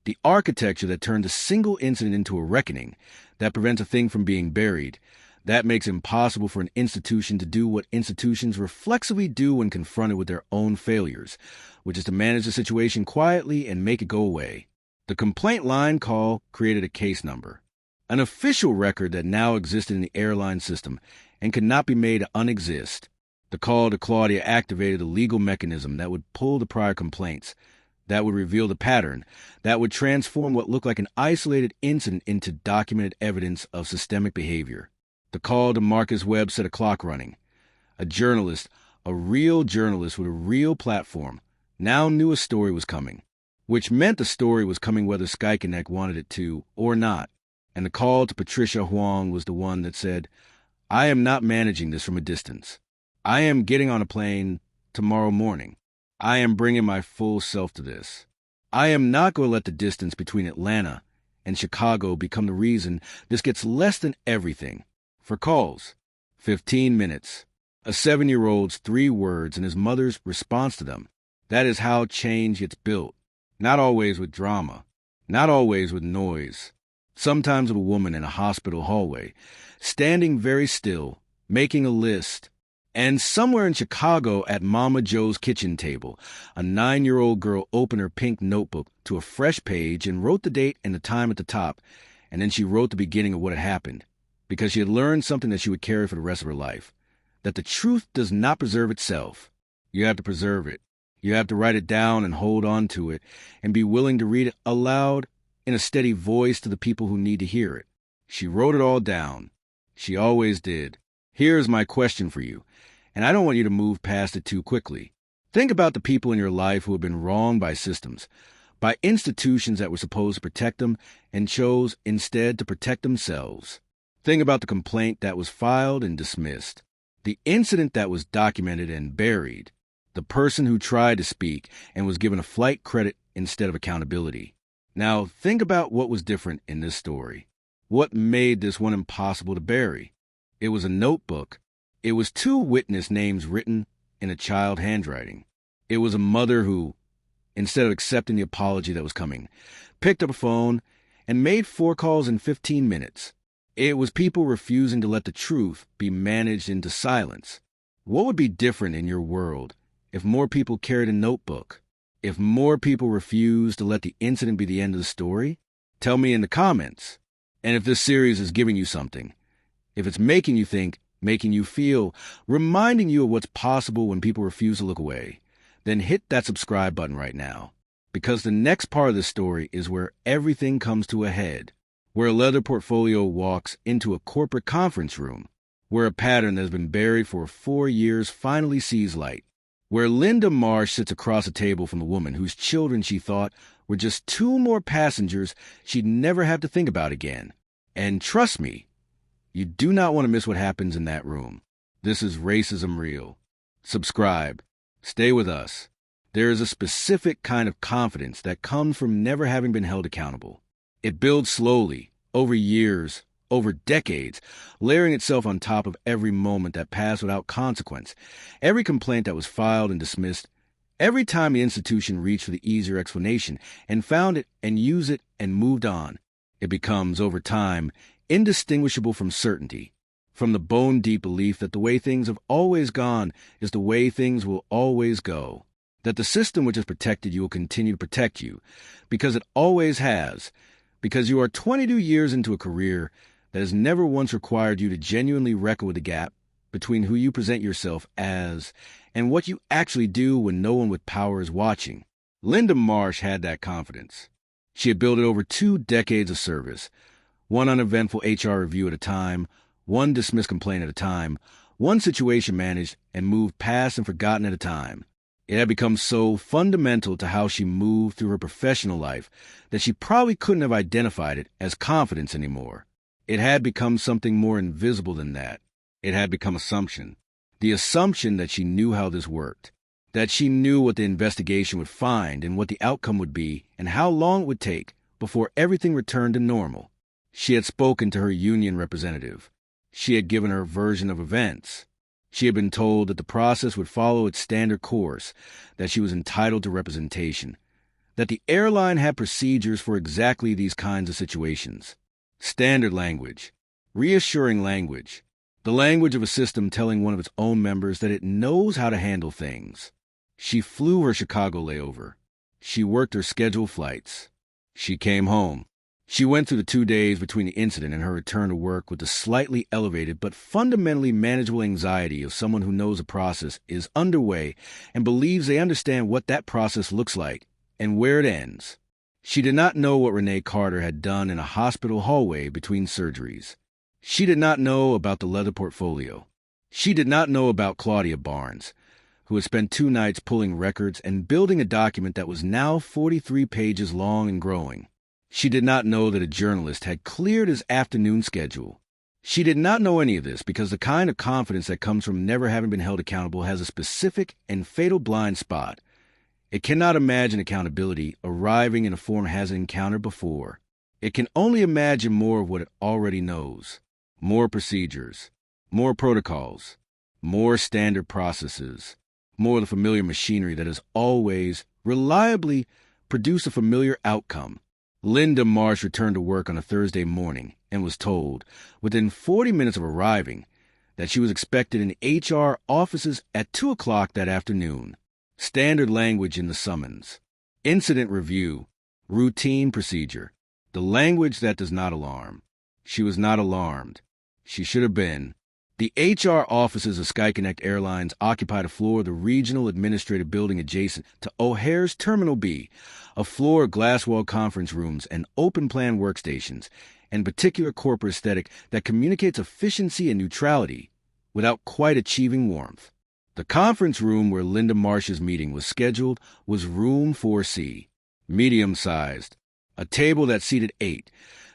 The architecture that turns a single incident into a reckoning, that prevents a thing from being buried, that makes it impossible for an institution to do what institutions reflexively do when confronted with their own failures, which is to manage the situation quietly and make it go away. The complaint line call created a case number, an official record that now existed in the airline system and could not be made to unexist. The call to Claudia activated a legal mechanism that would pull the prior complaints, that would reveal the pattern, that would transform what looked like an isolated incident into documented evidence of systemic behavior. The call to Marcus Webb set a clock running. A journalist, a real journalist with a real platform, now knew a story was coming, which meant the story was coming whether SkyConnect wanted it to or not. And the call to Patricia Huang was the one that said, "I am not managing this from a distance. I am getting on a plane tomorrow morning. I am bringing my full self to this. I am not going to let the distance between Atlanta and Chicago become the reason this gets less than everything." For calls, 15 minutes. A 7-year-old's 3 words and his mother's response to them. That is how change gets built. Not always with drama. Not always with noise. Sometimes with a woman in a hospital hallway, standing very still, making a list. And somewhere in Chicago at Mama Joe's kitchen table, a 9-year-old girl opened her pink notebook to a fresh page and wrote the date and the time at the top, and then she wrote the beginning of what had happened, because she had learned something that she would carry for the rest of her life, that the truth does not preserve itself. You have to preserve it. You have to write it down and hold on to it and be willing to read it aloud in a steady voice to the people who need to hear it. She wrote it all down. She always did. Here is my question for you, and I don't want you to move past it too quickly. Think about the people in your life who have been wronged by systems, by institutions that were supposed to protect them and chose instead to protect themselves. Think about the complaint that was filed and dismissed, the incident that was documented and buried, the person who tried to speak and was given a flight credit instead of accountability. Now, think about what was different in this story. What made this one impossible to bury? It was a notebook. It was two witness names written in a child handwriting. It was a mother who, instead of accepting the apology that was coming, picked up a phone and made 4 calls in 15 minutes. It was people refusing to let the truth be managed into silence. What would be different in your world if more people carried a notebook? If more people refused to let the incident be the end of the story? Tell me in the comments. And if this series is giving you something, if it's making you think, making you feel, reminding you of what's possible when people refuse to look away, then hit that subscribe button right now. Because the next part of the story is where everything comes to a head, where a leather portfolio walks into a corporate conference room, where a pattern that has been buried for 4 years finally sees light, where Linda Marsh sits across a table from the woman whose children she thought were just 2 more passengers she'd never have to think about again. And trust me, you do not want to miss what happens in that room. This is Racism Real. Subscribe. Stay with us. There is a specific kind of confidence that comes from never having been held accountable. It builds slowly, over years, over decades, layering itself on top of every moment that passed without consequence, every complaint that was filed and dismissed, every time the institution reached for the easier explanation and found it and used it and moved on. It becomes, over time, indistinguishable from certainty, from the bone-deep belief that the way things have always gone is the way things will always go, that the system which has protected you will continue to protect you, because it always has, because you are 22 years into a career that has never once required you to genuinely reckon with the gap between who you present yourself as and what you actually do when no one with power is watching. Linda Marsh had that confidence. She had built it over 2 decades of service, one uneventful HR review at a time, one dismissed complaint at a time, one situation managed and moved past and forgotten at a time. It had become so fundamental to how she moved through her professional life that she probably couldn't have identified it as confidence anymore. It had become something more invisible than that. It had become assumption. The assumption that she knew how this worked, that she knew what the investigation would find and what the outcome would be and how long it would take before everything returned to normal. She had spoken to her union representative. She had given her version of events. She had been told that the process would follow its standard course, that she was entitled to representation, that the airline had procedures for exactly these kinds of situations. Standard language, reassuring language, the language of a system telling one of its own members that it knows how to handle things. She flew her Chicago layover. She worked her scheduled flights. She came home. She went through the 2 days between the incident and her return to work with the slightly elevated but fundamentally manageable anxiety of someone who knows a process is underway and believes they understand what that process looks like and where it ends. She did not know what Renee Carter had done in a hospital hallway between surgeries. She did not know about the leather portfolio. She did not know about Claudia Barnes, who had spent 2 nights pulling records and building a document that was now 43 pages long and growing. She did not know that a journalist had cleared his afternoon schedule. She did not know any of this because the kind of confidence that comes from never having been held accountable has a specific and fatal blind spot. It cannot imagine accountability arriving in a form it hasn't encountered before. It can only imagine more of what it already knows. More procedures, more protocols, more standard processes, more of the familiar machinery that has always, reliably, produced a familiar outcome. Linda Marsh returned to work on a Thursday morning and was told, within 40 minutes of arriving, that she was expected in HR offices at 2 o'clock that afternoon. Standard language in the summons. Incident review. Routine procedure. The language that does not alarm. She was not alarmed. She should have been. The HR offices of SkyConnect Airlines occupied a floor of the regional administrative building adjacent to O'Hare's Terminal B, a floor of glass-walled conference rooms and open-plan workstations, and particular corporate aesthetic that communicates efficiency and neutrality without quite achieving warmth. The conference room where Linda Marsh's meeting was scheduled was room 4C, medium-sized, a table that seated 8,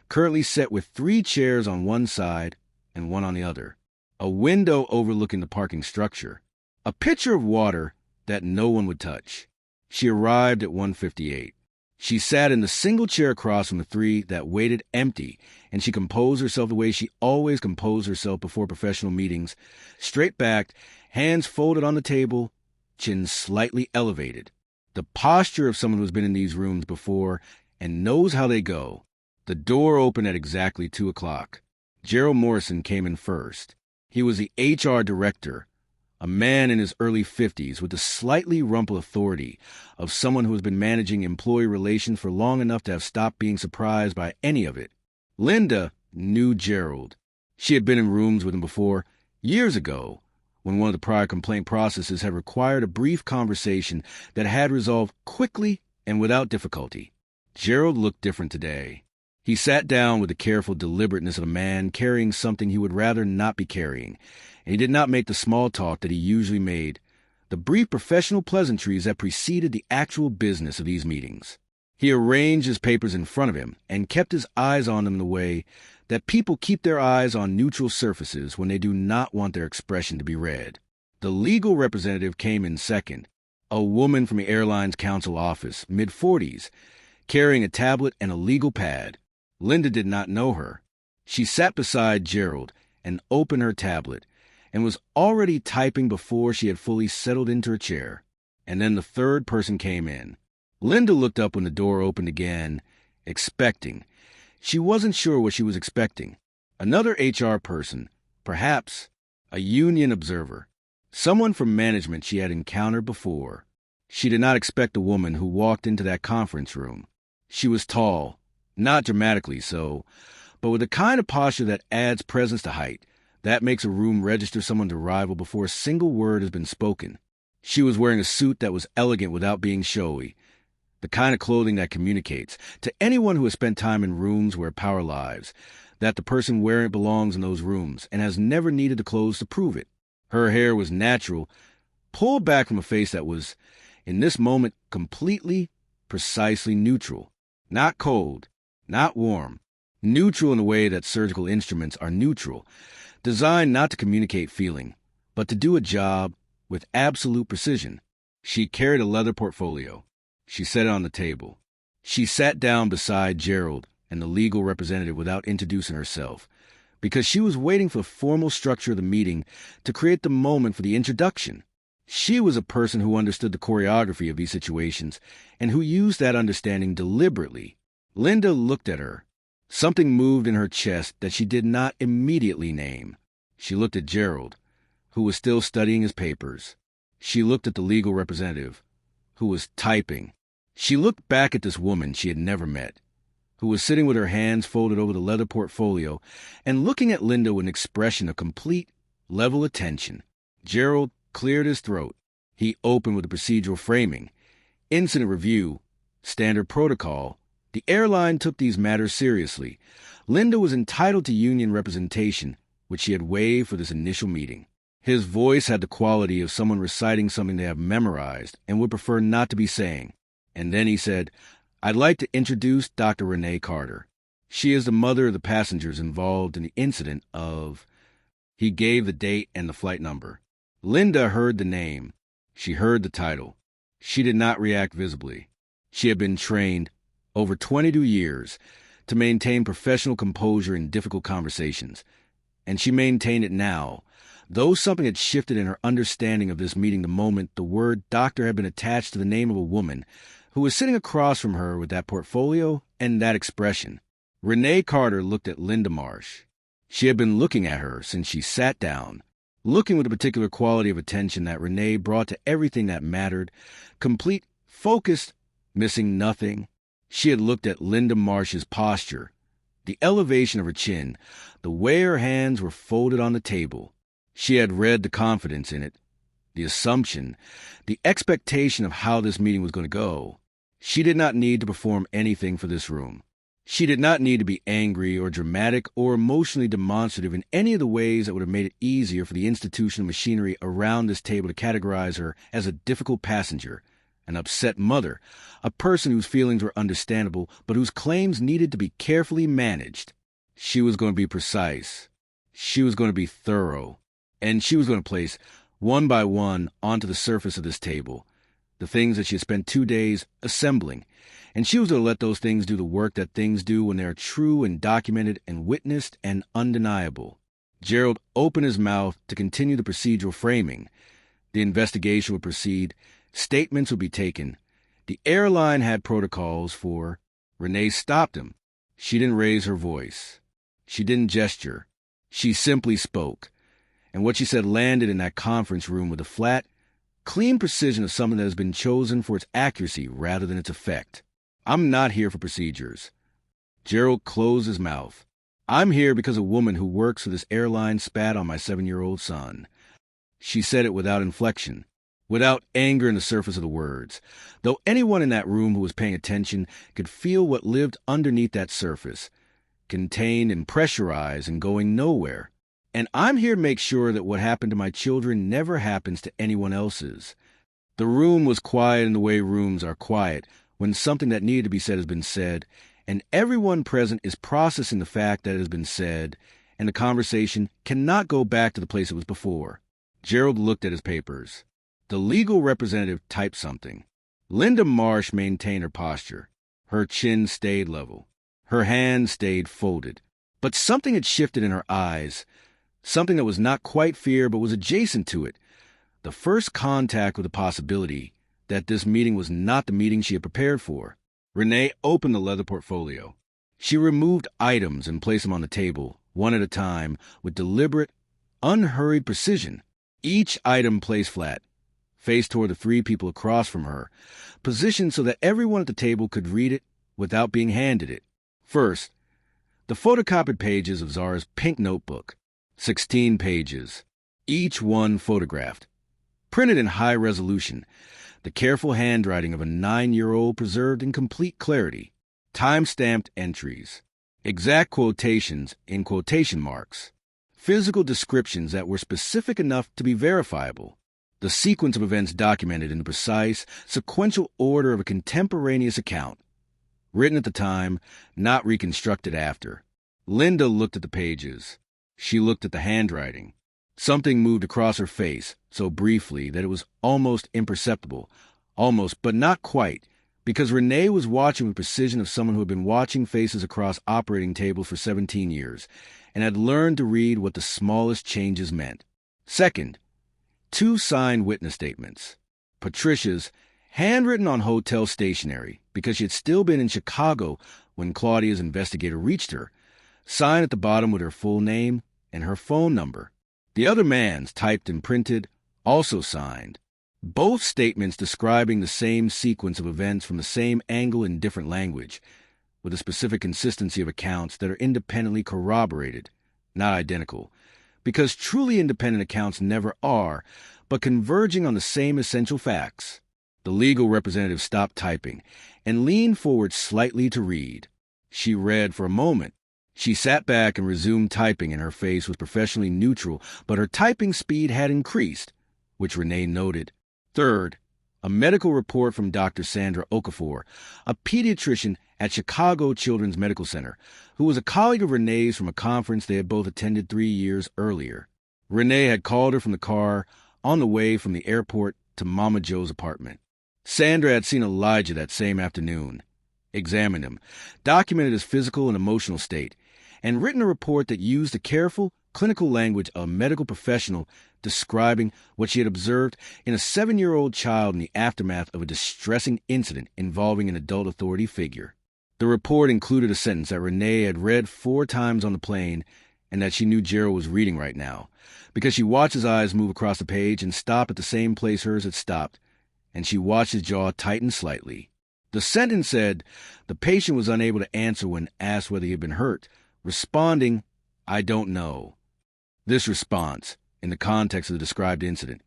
currently set with 3 chairs on one side and one on the other. A window overlooking the parking structure, a pitcher of water that no one would touch. She arrived at 1:58. She sat in the single chair across from the three that waited empty, and she composed herself the way she always composed herself before professional meetings, straight-backed, hands folded on the table, chin slightly elevated. The posture of someone who's been in these rooms before and knows how they go. The door opened at exactly 2 o'clock. Gerald Morrison came in first. He was the HR director, a man in his early 50s with the slightly rumpled authority of someone who has been managing employee relations for long enough to have stopped being surprised by any of it. Linda knew Gerald. She had been in rooms with him before, years ago, when one of the prior complaint processes had required a brief conversation that had resolved quickly and without difficulty. Gerald looked different today. He sat down with the careful deliberateness of a man carrying something he would rather not be carrying, and he did not make the small talk that he usually made, the brief professional pleasantries that preceded the actual business of these meetings. He arranged his papers in front of him and kept his eyes on them in the way that people keep their eyes on neutral surfaces when they do not want their expression to be read. The legal representative came in second, a woman from the airline's counsel office, mid-40s, carrying a tablet and a legal pad. Linda did not know her. She sat beside Gerald and opened her tablet and was already typing before she had fully settled into her chair. And then the third person came in. Linda looked up when the door opened again, expecting. She wasn't sure what she was expecting. Another HR person, perhaps a union observer, someone from management she had encountered before. She did not expect a woman who walked into that conference room. She was tall, not dramatically so, but with the kind of posture that adds presence to height, that makes a room register someone's arrival before a single word has been spoken. She was wearing a suit that was elegant without being showy, the kind of clothing that communicates, to anyone who has spent time in rooms where power lives, that the person wearing it belongs in those rooms and has never needed the clothes to prove it. Her hair was natural, pulled back from a face that was, in this moment, completely, precisely neutral. Not cold, not warm. Neutral in the way that surgical instruments are neutral, designed not to communicate feeling, but to do a job with absolute precision. She carried a leather portfolio. She set it on the table. She sat down beside Gerald and the legal representative without introducing herself, because she was waiting for the formal structure of the meeting to create the moment for the introduction. She was a person who understood the choreography of these situations and who used that understanding deliberately. Linda looked at her. Something moved in her chest that she did not immediately name. She looked at Gerald, who was still studying his papers. She looked at the legal representative, who was typing. She looked back at this woman she had never met, who was sitting with her hands folded over the leather portfolio and looking at Linda with an expression of complete, level attention. Gerald cleared his throat. He opened with the procedural framing. Incident review, standard protocol. The airline took these matters seriously. Linda was entitled to union representation, which she had waived for this initial meeting. His voice had the quality of someone reciting something they have memorized and would prefer not to be saying. And then he said, "I'd like to introduce Dr. Renee Carter. She is the mother of the passengers involved in the incident of..." He gave the date and the flight number. Linda heard the name. She heard the title. She did not react visibly. She had been trained, over 22 years, to maintain professional composure in difficult conversations, and she maintained it now, though something had shifted in her understanding of this meeting the moment the word doctor had been attached to the name of a woman who was sitting across from her with that portfolio and that expression. Renee Carter looked at Linda Marsh. She had been looking at her since she sat down, looking with a particular quality of attention that Renee brought to everything that mattered, complete, focused, missing nothing. She had looked at Linda Marsh's posture, the elevation of her chin, the way her hands were folded on the table. She had read the confidence in it, the assumption, the expectation of how this meeting was going to go. She did not need to perform anything for this room. She did not need to be angry or dramatic or emotionally demonstrative in any of the ways that would have made it easier for the institutional machinery around this table to categorize her as a difficult passenger, an upset mother, a person whose feelings were understandable but whose claims needed to be carefully managed. She was going to be precise. She was going to be thorough. And she was going to place, one by one, onto the surface of this table, the things that she had spent 2 days assembling, and she was to let those things do the work that things do when they are true and documented and witnessed and undeniable. Gerald opened his mouth to continue the procedural framing. The investigation would proceed. Statements would be taken. The airline had protocols for... Renee stopped him. She didn't raise her voice. She didn't gesture. She simply spoke. And what she said landed in that conference room with a flat, clean precision of something that has been chosen for its accuracy rather than its effect. I'm not here for procedures. Gerald closed his mouth. I'm here because a woman who works for this airline spat on my 7-year-old son. She said it without inflection, without anger in the surface of the words, though anyone in that room who was paying attention could feel what lived underneath that surface, contained and pressurized and going nowhere. And I'm here to make sure that what happened to my children never happens to anyone else's. The room was quiet in the way rooms are quiet when something that needed to be said has been said, and everyone present is processing the fact that it has been said, and the conversation cannot go back to the place it was before. Gerald looked at his papers. The legal representative typed something. Linda Marsh maintained her posture. Her chin stayed level. Her hands stayed folded. But something had shifted in her eyes, something that was not quite fear but was adjacent to it. The first contact with the possibility that this meeting was not the meeting she had prepared for. Renee opened the leather portfolio. She removed items and placed them on the table, one at a time, with deliberate, unhurried precision. Each item placed flat, face toward the 3 people across from her, positioned so that everyone at the table could read it without being handed it. First, the photocopied pages of Zara's pink notebook, 16 pages, each one photographed, printed in high resolution, the careful handwriting of a 9-year-old preserved in complete clarity, time-stamped entries, exact quotations in quotation marks, physical descriptions that were specific enough to be verifiable, the sequence of events documented in the precise, sequential order of a contemporaneous account, written at the time, not reconstructed after. Linda looked at the pages. She looked at the handwriting. Something moved across her face, so briefly that it was almost imperceptible, almost, but not quite, because Renee was watching with precision of someone who had been watching faces across operating tables for 17 years, and had learned to read what the smallest changes meant. Second, 2 signed witness statements. Patricia's, handwritten on hotel stationery, because she had still been in Chicago when Claudia's investigator reached her, signed at the bottom with her full name and her phone number. The other man's, typed and printed, also signed. Both statements describing the same sequence of events from the same angle in different language, with a specific consistency of accounts that are independently corroborated, not identical, because truly independent accounts never are, but converging on the same essential facts. The legal representative stopped typing and leaned forward slightly to read. She read for a moment. She sat back and resumed typing, and her face was professionally neutral, but her typing speed had increased, which Renee noted. Third, a medical report from Dr. Sandra Okafor, a pediatrician at Chicago Children's Medical Center, who was a colleague of Renee's from a conference they had both attended 3 years earlier. Renee had called her from the car on the way from the airport to Mama Joe's apartment. Sandra had seen Elijah that same afternoon, examined him, documented his physical and emotional state, and written a report that used the careful, clinical language of a medical professional describing what she had observed in a 7-year-old child in the aftermath of a distressing incident involving an adult authority figure. The report included a sentence that Renee had read 4 times on the plane and that she knew Gerald was reading right now, because she watched his eyes move across the page and stop at the same place hers had stopped, and she watched his jaw tighten slightly. The sentence said the patient was unable to answer when asked whether he had been hurt, responding, "I don't know." This response, in the context of the described incident,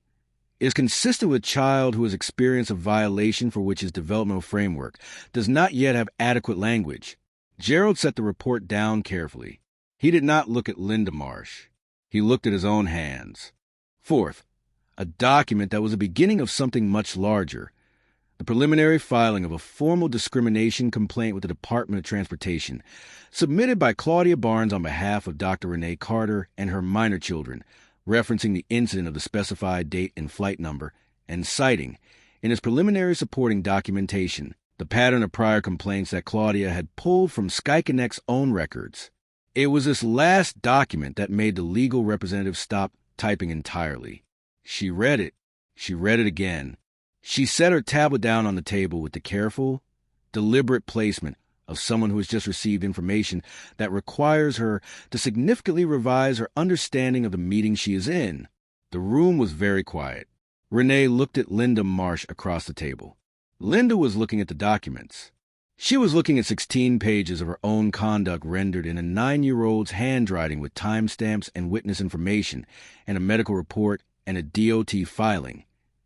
is consistent with a child who has experienced a violation for which his developmental framework does not yet have adequate language. Gerald set the report down carefully. He did not look at Linda Marsh. He looked at his own hands. Fourth, a document that was the beginning of something much larger, the preliminary filing of a formal discrimination complaint with the Department of Transportation, submitted by Claudia Barnes on behalf of Dr. Renee Carter and her minor children, referencing the incident of the specified date and flight number, and citing, in his preliminary supporting documentation, the pattern of prior complaints that Claudia had pulled from Skyconnect's own records. It was this last document that made the legal representative stop typing entirely. She read it. She read it again. She set her tablet down on the table with the careful, deliberate placement of someone who has just received information that requires her to significantly revise her understanding of the meeting she is in. The room was very quiet. Renee looked at Linda Marsh across the table. Linda was looking at the documents. She was looking at 16 pages of her own conduct rendered in a 9-year-old's handwriting with timestamps and witness information, and a medical report and a DOT filing,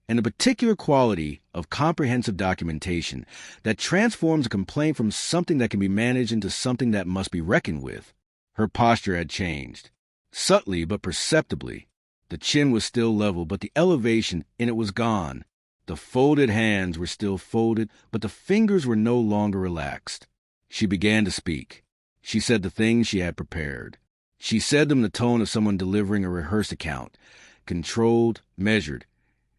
and a particular quality of comprehensive documentation that transforms a complaint from something that can be managed into something that must be reckoned with. Her posture had changed. Subtly but perceptibly. The chin was still level, but the elevation in it was gone. The folded hands were still folded, but the fingers were no longer relaxed. She began to speak. She said the things she had prepared. She said them in the tone of someone delivering a rehearsed account, controlled, measured,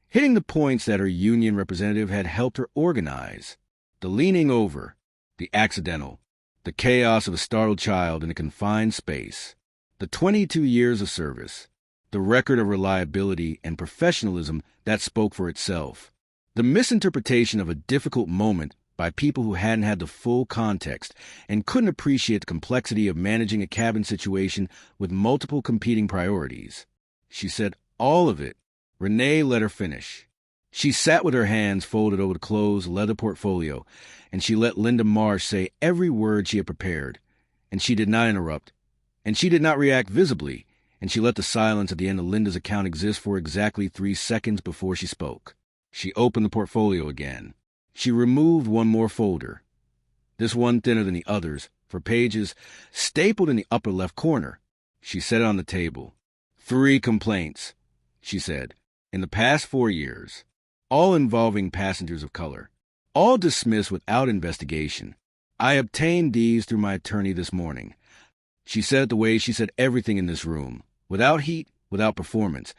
hitting the points that her union representative had helped her organize. The leaning over, the accidental, the chaos of a startled child in a confined space, the 22 years of service, the record of reliability and professionalism that spoke for itself, the misinterpretation of a difficult moment by people who hadn't had the full context and couldn't appreciate the complexity of managing a cabin situation with multiple competing priorities. She said all of it. Renee let her finish. She sat with her hands folded over the closed leather portfolio, and she let Linda Marsh say every word she had prepared, and she did not interrupt, and she did not react visibly, and she let the silence at the end of Linda's account exist for exactly 3 seconds before she spoke. She opened the portfolio again. She removed one more folder, this one thinner than the others, for pages stapled in the upper left corner. She set it on the table. 3 complaints, she said, in the past 4 years, all involving passengers of color, all dismissed without investigation. I obtained these through my attorney this morning. She said it the way she said everything in this room, without heat, without performance,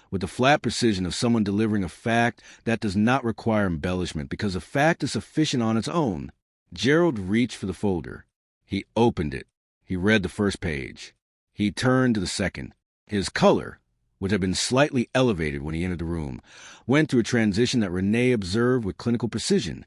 with the flat precision of someone delivering a fact that does not require embellishment because a fact is sufficient on its own. Gerald reached for the folder. He opened it. He read the first page. He turned to the second. His color, which had been slightly elevated when he entered the room, went through a transition that Renee observed with clinical precision,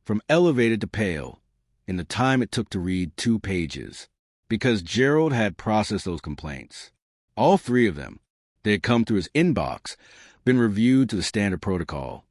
from elevated to pale, in the time it took to read 2 pages, because Gerald had processed those complaints. All 3 of them. They had come through his inbox, been reviewed to the standard protocol,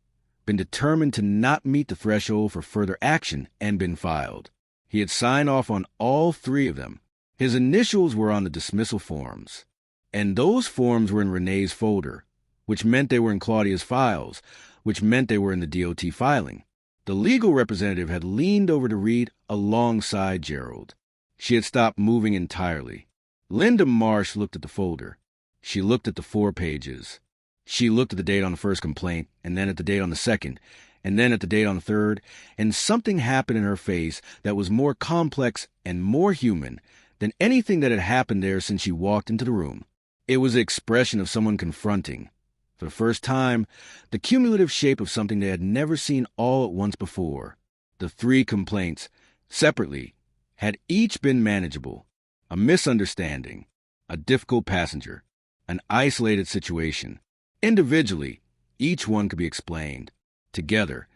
been determined to not meet the threshold for further action, and been filed. He had signed off on all 3 of them. His initials were on the dismissal forms, and those forms were in Renee's folder, which meant they were in Claudia's files, which meant they were in the DOT filing. The legal representative had leaned over to read alongside Gerald. She had stopped moving entirely. Linda Marsh looked at the folder. She looked at the 4 pages. She looked at the date on the first complaint, and then at the date on the second, and then at the date on the third, and something happened in her face that was more complex and more human than anything that had happened there since she walked into the room. It was the expression of someone confronting, for the first time, the cumulative shape of something they had never seen all at once before. The 3 complaints, separately, had each been manageable. A misunderstanding, a difficult passenger, an isolated situation. Individually, each one could be explained. Together,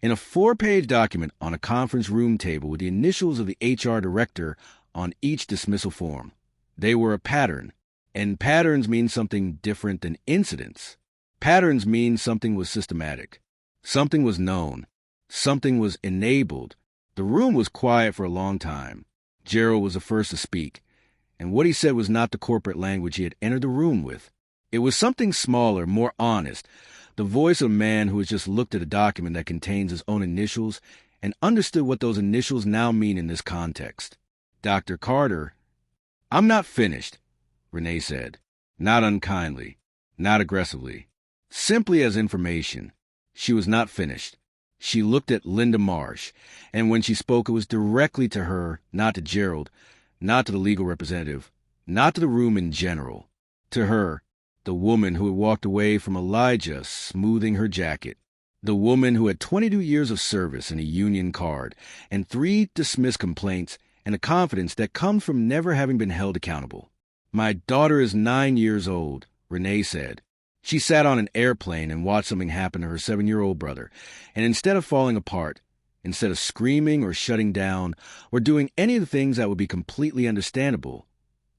in a 4-page document on a conference room table with the initials of the HR director on each dismissal form. They were a pattern, and patterns mean something different than incidents. Patterns mean something was systematic. Something was known. Something was enabled. The room was quiet for a long time. Gerald was the first to speak, and what he said was not the corporate language he had entered the room with. It was something smaller, more honest, the voice of a man who has just looked at a document that contains his own initials and understood what those initials now mean in this context. Dr. Carter, "I'm not finished," Renee said, not unkindly, not aggressively, simply as information. She was not finished. She looked at Linda Marsh, and when she spoke, it was directly to her, not to Gerald, not to the legal representative, not to the room in general. To her, the woman who had walked away from Elijah smoothing her jacket. The woman who had 22 years of service and a union card, and 3 dismissed complaints, and a confidence that comes from never having been held accountable. "My daughter is 9 years old," Renee said. She sat on an airplane and watched something happen to her 7-year-old brother, and instead of falling apart, instead of screaming or shutting down or doing any of the things that would be completely understandable,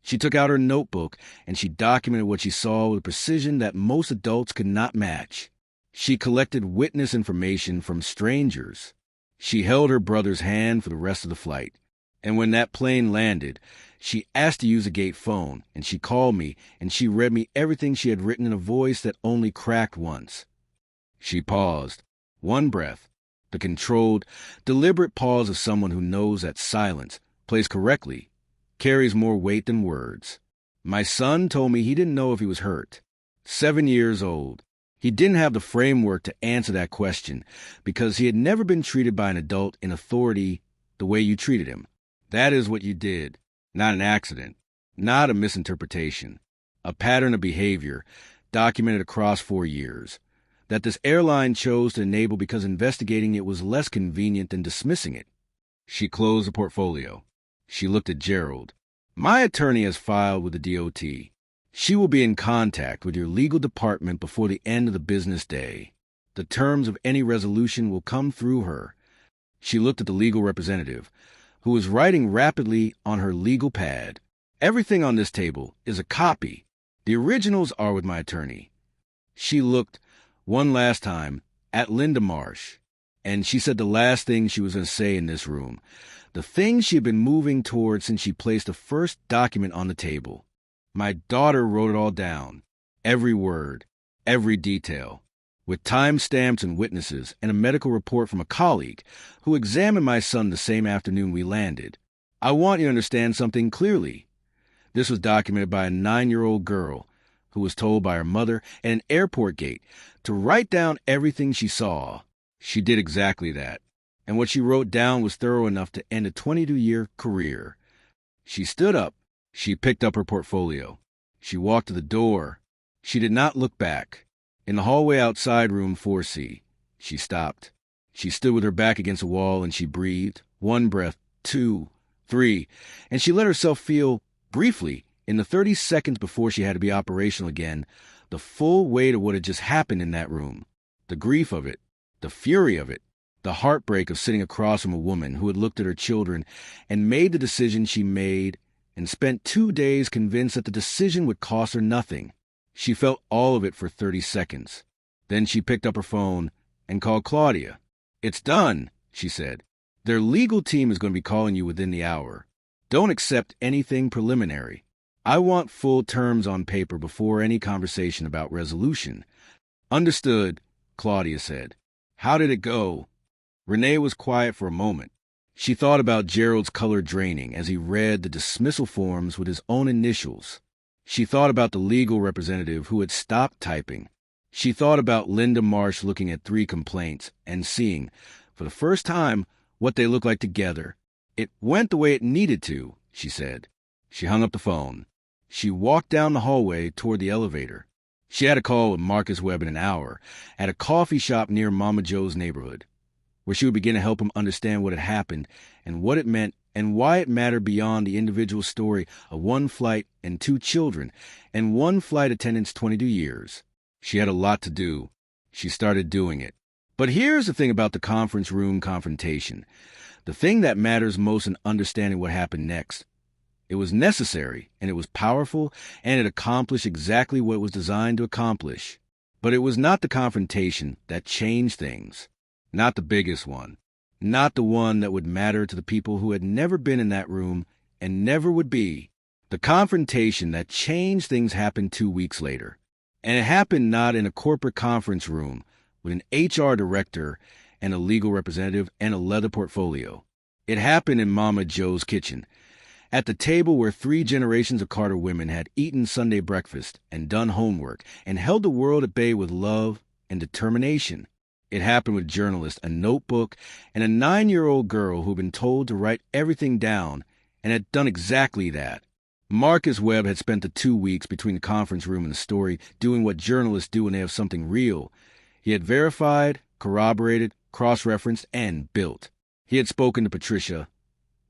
she took out her notebook and she documented what she saw with a precision that most adults could not match. She collected witness information from strangers. She held her brother's hand for the rest of the flight. And when that plane landed, she asked to use a gate phone, and she called me, and she read me everything she had written in a voice that only cracked once. She paused. One breath. The controlled, deliberate pause of someone who knows that silence, placed correctly, carries more weight than words. My son told me he didn't know if he was hurt. 7 years old. He didn't have the framework to answer that question because he had never been treated by an adult in authority the way you treated him. That is what you did, not an accident, not a misinterpretation, a pattern of behavior documented across 4 years that this airline chose to enable because investigating it was less convenient than dismissing it. She closed the portfolio. She looked at Gerald. "My attorney has filed with the DOT. She will be in contact with your legal department before the end of the business day. The terms of any resolution will come through her." She looked at the legal representative, who was writing rapidly on her legal pad. "Everything on this table is a copy. The originals are with my attorney." She looked one last time at Linda Marsh, and she said the last thing she was going to say in this room, the thing she had been moving toward since she placed the first document on the table. "My daughter wrote it all down, every word, every detail, with timestamps and witnesses and a medical report from a colleague who examined my son the same afternoon we landed. I want you to understand something clearly. This was documented by a 9-year-old girl who was told by her mother at an airport gate to write down everything she saw. She did exactly that, and what she wrote down was thorough enough to end a 22-year career." She stood up. She picked up her portfolio. She walked to the door. She did not look back. In the hallway outside room 4C, she stopped. She stood with her back against the wall and she breathed. 1 breath, 2, 3, and she let herself feel, briefly, in the 30 seconds before she had to be operational again, the full weight of what had just happened in that room. The grief of it, the fury of it, the heartbreak of sitting across from a woman who had looked at her children and made the decision she made and spent 2 days convinced that the decision would cost her nothing. She felt all of it for 30 seconds. Then she picked up her phone and called Claudia. "It's done," she said. "Their legal team is going to be calling you within the hour. Don't accept anything preliminary. I want full terms on paper before any conversation about resolution." "Understood," Claudia said. "How did it go?" Renee was quiet for a moment. She thought about Gerald's color draining as he read the dismissal forms with his own initials. She thought about the legal representative who had stopped typing. She thought about Linda Marsh looking at 3 complaints and seeing, for the first time, what they looked like together. "It went the way it needed to," she said. She hung up the phone. She walked down the hallway toward the elevator. She had a call with Marcus Webb in an hour at a coffee shop near Mama Joe's neighborhood, where she would begin to help him understand what had happened and what it meant and why it mattered beyond the individual story of 1 flight and 2 children and 1 flight attendant's 22 years. She had a lot to do. She started doing it. But here's the thing about the conference room confrontation. The thing that matters most in understanding what happened next. It was necessary, and it was powerful, and it accomplished exactly what it was designed to accomplish. But it was not the confrontation that changed things. Not the biggest one. Not the one that would matter to the people who had never been in that room and never would be. The confrontation that changed things happened 2 weeks later. And it happened not in a corporate conference room with an HR director and a legal representative and a leather portfolio. It happened in Mama Joe's kitchen, at the table where 3 generations of Carter women had eaten Sunday breakfast and done homework and held the world at bay with love and determination. It happened with journalists, a notebook, and a 9-year-old girl who had been told to write everything down and had done exactly that. Marcus Webb had spent the 2 weeks between the conference room and the story doing what journalists do when they have something real. He had verified, corroborated, cross-referenced, and built. He had spoken to Patricia,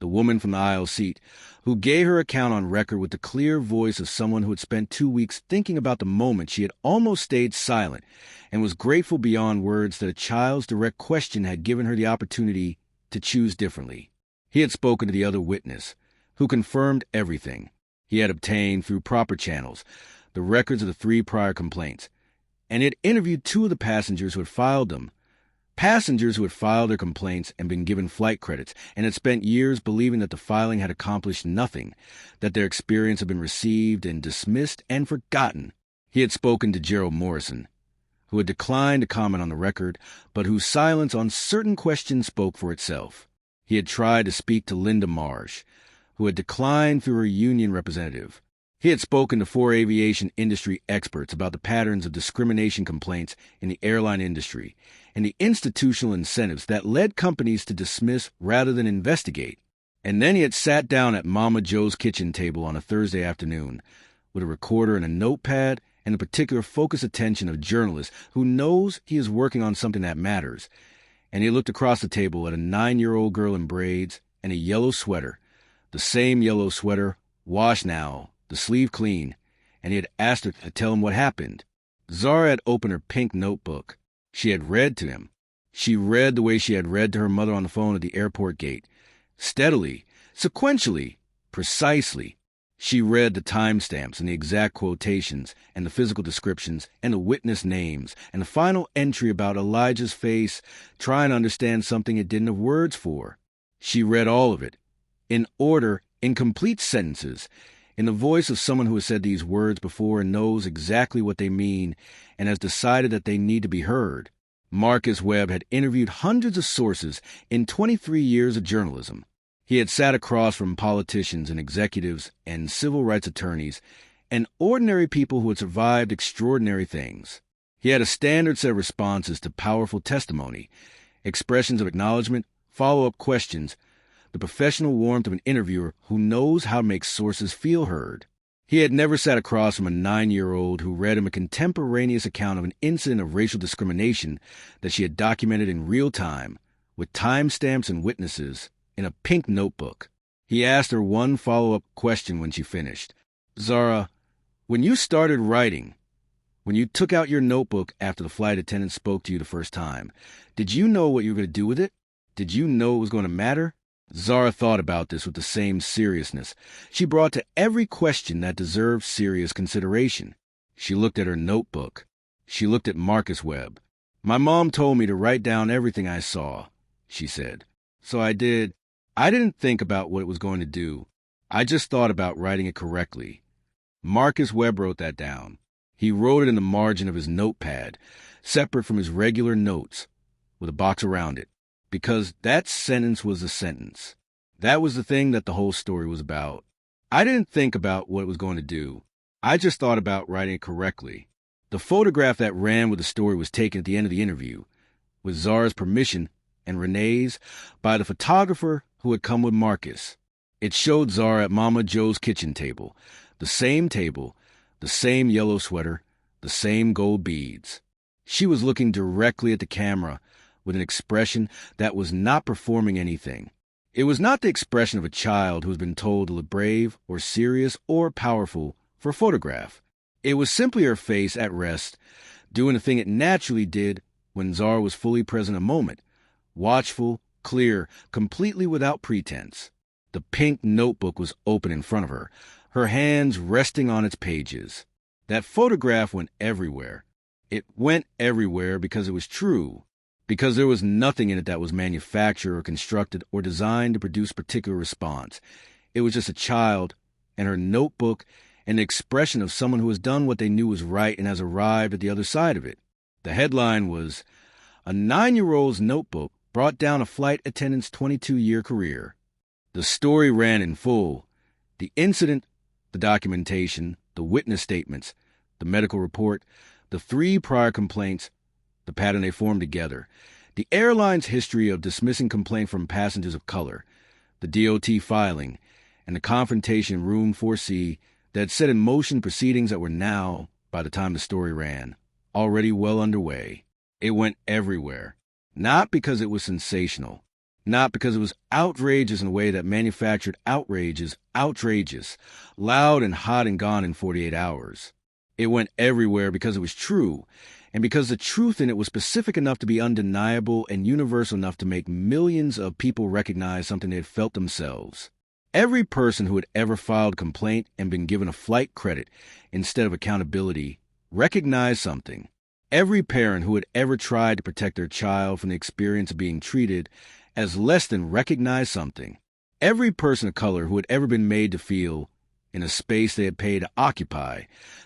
the woman from the aisle seat, who gave her account on record with the clear voice of someone who had spent 2 weeks thinking about the moment she had almost stayed silent and was grateful beyond words that a child's direct question had given her the opportunity to choose differently. He had spoken to the other witness, who confirmed everything. He had obtained, through proper channels, the records of the 3 prior complaints, and he had interviewed 2 of the passengers who had filed them. Passengers who had filed their complaints and been given flight credits and had spent years believing that the filing had accomplished nothing, that their experience had been received and dismissed and forgotten. He had spoken to Gerald Morrison, who had declined to comment on the record, but whose silence on certain questions spoke for itself. He had tried to speak to Linda Marsh, who had declined through her union representative. He had spoken to 4 aviation industry experts about the patterns of discrimination complaints in the airline industry and the institutional incentives that led companies to dismiss rather than investigate. And then he had sat down at Mama Joe's kitchen table on a Thursday afternoon with a recorder and a notepad and the particular focused attention of a journalist who knows he is working on something that matters. And he looked across the table at a 9-year-old girl in braids and a yellow sweater, the same yellow sweater, washed now, the sleeve clean, and he had asked her to tell him what happened. Zara had opened her pink notebook. She had read to him. She read the way she had read to her mother on the phone at the airport gate. Steadily, sequentially, precisely. She read the timestamps and the exact quotations and the physical descriptions and the witness names and the final entry about Elijah's face, trying to understand something it didn't have words for. She read all of it, in order, in complete sentences, in the voice of someone who has said these words before and knows exactly what they mean and has decided that they need to be heard. Marcus Webb had interviewed hundreds of sources in 23 years of journalism. He had sat across from politicians and executives and civil rights attorneys and ordinary people who had survived extraordinary things. He had a standard set of responses to powerful testimony, expressions of acknowledgement, follow-up questions, the professional warmth of an interviewer who knows how to make sources feel heard. He had never sat across from a 9-year-old who read him a contemporaneous account of an incident of racial discrimination that she had documented in real time, with timestamps and witnesses, in a pink notebook. He asked her one follow-up question when she finished. Zara, when you started writing, when you took out your notebook after the flight attendant spoke to you the first time, did you know what you were going to do with it? Did you know it was going to matter? Zara thought about this with the same seriousness she brought to every question that deserved serious consideration. She looked at her notebook. She looked at Marcus Webb. My mom told me to write down everything I saw, she said. So I did. I didn't think about what it was going to do. I just thought about writing it correctly. Marcus Webb wrote that down. He wrote it in the margin of his notepad, separate from his regular notes, with a box around it. Because that sentence was a sentence. That was the thing that the whole story was about. I didn't think about what it was going to do. I just thought about writing it correctly. The photograph that ran with the story was taken at the end of the interview, with Zara's permission and Renee's, by the photographer who had come with Marcus. It showed Zara at Mama Joe's kitchen table, the same yellow sweater, the same gold beads. She was looking directly at the camera, with an expression that was not performing anything. It was not the expression of a child who has been told to look brave or serious or powerful for a photograph. It was simply her face at rest, doing the thing it naturally did when Zara was fully present in a moment, watchful, clear, completely without pretense. The pink notebook was open in front of her, her hands resting on its pages. That photograph went everywhere. It went everywhere because it was true. Because there was nothing in it that was manufactured or constructed or designed to produce a particular response. It was just a child and her notebook and the expression of someone who has done what they knew was right and has arrived at the other side of it. The headline was, "A 9-year-old's notebook brought down a flight attendant's 22-year career." The story ran in full. The incident, the documentation, the witness statements, the medical report, the 3 prior complaints, the pattern they formed together, the airline's history of dismissing complaints from passengers of color, the DOT filing, and the confrontation in Room 4C that had set in motion proceedings that were now, by the time the story ran, already well underway. It went everywhere. Not because it was sensational. Not because it was outrageous in a way that manufactured outrage is outrageous, loud and hot and gone in 48 hours. It went everywhere because it was true, and because the truth in it was specific enough to be undeniable and universal enough to make millions of people recognize something they had felt themselves. Every person who had ever filed a complaint and been given a flight credit instead of accountability recognized something. Every parent who had ever tried to protect their child from the experience of being treated as less than recognized something. Every person of color who had ever been made to feel, in a space they had paid to occupy,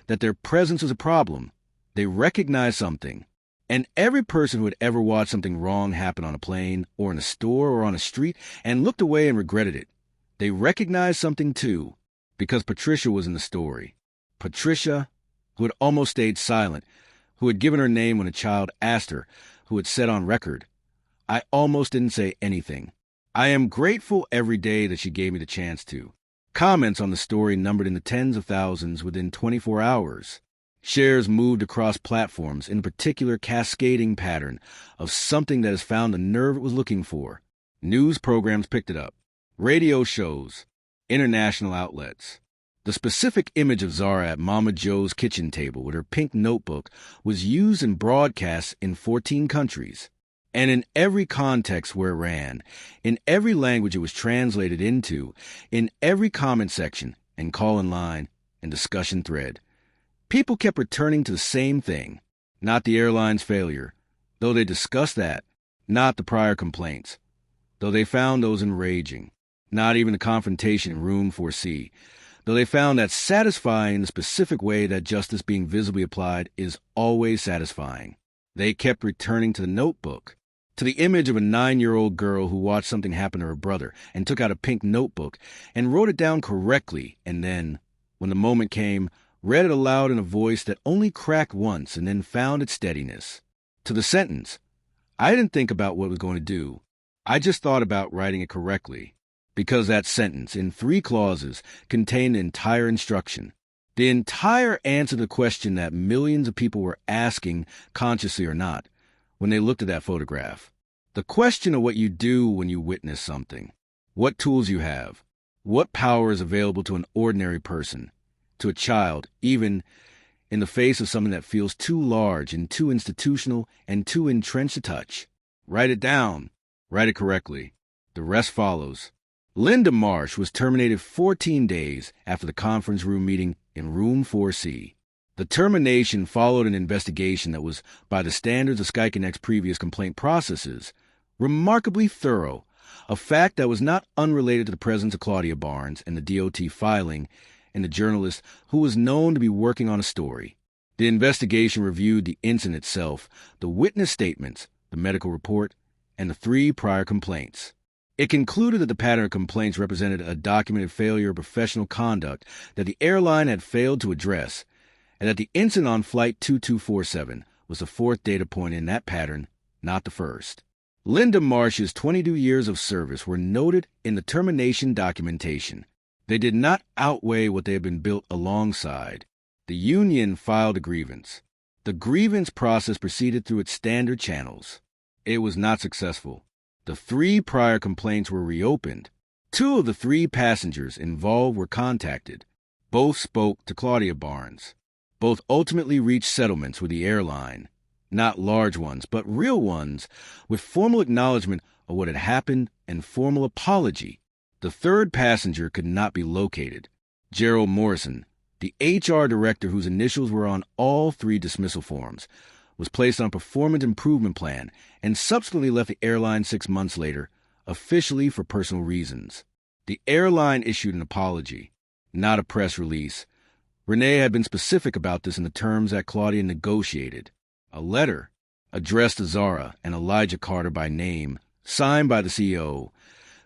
that their presence was a problem, they recognized something. And every person who had ever watched something wrong happen on a plane or in a store or on a street and looked away and regretted it, they recognized something too, because Patricia was in the story. Patricia, who had almost stayed silent, who had given her name when a child asked her, who had said on record, "I almost didn't say anything. I am grateful every day that she gave me the chance to." Comments on the story numbered in the tens of thousands within 24 hours. Shares moved across platforms in a particular cascading pattern of something that has found the nerve it was looking for. News programs picked it up. Radio shows. International outlets. The specific image of Zara at Mama Joe's kitchen table with her pink notebook was used in broadcasts in 14 countries. And in every context where it ran, in every language it was translated into, in every comment section and call-in line and discussion thread, people kept returning to the same thing. Not the airline's failure, though they discussed that. Not the prior complaints, though they found those enraging. Not even the confrontation in Room 4C, though they found that satisfying in the specific way that justice being visibly applied is always satisfying. They kept returning to the notebook, to the image of a 9-year-old girl who watched something happen to her brother and took out a pink notebook and wrote it down correctly and then, when the moment came, read it aloud in a voice that only cracked once and then found its steadiness. To the sentence, I didn't think about what it was going to do. I just thought about writing it correctly. Because that sentence, in 3 clauses, contained the entire instruction. The entire answer to the question that millions of people were asking, consciously or not, when they looked at that photograph. The question of what you do when you witness something. What tools you have. What power is available to an ordinary person, to a child, even in the face of something that feels too large and too institutional and too entrenched to touch. Write it down. Write it correctly. The rest follows. Linda Marsh was terminated 14 days after the conference room meeting in Room 4C. The termination followed an investigation that was, by the standards of Sky Connect's previous complaint processes, remarkably thorough, a fact that was not unrelated to the presence of Claudia Barnes and the DOT filing and the journalist who was known to be working on a story. The investigation reviewed the incident itself, the witness statements, the medical report, and the 3 prior complaints. It concluded that the pattern of complaints represented a documented failure of professional conduct that the airline had failed to address, and that the incident on Flight 2247 was the 4th data point in that pattern, not the first. Linda Marsh's 22 years of service were noted in the termination documentation. They did not outweigh what they had been built alongside. The union filed a grievance. The grievance process proceeded through its standard channels. It was not successful. The 3 prior complaints were reopened. 2 of the 3 passengers involved were contacted. Both spoke to Claudia Barnes. Both ultimately reached settlements with the airline. Not large ones, but real ones, with formal acknowledgement of what had happened and formal apology. The 3rd passenger could not be located. Gerald Morrison, the HR director whose initials were on all 3 dismissal forms, was placed on a performance improvement plan and subsequently left the airline 6 months later, officially for personal reasons. The airline issued an apology, not a press release. Renee had been specific about this in the terms that Claudia negotiated. A letter, addressed to Zara and Elijah Carter by name, signed by the CEO,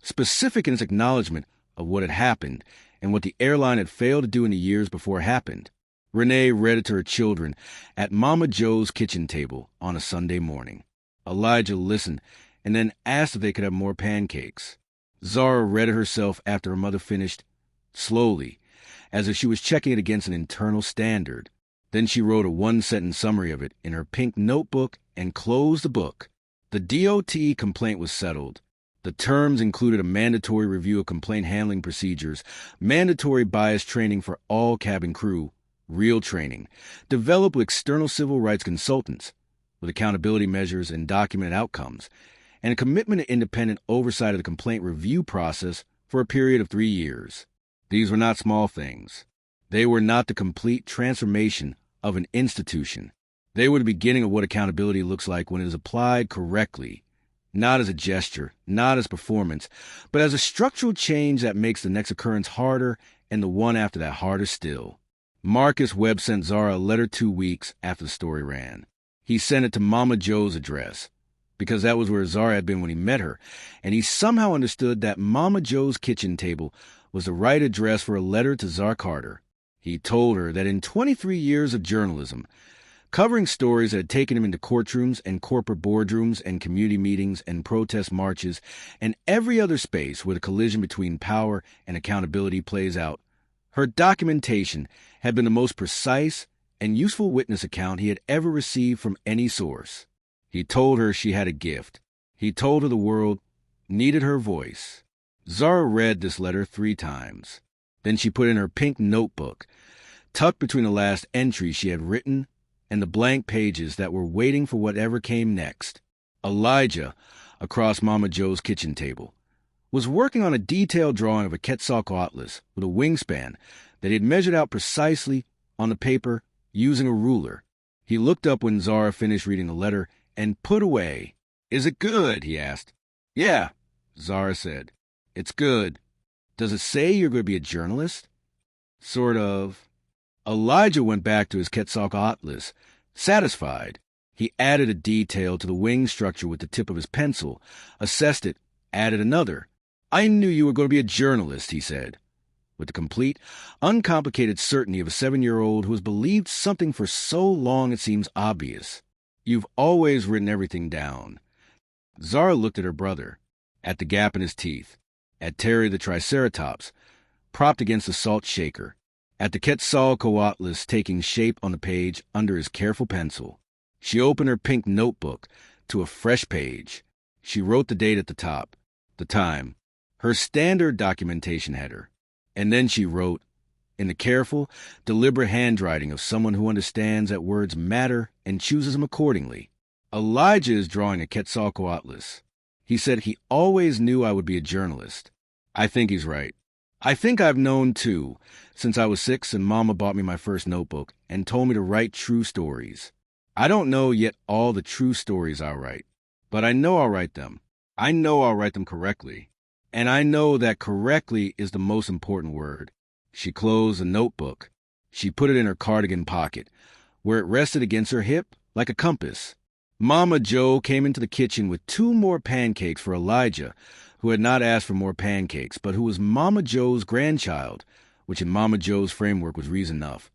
specific in its acknowledgement of what had happened and what the airline had failed to do in the years before it happened. Renee read it to her children at Mama Joe's kitchen table on a Sunday morning. Elijah listened and then asked if they could have more pancakes. Zara read it herself after her mother finished, slowly, as if she was checking it against an internal standard. Then she wrote a 1-sentence summary of it in her pink notebook and closed the book. The DOT complaint was settled. The terms included a mandatory review of complaint handling procedures, mandatory bias training for all cabin crew, real training, developed with external civil rights consultants, with accountability measures and documented outcomes, and a commitment to independent oversight of the complaint review process for a period of 3 years. These were not small things. They were not the complete transformation of an institution. They were the beginning of what accountability looks like when it is applied correctly, not as a gesture, not as performance, but as a structural change that makes the next occurrence harder and the one after that harder still. Marcus Webb sent Zara a letter 2 weeks after the story ran. He sent it to Mama Joe's address, because that was where Zara had been when he met her, and he somehow understood that Mama Joe's kitchen table was the right address for a letter to Zara Carter. He told her that in 23 years of journalism, covering stories that had taken him into courtrooms and corporate boardrooms and community meetings and protest marches and every other space where the collision between power and accountability plays out, her documentation had been the most precise and useful witness account he had ever received from any source. He told her she had a gift. He told her the world needed her voice. Zara read this letter 3 times. Then she put in her pink notebook, tucked between the last entry she had written and the blank pages that were waiting for whatever came next. Elijah, across Mama Joe's kitchen table, was working on a detailed drawing of a Quetzalcoatlus with a wingspan that he had measured out precisely on the paper using a ruler. He looked up when Zara finished reading the letter and put away. "Is it good?" he asked. "Yeah," Zara said. "It's good. Does it say you're going to be a journalist?" "Sort of." Elijah went back to his Quetzalcoatlus, satisfied. He added a detail to the wing structure with the tip of his pencil, assessed it, added another. "I knew you were going to be a journalist," he said, with the complete, uncomplicated certainty of a 7-year-old who has believed something for so long it seems obvious. "You've always written everything down." Zara looked at her brother, at the gap in his teeth, at Terry the Triceratops, propped against the salt shaker, at the Quetzalcoatlus taking shape on the page under his careful pencil. She opened her pink notebook to a fresh page. She wrote the date at the top, the time, her standard documentation header, and then she wrote, in the careful, deliberate handwriting of someone who understands that words matter and chooses them accordingly, "Elijah is drawing a Quetzalcoatlus. He said he always knew I would be a journalist. I think he's right. I think I've known, too, since I was 6 and Mama bought me my first notebook and told me to write true stories. I don't know yet all the true stories I'll write, but I know I'll write them. I know I'll write them correctly. And I know that correctly is the most important word." She closed the notebook. She put it in her cardigan pocket, where it rested against her hip like a compass. Mama Joe came into the kitchen with 2 more pancakes for Elijah, who had not asked for more pancakes, but who was Mama Joe's grandchild, which in Mama Joe's framework was reason enough.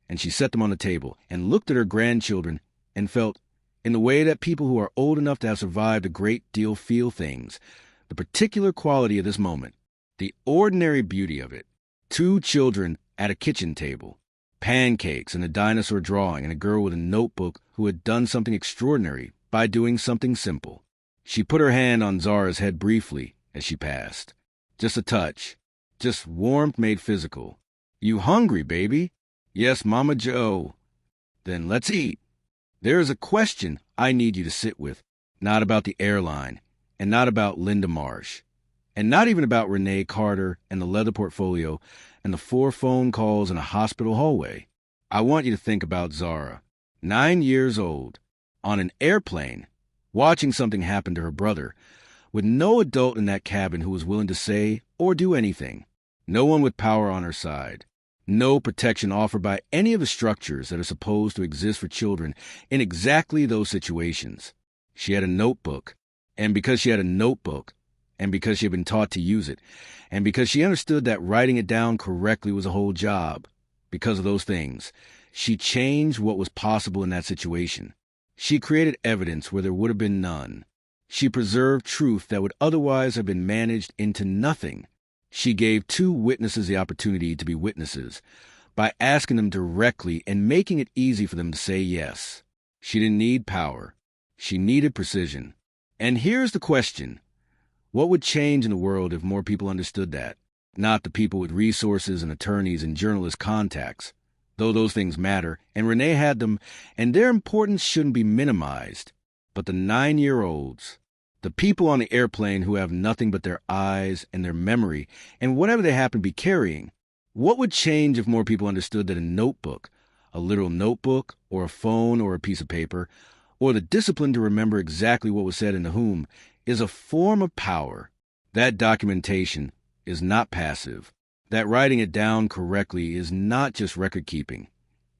And she set them on the table and looked at her grandchildren and felt, in the way that people who are old enough to have survived a great deal feel things, the particular quality of this moment, the ordinary beauty of it. 2 children at a kitchen table, pancakes and a dinosaur drawing and a girl with a notebook who had done something extraordinary by doing something simple. She put her hand on Zara's head briefly as she passed. Just a touch. Just warmth made physical. "You hungry, baby?" "Yes, Mama Joe." "Then let's eat. There is a question I need you to sit with, not about the airline, and not about Linda Marsh, and not even about Renee Carter and the leather portfolio and the 4 phone calls in a hospital hallway. I want you to think about Zara, 9 years old, on an airplane, watching something happen to her brother, with no adult in that cabin who was willing to say or do anything, no one with power on her side, no protection offered by any of the structures that are supposed to exist for children in exactly those situations. She had a notebook, and because she had a notebook, and because she had been taught to use it, and because she understood that writing it down correctly was a whole job, because of those things, she changed what was possible in that situation. She created evidence where there would have been none. She preserved truth that would otherwise have been managed into nothing. She gave 2 witnesses the opportunity to be witnesses by asking them directly and making it easy for them to say yes. She didn't need power. She needed precision. And here's the question. What would change in the world if more people understood that? Not the people with resources and attorneys and journalist contacts, though those things matter, and Renee had them, and their importance shouldn't be minimized, but the 9-year-olds, the people on the airplane who have nothing but their eyes and their memory and whatever they happen to be carrying. What would change if more people understood that a notebook, a literal notebook or a phone or a piece of paper, or the discipline to remember exactly what was said in the whom, is a form of power? That documentation is not passive. That writing it down correctly is not just record-keeping.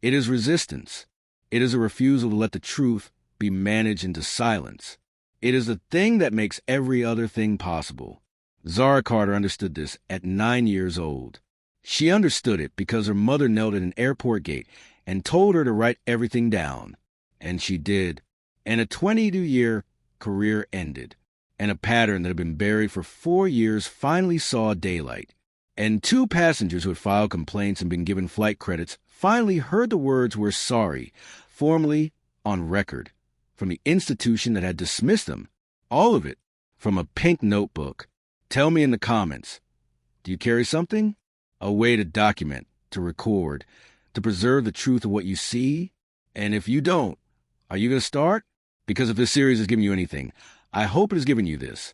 It is resistance. It is a refusal to let the truth be managed into silence. It is the thing that makes every other thing possible. Zara Carter understood this at 9 years old. She understood it because her mother knelt at an airport gate and told her to write everything down. And she did. And a 22-year career ended. And a pattern that had been buried for 4 years finally saw daylight. And 2 passengers who had filed complaints and been given flight credits finally heard the words "we're sorry," formally on record, from the institution that had dismissed them. All of it from a pink notebook. Tell me in the comments, do you carry something? A way to document, to record, to preserve the truth of what you see? And if you don't, are you going to start? Because if this series has given you anything, I hope it has given you this.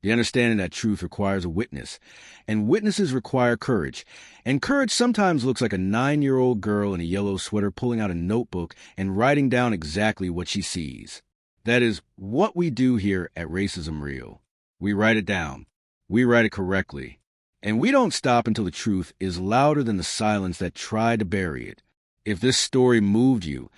The understanding that truth requires a witness, and witnesses require courage. And courage sometimes looks like a 9-year-old girl in a yellow sweater pulling out a notebook and writing down exactly what she sees. That is what we do here at Racism Real. We write it down. We write it correctly. And we don't stop until the truth is louder than the silence that tried to bury it. If this story moved you,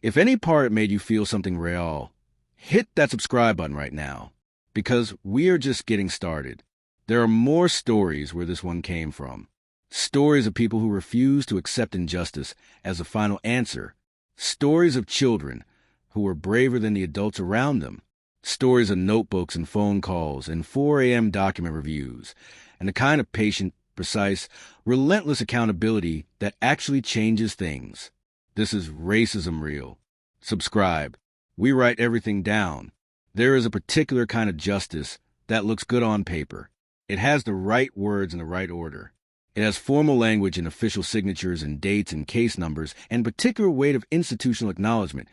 if any part made you feel something real, hit that subscribe button right now, because we are just getting started. There are more stories where this one came from. Stories of people who refuse to accept injustice as the final answer. Stories of children who were braver than the adults around them. Stories of notebooks and phone calls and 4 a.m. document reviews, and the kind of patient, precise, relentless accountability that actually changes things. This is Racism Real. Subscribe. We write everything down. There is a particular kind of justice that looks good on paper. It has the right words in the right order. It has formal language and official signatures and dates and case numbers and particular weight of institutional acknowledgement.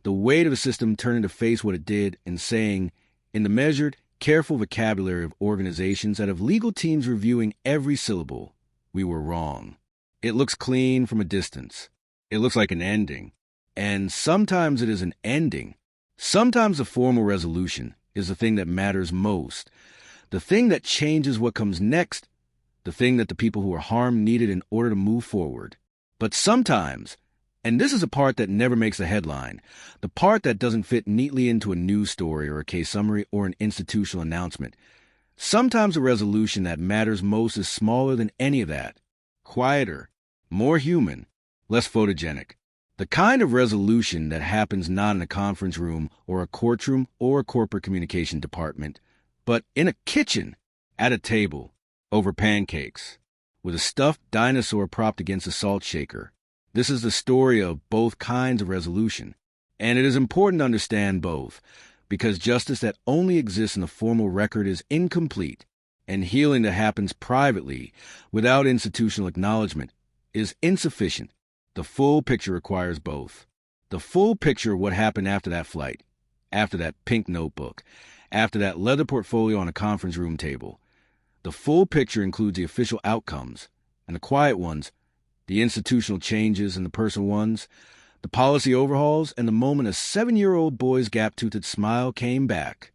The weight of a system turning to face what it did and saying, in the measured, careful vocabulary of organizations that have legal teams reviewing every syllable, we were wrong. It looks clean from a distance. It looks like an ending. And sometimes it is an ending. Sometimes the formal resolution is the thing that matters most, the thing that changes what comes next, the thing that the people who are harmed needed in order to move forward. But sometimes, and this is a part that never makes a headline, the part that doesn't fit neatly into a news story or a case summary or an institutional announcement, sometimes the resolution that matters most is smaller than any of that, quieter, more human, less photogenic. The kind of resolution that happens not in a conference room or a courtroom or a corporate communication department, but in a kitchen, at a table, over pancakes, with a stuffed dinosaur propped against a salt shaker. This is the story of both kinds of resolution. And it is important to understand both, because justice that only exists in the formal record is incomplete, and healing that happens privately, without institutional acknowledgement, is insufficient. The full picture requires both. The full picture of what happened after that flight, after that pink notebook, after that leather portfolio on a conference room table. The full picture includes the official outcomes, and the quiet ones, the institutional changes and the personal ones, the policy overhauls, and the moment a 7-year-old boy's gap-toothed smile came back.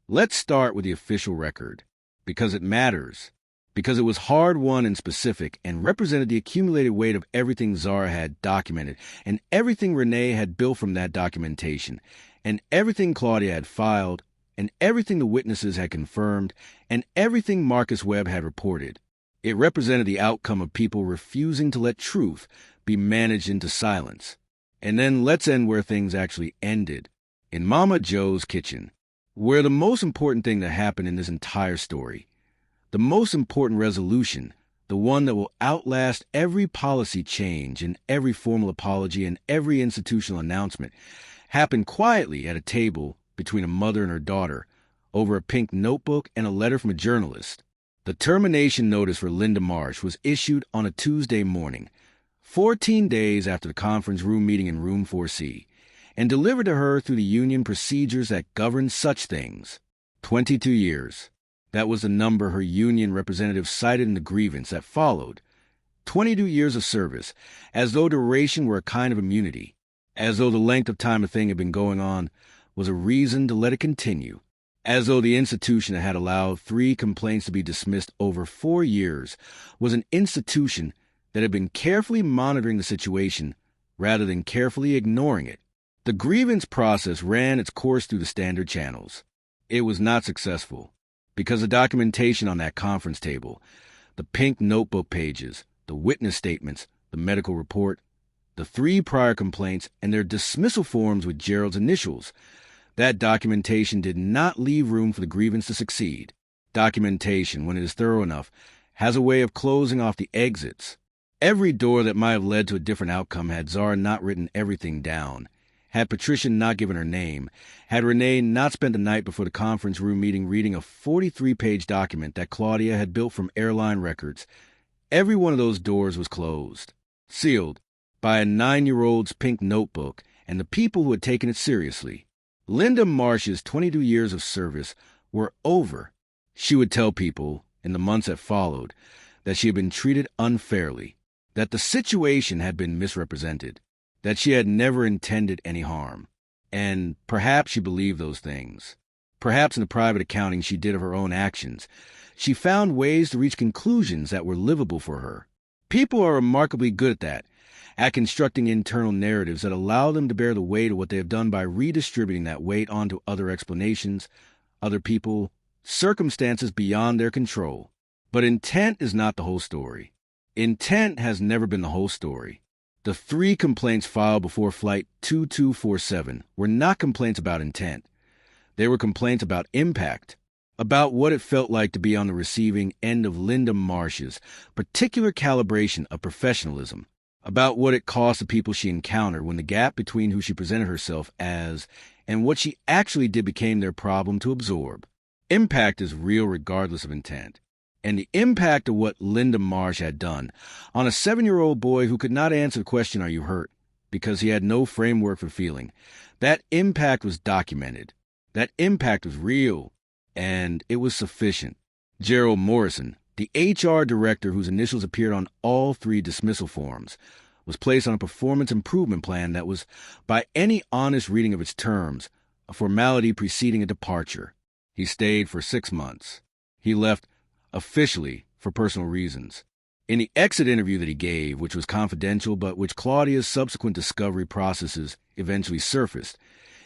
Let's start with the official record, because it matters. Because it was hard-won and specific and represented the accumulated weight of everything Zara had documented and everything Renee had built from that documentation and everything Claudia had filed and everything the witnesses had confirmed and everything Marcus Webb had reported. It represented the outcome of people refusing to let truth be managed into silence. And then let's end where things actually ended, in Mama Joe's kitchen, where the most important thing that happened in this entire story, the most important resolution, the one that will outlast every policy change and every formal apology and every institutional announcement, happened quietly at a table between a mother and her daughter, over a pink notebook and a letter from a journalist. The termination notice for Linda Marsh was issued on a Tuesday morning, 14 days after the conference room meeting in Room 4C, and delivered to her through the union procedures that govern such things. 22 years. That was the number her union representative cited in the grievance that followed. 22 years of service, as though duration were a kind of immunity, as though the length of time a thing had been going on was a reason to let it continue, as though the institution that had allowed 3 complaints to be dismissed over 4 years was an institution that had been carefully monitoring the situation rather than carefully ignoring it. The grievance process ran its course through the standard channels. It was not successful, because the documentation on that conference table, the pink notebook pages, the witness statements, the medical report, the 3 prior complaints, and their dismissal forms with Gerald's initials, that documentation did not leave room for the grievance to succeed. Documentation, when it is thorough enough, has a way of closing off the exits. Every door that might have led to a different outcome had Zara not written everything down, had Patricia not given her name, had Renee not spent the night before the conference room meeting reading a 43-page document that Claudia had built from airline records. Every one of those doors was closed, sealed, by a 9-year-old's pink notebook and the people who had taken it seriously. Linda Marsh's 22 years of service were over. She would tell people, in the months that followed, that she had been treated unfairly, that the situation had been misrepresented, that she had never intended any harm. And perhaps she believed those things. Perhaps in the private accounting she did of her own actions, she found ways to reach conclusions that were livable for her. People are remarkably good at that, at constructing internal narratives that allow them to bear the weight of what they have done by redistributing that weight onto other explanations, other people, circumstances beyond their control. But intent is not the whole story. Intent has never been the whole story. The 3 complaints filed before Flight 2247 were not complaints about intent. They were complaints about impact, about what it felt like to be on the receiving end of Linda Marsh's particular calibration of professionalism, about what it cost the people she encountered when the gap between who she presented herself as and what she actually did became their problem to absorb. Impact is real regardless of intent. And the impact of what Linda Marsh had done on a 7-year-old boy who could not answer the question, "Are you hurt?" because he had no framework for feeling, that impact was documented. That impact was real, and it was sufficient. Gerald Morrison, the HR director whose initials appeared on all 3 dismissal forms, was placed on a performance improvement plan that was, by any honest reading of its terms, a formality preceding a departure. He stayed for 6 months. He left officially for personal reasons. In the exit interview that he gave, which was confidential but which Claudia's subsequent discovery processes eventually surfaced,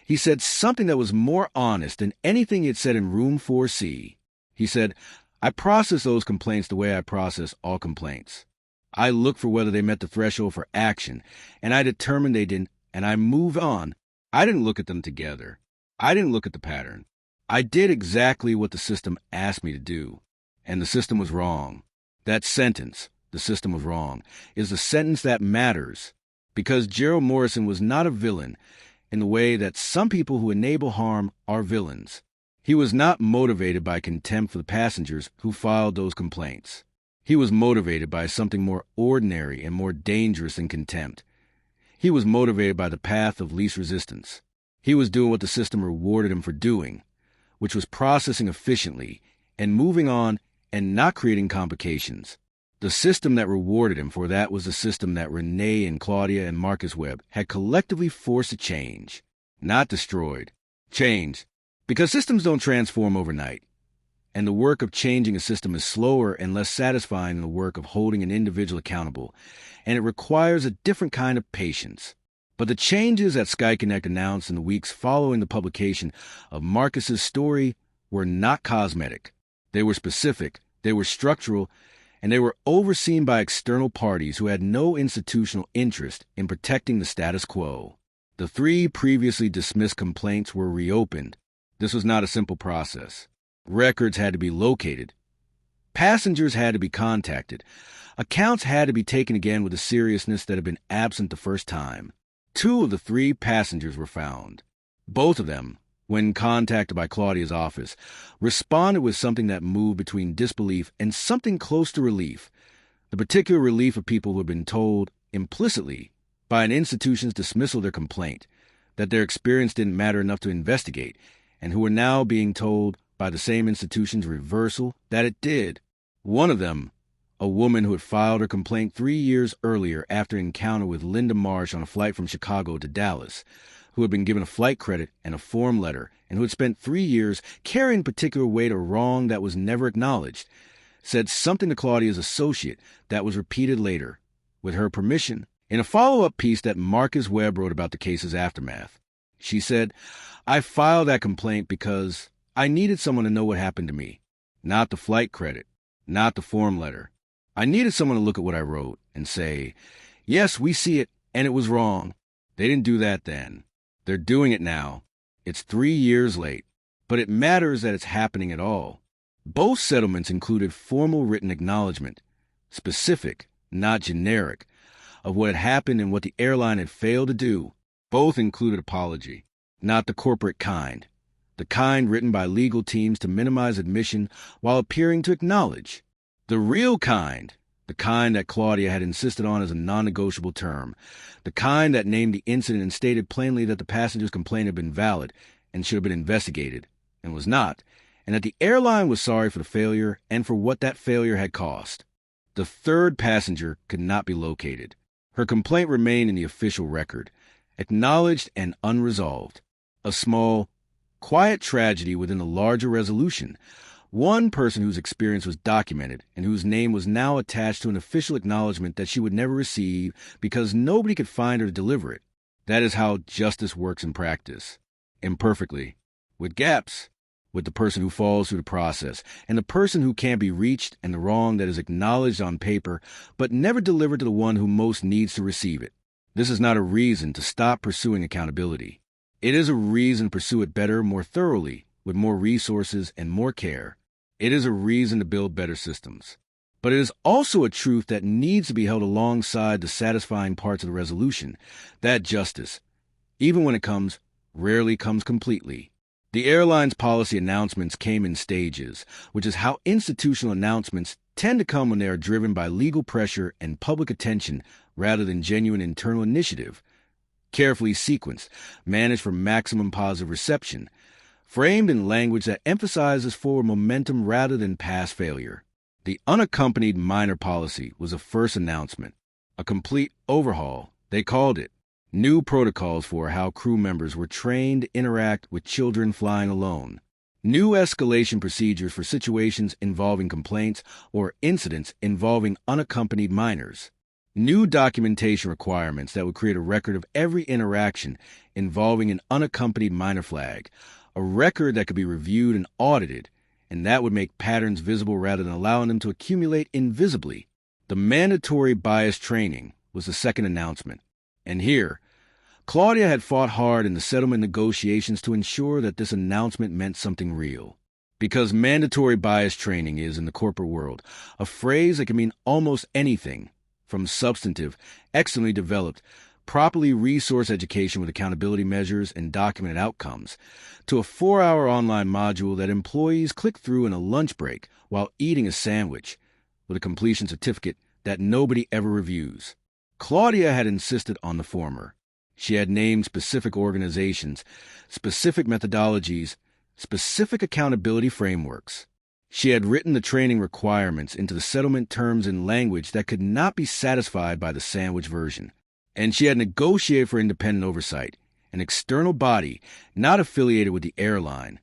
he said something that was more honest than anything he had said in Room 4C. He said, "I process those complaints the way I process all complaints. I look for whether they met the threshold for action, and I determined they didn't, and I moved on. I didn't look at them together. I didn't look at the pattern. I did exactly what the system asked me to do. And the system was wrong." That sentence, "the system was wrong," is the sentence that matters, because Gerald Morrison was not a villain in the way that some people who enable harm are villains. He was not motivated by contempt for the passengers who filed those complaints. He was motivated by something more ordinary and more dangerous than contempt. He was motivated by the path of least resistance. He was doing what the system rewarded him for doing, which was processing efficiently and moving on and not creating complications. The system that rewarded him for that was the system that Renee and Claudia and Marcus Webb had collectively forced to change, not destroyed. Change, because systems don't transform overnight. And the work of changing a system is slower and less satisfying than the work of holding an individual accountable, and it requires a different kind of patience. But the changes that SkyConnect announced in the weeks following the publication of Marcus's story were not cosmetic. They were specific, they were structural, and they were overseen by external parties who had no institutional interest in protecting the status quo. The 3 previously dismissed complaints were reopened. This was not a simple process. Records had to be located. Passengers had to be contacted. Accounts had to be taken again with the seriousness that had been absent the first time. 2 of the 3 passengers were found. Both of them when contacted by Claudia's office, responded with something that moved between disbelief and something close to relief. The particular relief of people who had been told, implicitly, by an institution's dismissal of their complaint, that their experience didn't matter enough to investigate, and who were now being told by the same institution's reversal that it did. One of them, a woman who had filed her complaint 3 years earlier after an encounter with Linda Marsh on a flight from Chicago to Dallas, who had been given a flight credit and a form letter, and who had spent 3 years carrying particular weight of wrong that was never acknowledged, said something to Claudia's associate that was repeated later, with her permission, in a follow-up piece that Marcus Webb wrote about the case's aftermath. She said, "I filed that complaint because I needed someone to know what happened to me. Not the flight credit, not the form letter. I needed someone to look at what I wrote and say, yes, we see it, and it was wrong. They didn't do that then. They're doing it now. It's 3 years late, but it matters that it's happening at all." Both settlements included formal written acknowledgement, specific, not generic, of what had happened and what the airline had failed to do. Both included apology, not the corporate kind, the kind written by legal teams to minimize admission while appearing to acknowledge. The real kind, the kind that Claudia had insisted on as a non-negotiable term, the kind that named the incident and stated plainly that the passenger's complaint had been valid and should have been investigated, and was not, and that the airline was sorry for the failure and for what that failure had cost. The third passenger could not be located. Her complaint remained in the official record, acknowledged and unresolved. A small, quiet tragedy within a larger resolution. One person whose experience was documented and whose name was now attached to an official acknowledgement that she would never receive because nobody could find her to deliver it. That is how justice works in practice. Imperfectly. With gaps. With the person who falls through the process, and the person who can't be reached, and the wrong that is acknowledged on paper, but never delivered to the one who most needs to receive it. This is not a reason to stop pursuing accountability. It is a reason to pursue it better, more thoroughly, with more resources and more care. It is a reason to build better systems. But it is also a truth that needs to be held alongside the satisfying parts of the resolution, that justice, even when it comes, rarely comes completely. The airline's policy announcements came in stages, which is how institutional announcements tend to come when they are driven by legal pressure and public attention rather than genuine internal initiative. Carefully sequenced, managed for maximum positive reception, framed in language that emphasizes forward momentum rather than past failure. The unaccompanied minor policy was a first announcement, a complete overhaul, they called it. New protocols for how crew members were trained to interact with children flying alone. New escalation procedures for situations involving complaints or incidents involving unaccompanied minors. New documentation requirements that would create a record of every interaction involving an unaccompanied minor flag, a record that could be reviewed and audited, and that would make patterns visible rather than allowing them to accumulate invisibly. The mandatory bias training was the second announcement. And here, Claudia had fought hard in the settlement negotiations to ensure that this announcement meant something real. Because mandatory bias training is, in the corporate world, a phrase that can mean almost anything, from substantive, excellently developed, properly resourced education with accountability measures and documented outcomes, to a 4-hour online module that employees click through in a lunch break while eating a sandwich, with a completion certificate that nobody ever reviews. Claudia had insisted on the former. She had named specific organizations, specific methodologies, specific accountability frameworks. She had written the training requirements into the settlement terms in language that could not be satisfied by the sandwich version. And she had negotiated for independent oversight, an external body not affiliated with the airline,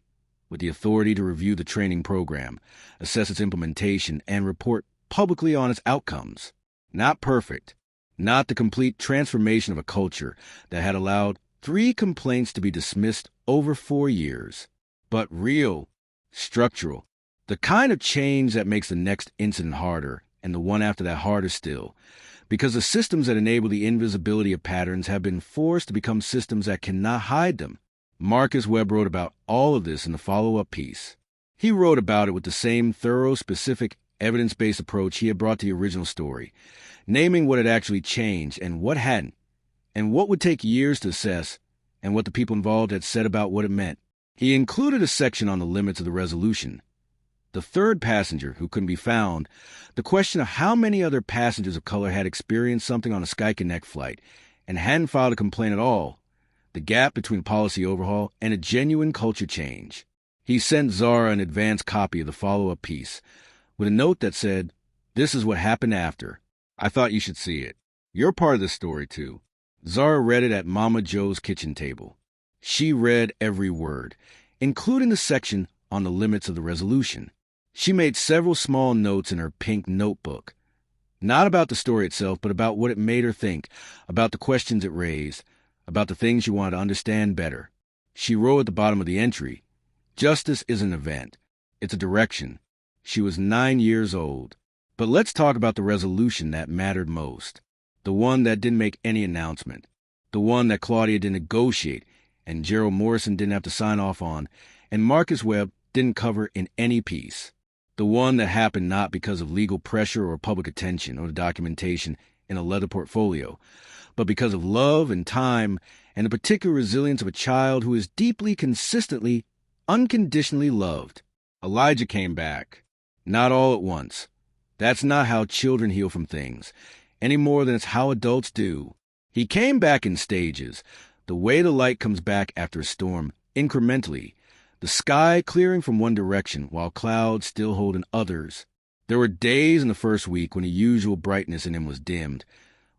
with the authority to review the training program, assess its implementation, and report publicly on its outcomes. Not perfect. Not the complete transformation of a culture that had allowed 3 complaints to be dismissed over 4 years, but real, structural, the kind of change that makes the next incident harder and the one after that harder still, because the systems that enable the invisibility of patterns have been forced to become systems that cannot hide them. Marcus Webb wrote about all of this in the follow-up piece. He wrote about it with the same thorough, specific, evidence-based approach he had brought to the original story, naming what had actually changed and what hadn't, and what would take years to assess, and what the people involved had said about what it meant. He included a section on the limits of the resolution. The third passenger, who couldn't be found, the question of how many other passengers of color had experienced something on a Skyconnect flight and hadn't filed a complaint at all, the gap between policy overhaul and a genuine culture change. He sent Zara an advance copy of the follow-up piece with a note that said, "This is what happened after. I thought you should see it. You're part of the story, too." Zara read it at Mama Joe's kitchen table. She read every word, including the section on the limits of the resolution. She made several small notes in her pink notebook, not about the story itself, but about what it made her think, about the questions it raised, about the things she wanted to understand better. She wrote at the bottom of the entry, "Justice is an event. It's a direction." She was 9 years old. But let's talk about the resolution that mattered most. The one that didn't make any announcement. The one that Claudia didn't negotiate, and Gerald Morrison didn't have to sign off on, and Marcus Webb didn't cover in any piece. The one that happened not because of legal pressure or public attention or documentation in a leather portfolio, but because of love and time and the particular resilience of a child who is deeply, consistently, unconditionally loved. Elijah came back. Not all at once. That's not how children heal from things, any more than it's how adults do. He came back in stages, the way the light comes back after a storm, incrementally, the sky clearing from one direction while clouds still hold in others. There were days in the first week when the usual brightness in him was dimmed,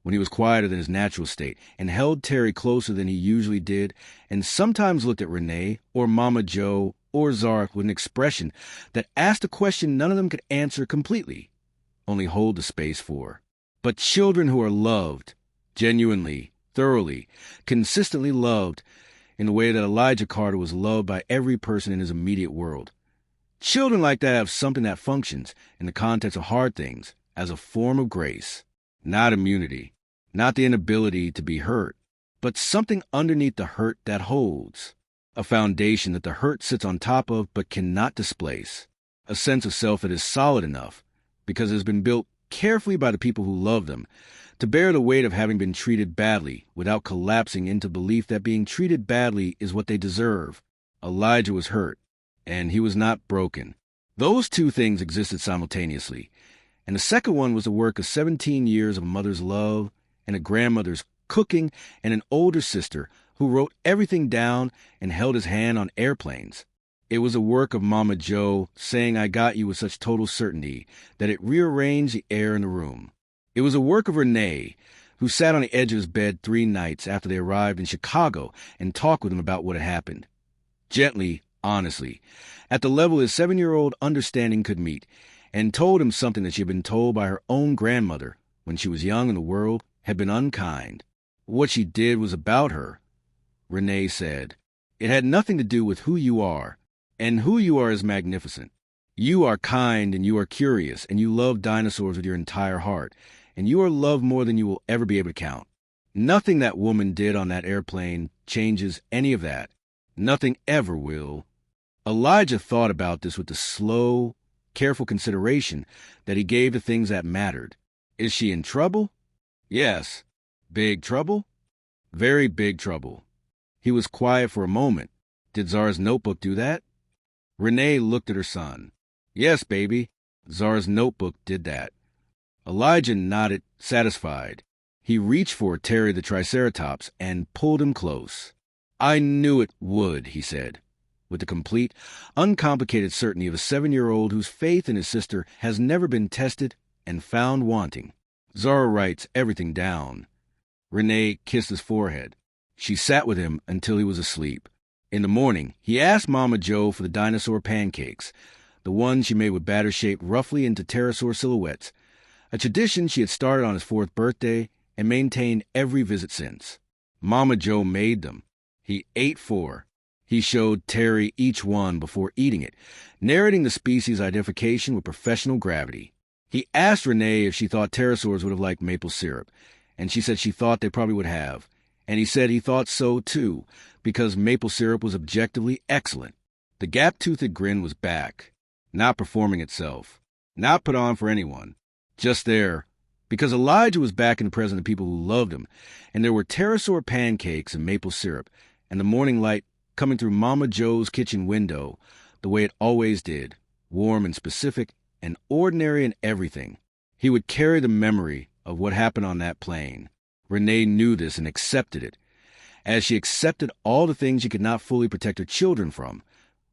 when he was quieter than his natural state and held Terry closer than he usually did, and sometimes looked at Renee or Mama Joe or Zara with an expression that asked a question none of them could answer completely, only hold the space for. But children who are loved, genuinely, thoroughly, consistently loved, in the way that Elijah Carter was loved by every person in his immediate world. Children like that have something that functions, in the context of hard things, as a form of grace. Not immunity, not the inability to be hurt, but something underneath the hurt that holds. A foundation that the hurt sits on top of but cannot displace. A sense of self that is solid enough, because it has been built carefully by the people who love them, to bear the weight of having been treated badly without collapsing into belief that being treated badly is what they deserve. Elijah was hurt, and he was not broken. Those two things existed simultaneously, and the second one was the work of 17 years of a mother's love and a grandmother's cooking and an older sister who wrote everything down and held his hand on airplanes. It was a work of Mama Joe saying "I got you" with such total certainty that it rearranged the air in the room. It was a work of Renee, who sat on the edge of his bed 3 nights after they arrived in Chicago and talked with him about what had happened. Gently, honestly, at the level his 7-year-old understanding could meet, and told him something that she had been told by her own grandmother when she was young and the world had been unkind. What she did was about her, Renee said. It had nothing to do with who you are, and who you are is magnificent. You are kind and you are curious, and you love dinosaurs with your entire heart, and you are loved more than you will ever be able to count. Nothing that woman did on that airplane changes any of that. Nothing ever will. Elijah thought about this with the slow, careful consideration that he gave to things that mattered. Is she in trouble? Yes. Big trouble? Very big trouble. He was quiet for a moment. Did Zara's notebook do that? Renee looked at her son. Yes, baby. Zara's notebook did that. Elijah nodded, satisfied. He reached for Terry the Triceratops and pulled him close. I knew it would, he said, with the complete, uncomplicated certainty of a 7-year-old whose faith in his sister has never been tested and found wanting. Zara writes everything down. Renee kissed his forehead. She sat with him until he was asleep. In the morning, he asked Mama Joe for the dinosaur pancakes, the ones she made with batter shaped roughly into pterosaur silhouettes, a tradition she had started on his 4th birthday and maintained every visit since. Mama Joe made them. He ate 4. He showed Terry each one before eating it, narrating the species identification with professional gravity. He asked Renee if she thought pterosaurs would have liked maple syrup, and she said she thought they probably would have. And he said he thought so, too, because maple syrup was objectively excellent. The gap-toothed grin was back, not performing itself, not put on for anyone, just there, because Elijah was back in the presence of people who loved him, and there were pterosaur pancakes and maple syrup, and the morning light coming through Mama Joe's kitchen window, the way it always did, warm and specific and ordinary in everything. He would carry the memory of what happened on that plane. Renee knew this and accepted it, as she accepted all the things she could not fully protect her children from,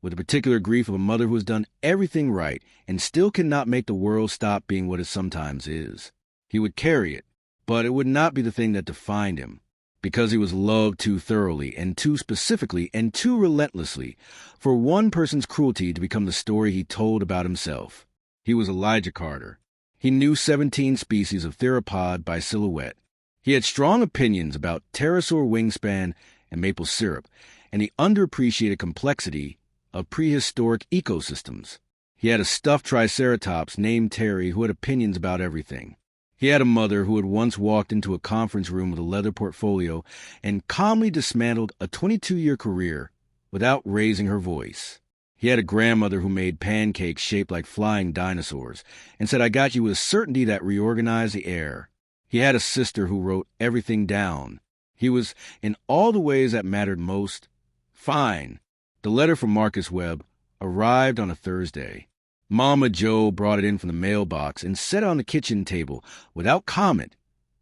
with the particular grief of a mother who has done everything right and still cannot make the world stop being what it sometimes is. He would carry it, but it would not be the thing that defined him, because he was loved too thoroughly and too specifically and too relentlessly for one person's cruelty to become the story he told about himself. He was Elijah Carter. He knew 17 species of theropod by silhouette. He had strong opinions about pterosaur wingspan and maple syrup, and the underappreciated complexity of prehistoric ecosystems. He had a stuffed triceratops named Terry who had opinions about everything. He had a mother who had once walked into a conference room with a leather portfolio and calmly dismantled a 22-year career without raising her voice. He had a grandmother who made pancakes shaped like flying dinosaurs and said, "I got you," with a certainty that reorganized the air. He had a sister who wrote everything down. He was, in all the ways that mattered most, fine. The letter from Marcus Webb arrived on a Thursday. Mama Joe brought it in from the mailbox and set it on the kitchen table without comment,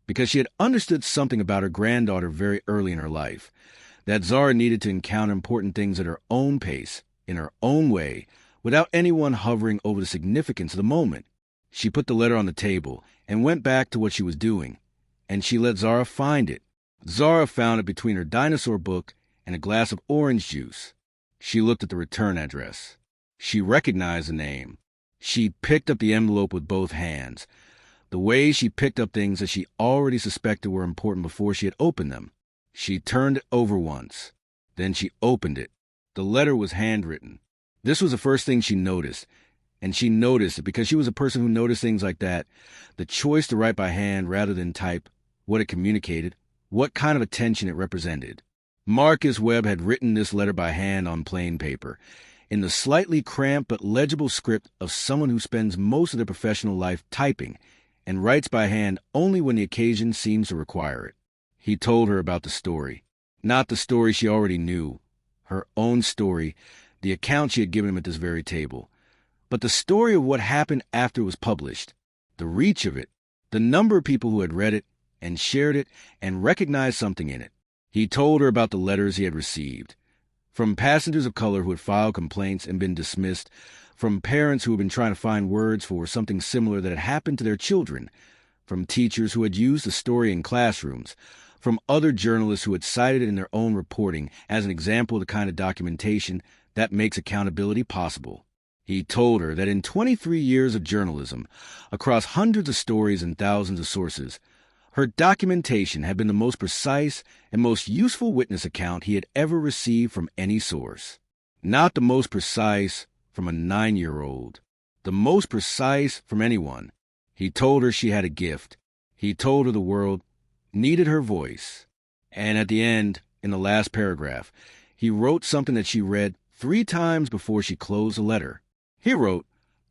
because she had understood something about her granddaughter very early in her life, that Zara needed to encounter important things at her own pace, in her own way, without anyone hovering over the significance of the moment. She put the letter on the table and went back to what she was doing, and she let Zara find it. Zara found it between her dinosaur book and a glass of orange juice. She looked at the return address. She recognized the name. She picked up the envelope with both hands, the way she picked up things that she already suspected were important before she had opened them. She turned it over once. Then she opened it. The letter was handwritten. This was the first thing she noticed, and she noticed it because she was a person who noticed things like that, the choice to write by hand rather than type, what it communicated, what kind of attention it represented. Marcus Webb had written this letter by hand on plain paper, in the slightly cramped but legible script of someone who spends most of their professional life typing and writes by hand only when the occasion seems to require it. He told her about the story. Not the story she already knew, her own story, the account she had given him at this very table, but the story of what happened after it was published, the reach of it, the number of people who had read it and shared it and recognized something in it. He told her about the letters he had received, from passengers of color who had filed complaints and been dismissed, from parents who had been trying to find words for something similar that had happened to their children, from teachers who had used the story in classrooms, from other journalists who had cited it in their own reporting as an example of the kind of documentation that makes accountability possible. He told her that in 23 years of journalism, across hundreds of stories and thousands of sources, her documentation had been the most precise and most useful witness account he had ever received from any source. Not the most precise from a 9-year-old, the most precise from anyone. He told her she had a gift. He told her the world needed her voice. And at the end, in the last paragraph, he wrote something that she read 3 times before she closed the letter. He wrote,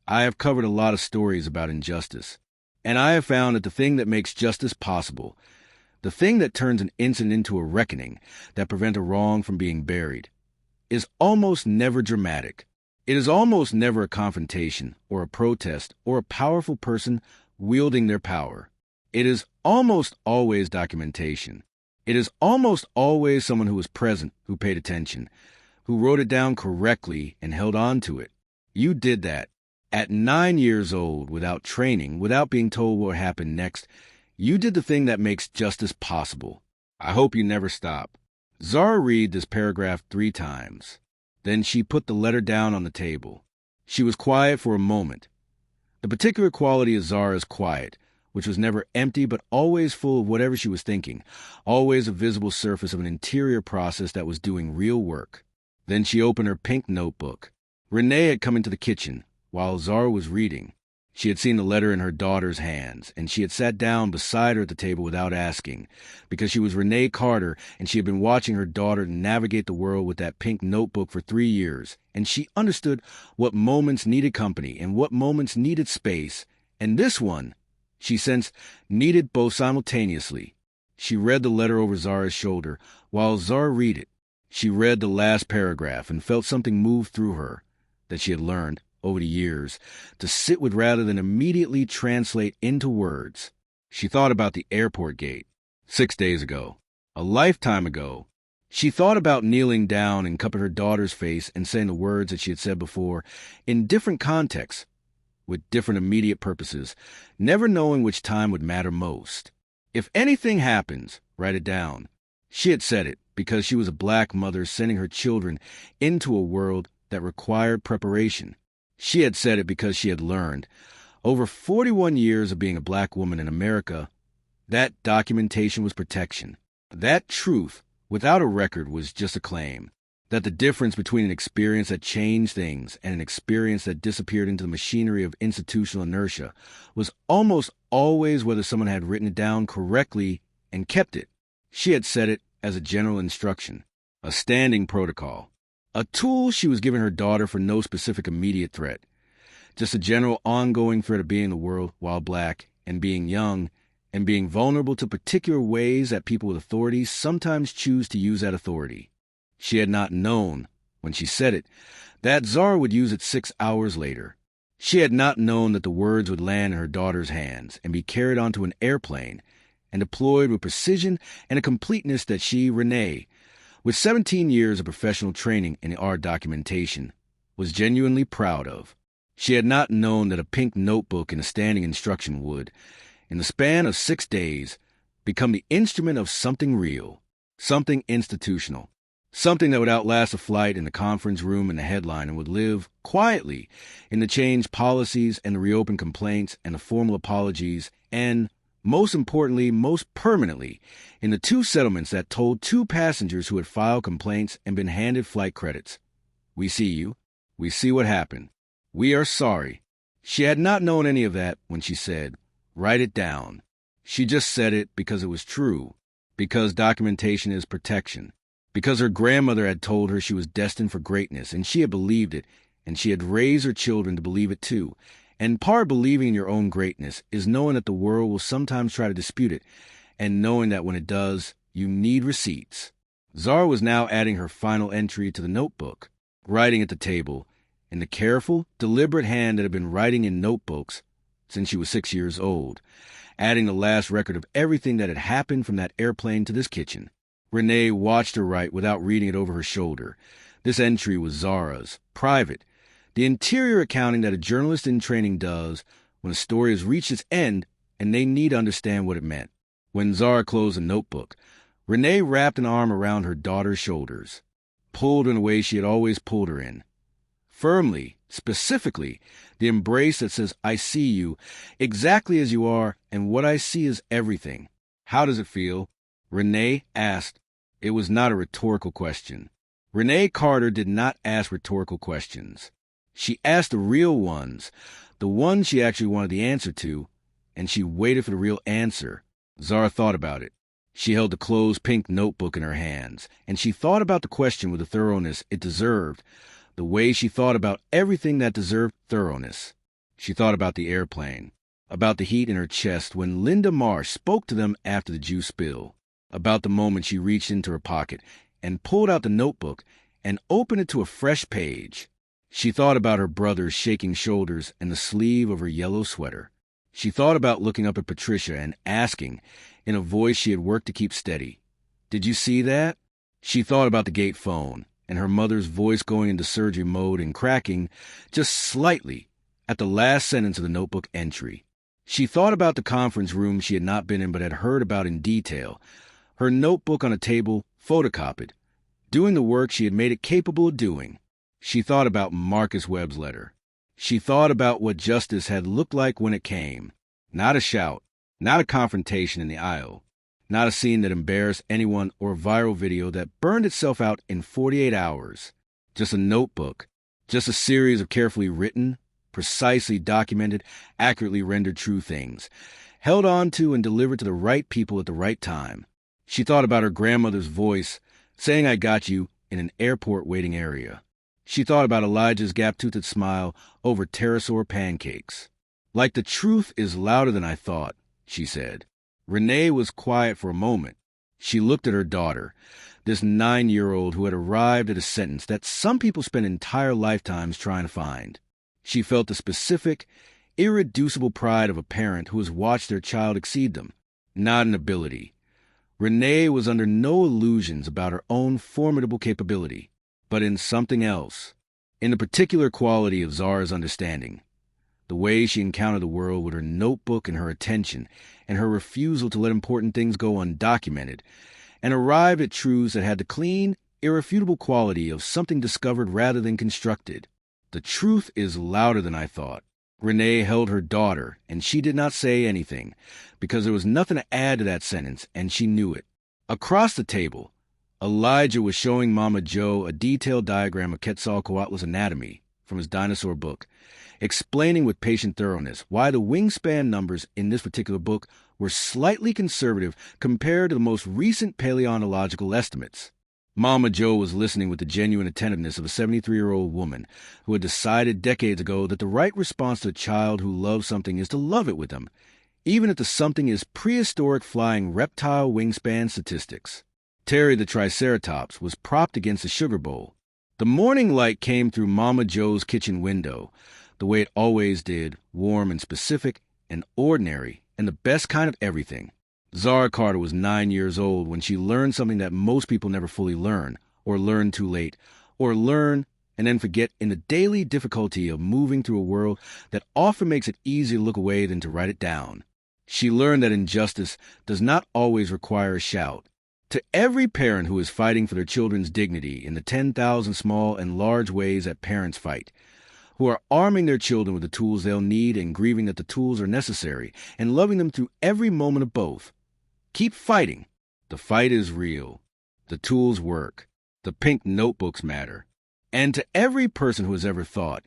"I have covered a lot of stories about injustice, and I have found that the thing that makes justice possible, the thing that turns an incident into a reckoning, that prevents a wrong from being buried, is almost never dramatic. It is almost never a confrontation or a protest or a powerful person wielding their power. It is almost always documentation. It is almost always someone who was present, who paid attention, who wrote it down correctly and held on to it. You did that. At 9 years old, without training, without being told what happened next, you did the thing that makes justice possible. I hope you never stop." Zara read this paragraph 3 times. Then she put the letter down on the table. She was quiet for a moment. The particular quality of Zara's quiet, which was never empty but always full of whatever she was thinking, always a visible surface of an interior process that was doing real work. Then she opened her pink notebook. Renee had come into the kitchen while Zara was reading. She had seen the letter in her daughter's hands, and she had sat down beside her at the table without asking, because she was Renee Carter, and she had been watching her daughter navigate the world with that pink notebook for 3 years, and she understood what moments needed company and what moments needed space, and this one, she sensed, needed both simultaneously. She read the letter over Zara's shoulder while Zara read it. She read the last paragraph and felt something move through her that she had learned, over the years, to sit with rather than immediately translate into words. She thought about the airport gate, 6 days ago, a lifetime ago. She thought about kneeling down and cupping her daughter's face and saying the words that she had said before in different contexts, with different immediate purposes, never knowing which time would matter most. If anything happens, write it down. She had said it because she was a black mother sending her children into a world that required preparation. She had said it because she had learned, over 41 years of being a black woman in America, that documentation was protection. That truth, without a record, was just a claim. That the difference between an experience that changed things and an experience that disappeared into the machinery of institutional inertia was almost always whether someone had written it down correctly and kept it. She had said it as a general instruction, a standing protocol, a tool she was giving her daughter for no specific immediate threat, just a general ongoing threat of being in the world while black and being young and being vulnerable to particular ways that people with authority sometimes choose to use that authority. She had not known, when she said it, that Zara would use it 6 hours later. She had not known that the words would land in her daughter's hands and be carried onto an airplane and deployed with precision and a completeness that she, Renee, with 17 years of professional training in art documentation, was genuinely proud of. She had not known that a pink notebook and a standing instruction would, in the span of 6 days, become the instrument of something real, something institutional. Something that would outlast a flight in the conference room and the headline and would live quietly in the changed policies and the reopened complaints and the formal apologies and, most importantly, most permanently, in the 2 settlements that told 2 passengers who had filed complaints and been handed flight credits. We see you. We see what happened. We are sorry. She had not known any of that when she said, write it down. She just said it because it was true, because documentation is protection. Because her grandmother had told her she was destined for greatness, and she had believed it, and she had raised her children to believe it too. And part of believing in your own greatness is knowing that the world will sometimes try to dispute it, and knowing that when it does, you need receipts. Zara was now adding her final entry to the notebook, writing at the table, in the careful, deliberate hand that had been writing in notebooks since she was 6 years old, adding the last record of everything that had happened from that airplane to this kitchen. Renee watched her write without reading it over her shoulder. This entry was Zara's, private, the interior accounting that a journalist in training does when a story has reached its end and they need to understand what it meant. When Zara closed the notebook, Renee wrapped an arm around her daughter's shoulders, pulled her in a way she had always pulled her in. Firmly, specifically, the embrace that says, I see you, exactly as you are, and what I see is everything. How does it feel? Renee asked. It was not a rhetorical question. Zara Carter did not ask rhetorical questions. She asked the real ones, the ones she actually wanted the answer to, and she waited for the real answer. Zara thought about it. She held the closed pink notebook in her hands, and she thought about the question with the thoroughness it deserved, the way she thought about everything that deserved thoroughness. She thought about the airplane, about the heat in her chest when Linda Marsh spoke to them after the juice spill, about the moment she reached into her pocket and pulled out the notebook and opened it to a fresh page. She thought about her brother's shaking shoulders and the sleeve of her yellow sweater. She thought about looking up at Patricia and asking, in a voice she had worked to keep steady, did you see that? She thought about the gate phone and her mother's voice going into surgery mode and cracking, just slightly, at the last sentence of the notebook entry. She thought about the conference room she had not been in but had heard about in detail, her notebook on a table, photocopied, doing the work she had made it capable of doing. She thought about Marcus Webb's letter. She thought about what justice had looked like when it came. Not a shout, not a confrontation in the aisle, not a scene that embarrassed anyone or a viral video that burned itself out in 48 hours. Just a notebook, just a series of carefully written, precisely documented, accurately rendered true things, held on to and delivered to the right people at the right time. She thought about her grandmother's voice saying I got you in an airport waiting area. She thought about Elijah's gap-toothed smile over pterosaur pancakes. Like the truth is louder than I thought, she said. Renee was quiet for a moment. She looked at her daughter, This 9-year-old who had arrived at a sentence that some people spend entire lifetimes trying to find. She felt the specific, irreducible pride of a parent who has watched their child exceed them, not in ability. Renee was under no illusions about her own formidable capability, but in something else, in the particular quality of Zara's understanding. The way she encountered the world with her notebook and her attention, and her refusal to let important things go undocumented, and arrived at truths that had the clean, irrefutable quality of something discovered rather than constructed. The truth is louder than I thought. Renee held her daughter, and she did not say anything, because there was nothing to add to that sentence, and she knew it. Across the table, Elijah was showing Mama Joe a detailed diagram of Quetzalcoatl's anatomy from his dinosaur book, explaining with patient thoroughness why the wingspan numbers in this particular book were slightly conservative compared to the most recent paleontological estimates. Mama Joe was listening with the genuine attentiveness of a 73-year-old woman who had decided decades ago that the right response to a child who loves something is to love it with them, even if the something is prehistoric flying reptile wingspan statistics. Terry the Triceratops was propped against a sugar bowl. The morning light came through Mama Joe's kitchen window, the way it always did, warm and specific and ordinary, and the best kind of everything. Zara Carter was 9 years old when she learned something that most people never fully learn, or learn too late, or learn and then forget in the daily difficulty of moving through a world that often makes it easier to look away than to write it down. She learned that injustice does not always require a shout. To every parent who is fighting for their children's dignity in the 10,000 small and large ways that parents fight, who are arming their children with the tools they'll need and grieving that the tools are necessary, and loving them through every moment of both. Keep fighting. The fight is real. The tools work. The pink notebooks matter. And to every person who has ever thought,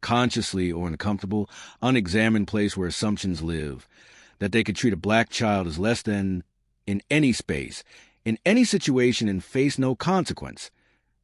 consciously or in a comfortable, unexamined place where assumptions live, that they could treat a black child as less than, in any space, in any situation, and face no consequence.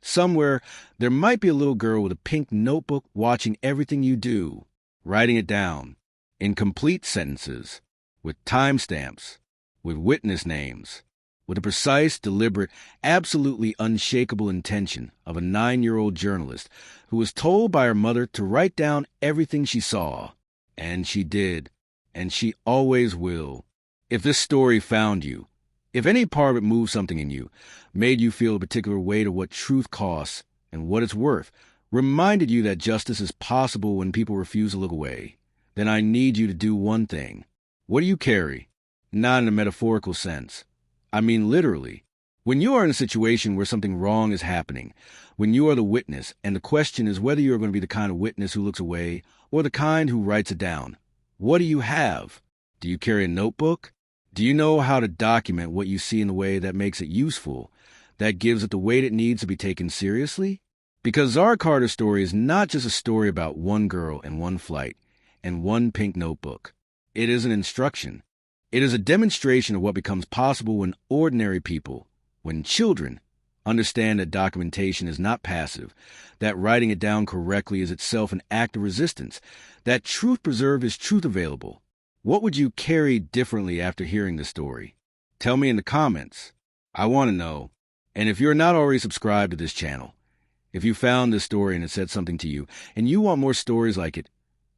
Somewhere, there might be a little girl with a pink notebook watching everything you do, writing it down, in complete sentences, with timestamps, with witness names, with the precise, deliberate, absolutely unshakable intention of a 9-year-old journalist who was told by her mother to write down everything she saw. And she did, and she always will. If this story found you, if any part of it moved something in you, made you feel a particular weight of what truth costs and what it's worth, reminded you that justice is possible when people refuse to look away, then I need you to do one thing. What do you carry? Not in a metaphorical sense. I mean literally. When you are in a situation where something wrong is happening, when you are the witness, and the question is whether you are going to be the kind of witness who looks away or the kind who writes it down, what do you have? Do you carry a notebook? Do you know how to document what you see in the way that makes it useful, that gives it the weight it needs to be taken seriously? Because Zara Carter's story is not just a story about one girl and one flight and one pink notebook. It is an instruction. It is a demonstration of what becomes possible when ordinary people, when children, understand that documentation is not passive, that writing it down correctly is itself an act of resistance, that truth preserved is truth available. What would you carry differently after hearing this story? Tell me in the comments. I want to know. And if you're not already subscribed to this channel, if you found this story and it said something to you, and you want more stories like it,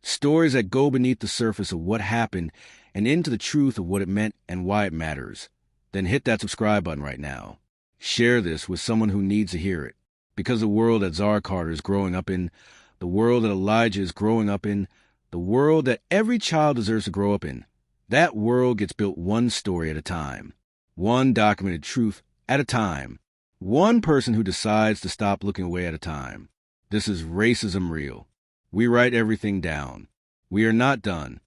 stories that go beneath the surface of what happened and into the truth of what it meant and why it matters, then hit that subscribe button right now. Share this with someone who needs to hear it. Because the world that Zara Carter is growing up in, the world that Elijah is growing up in, the world that every child deserves to grow up in, that world gets built one story at a time, one documented truth at a time, one person who decides to stop looking away at a time. This is racism real. We write everything down. We are not done.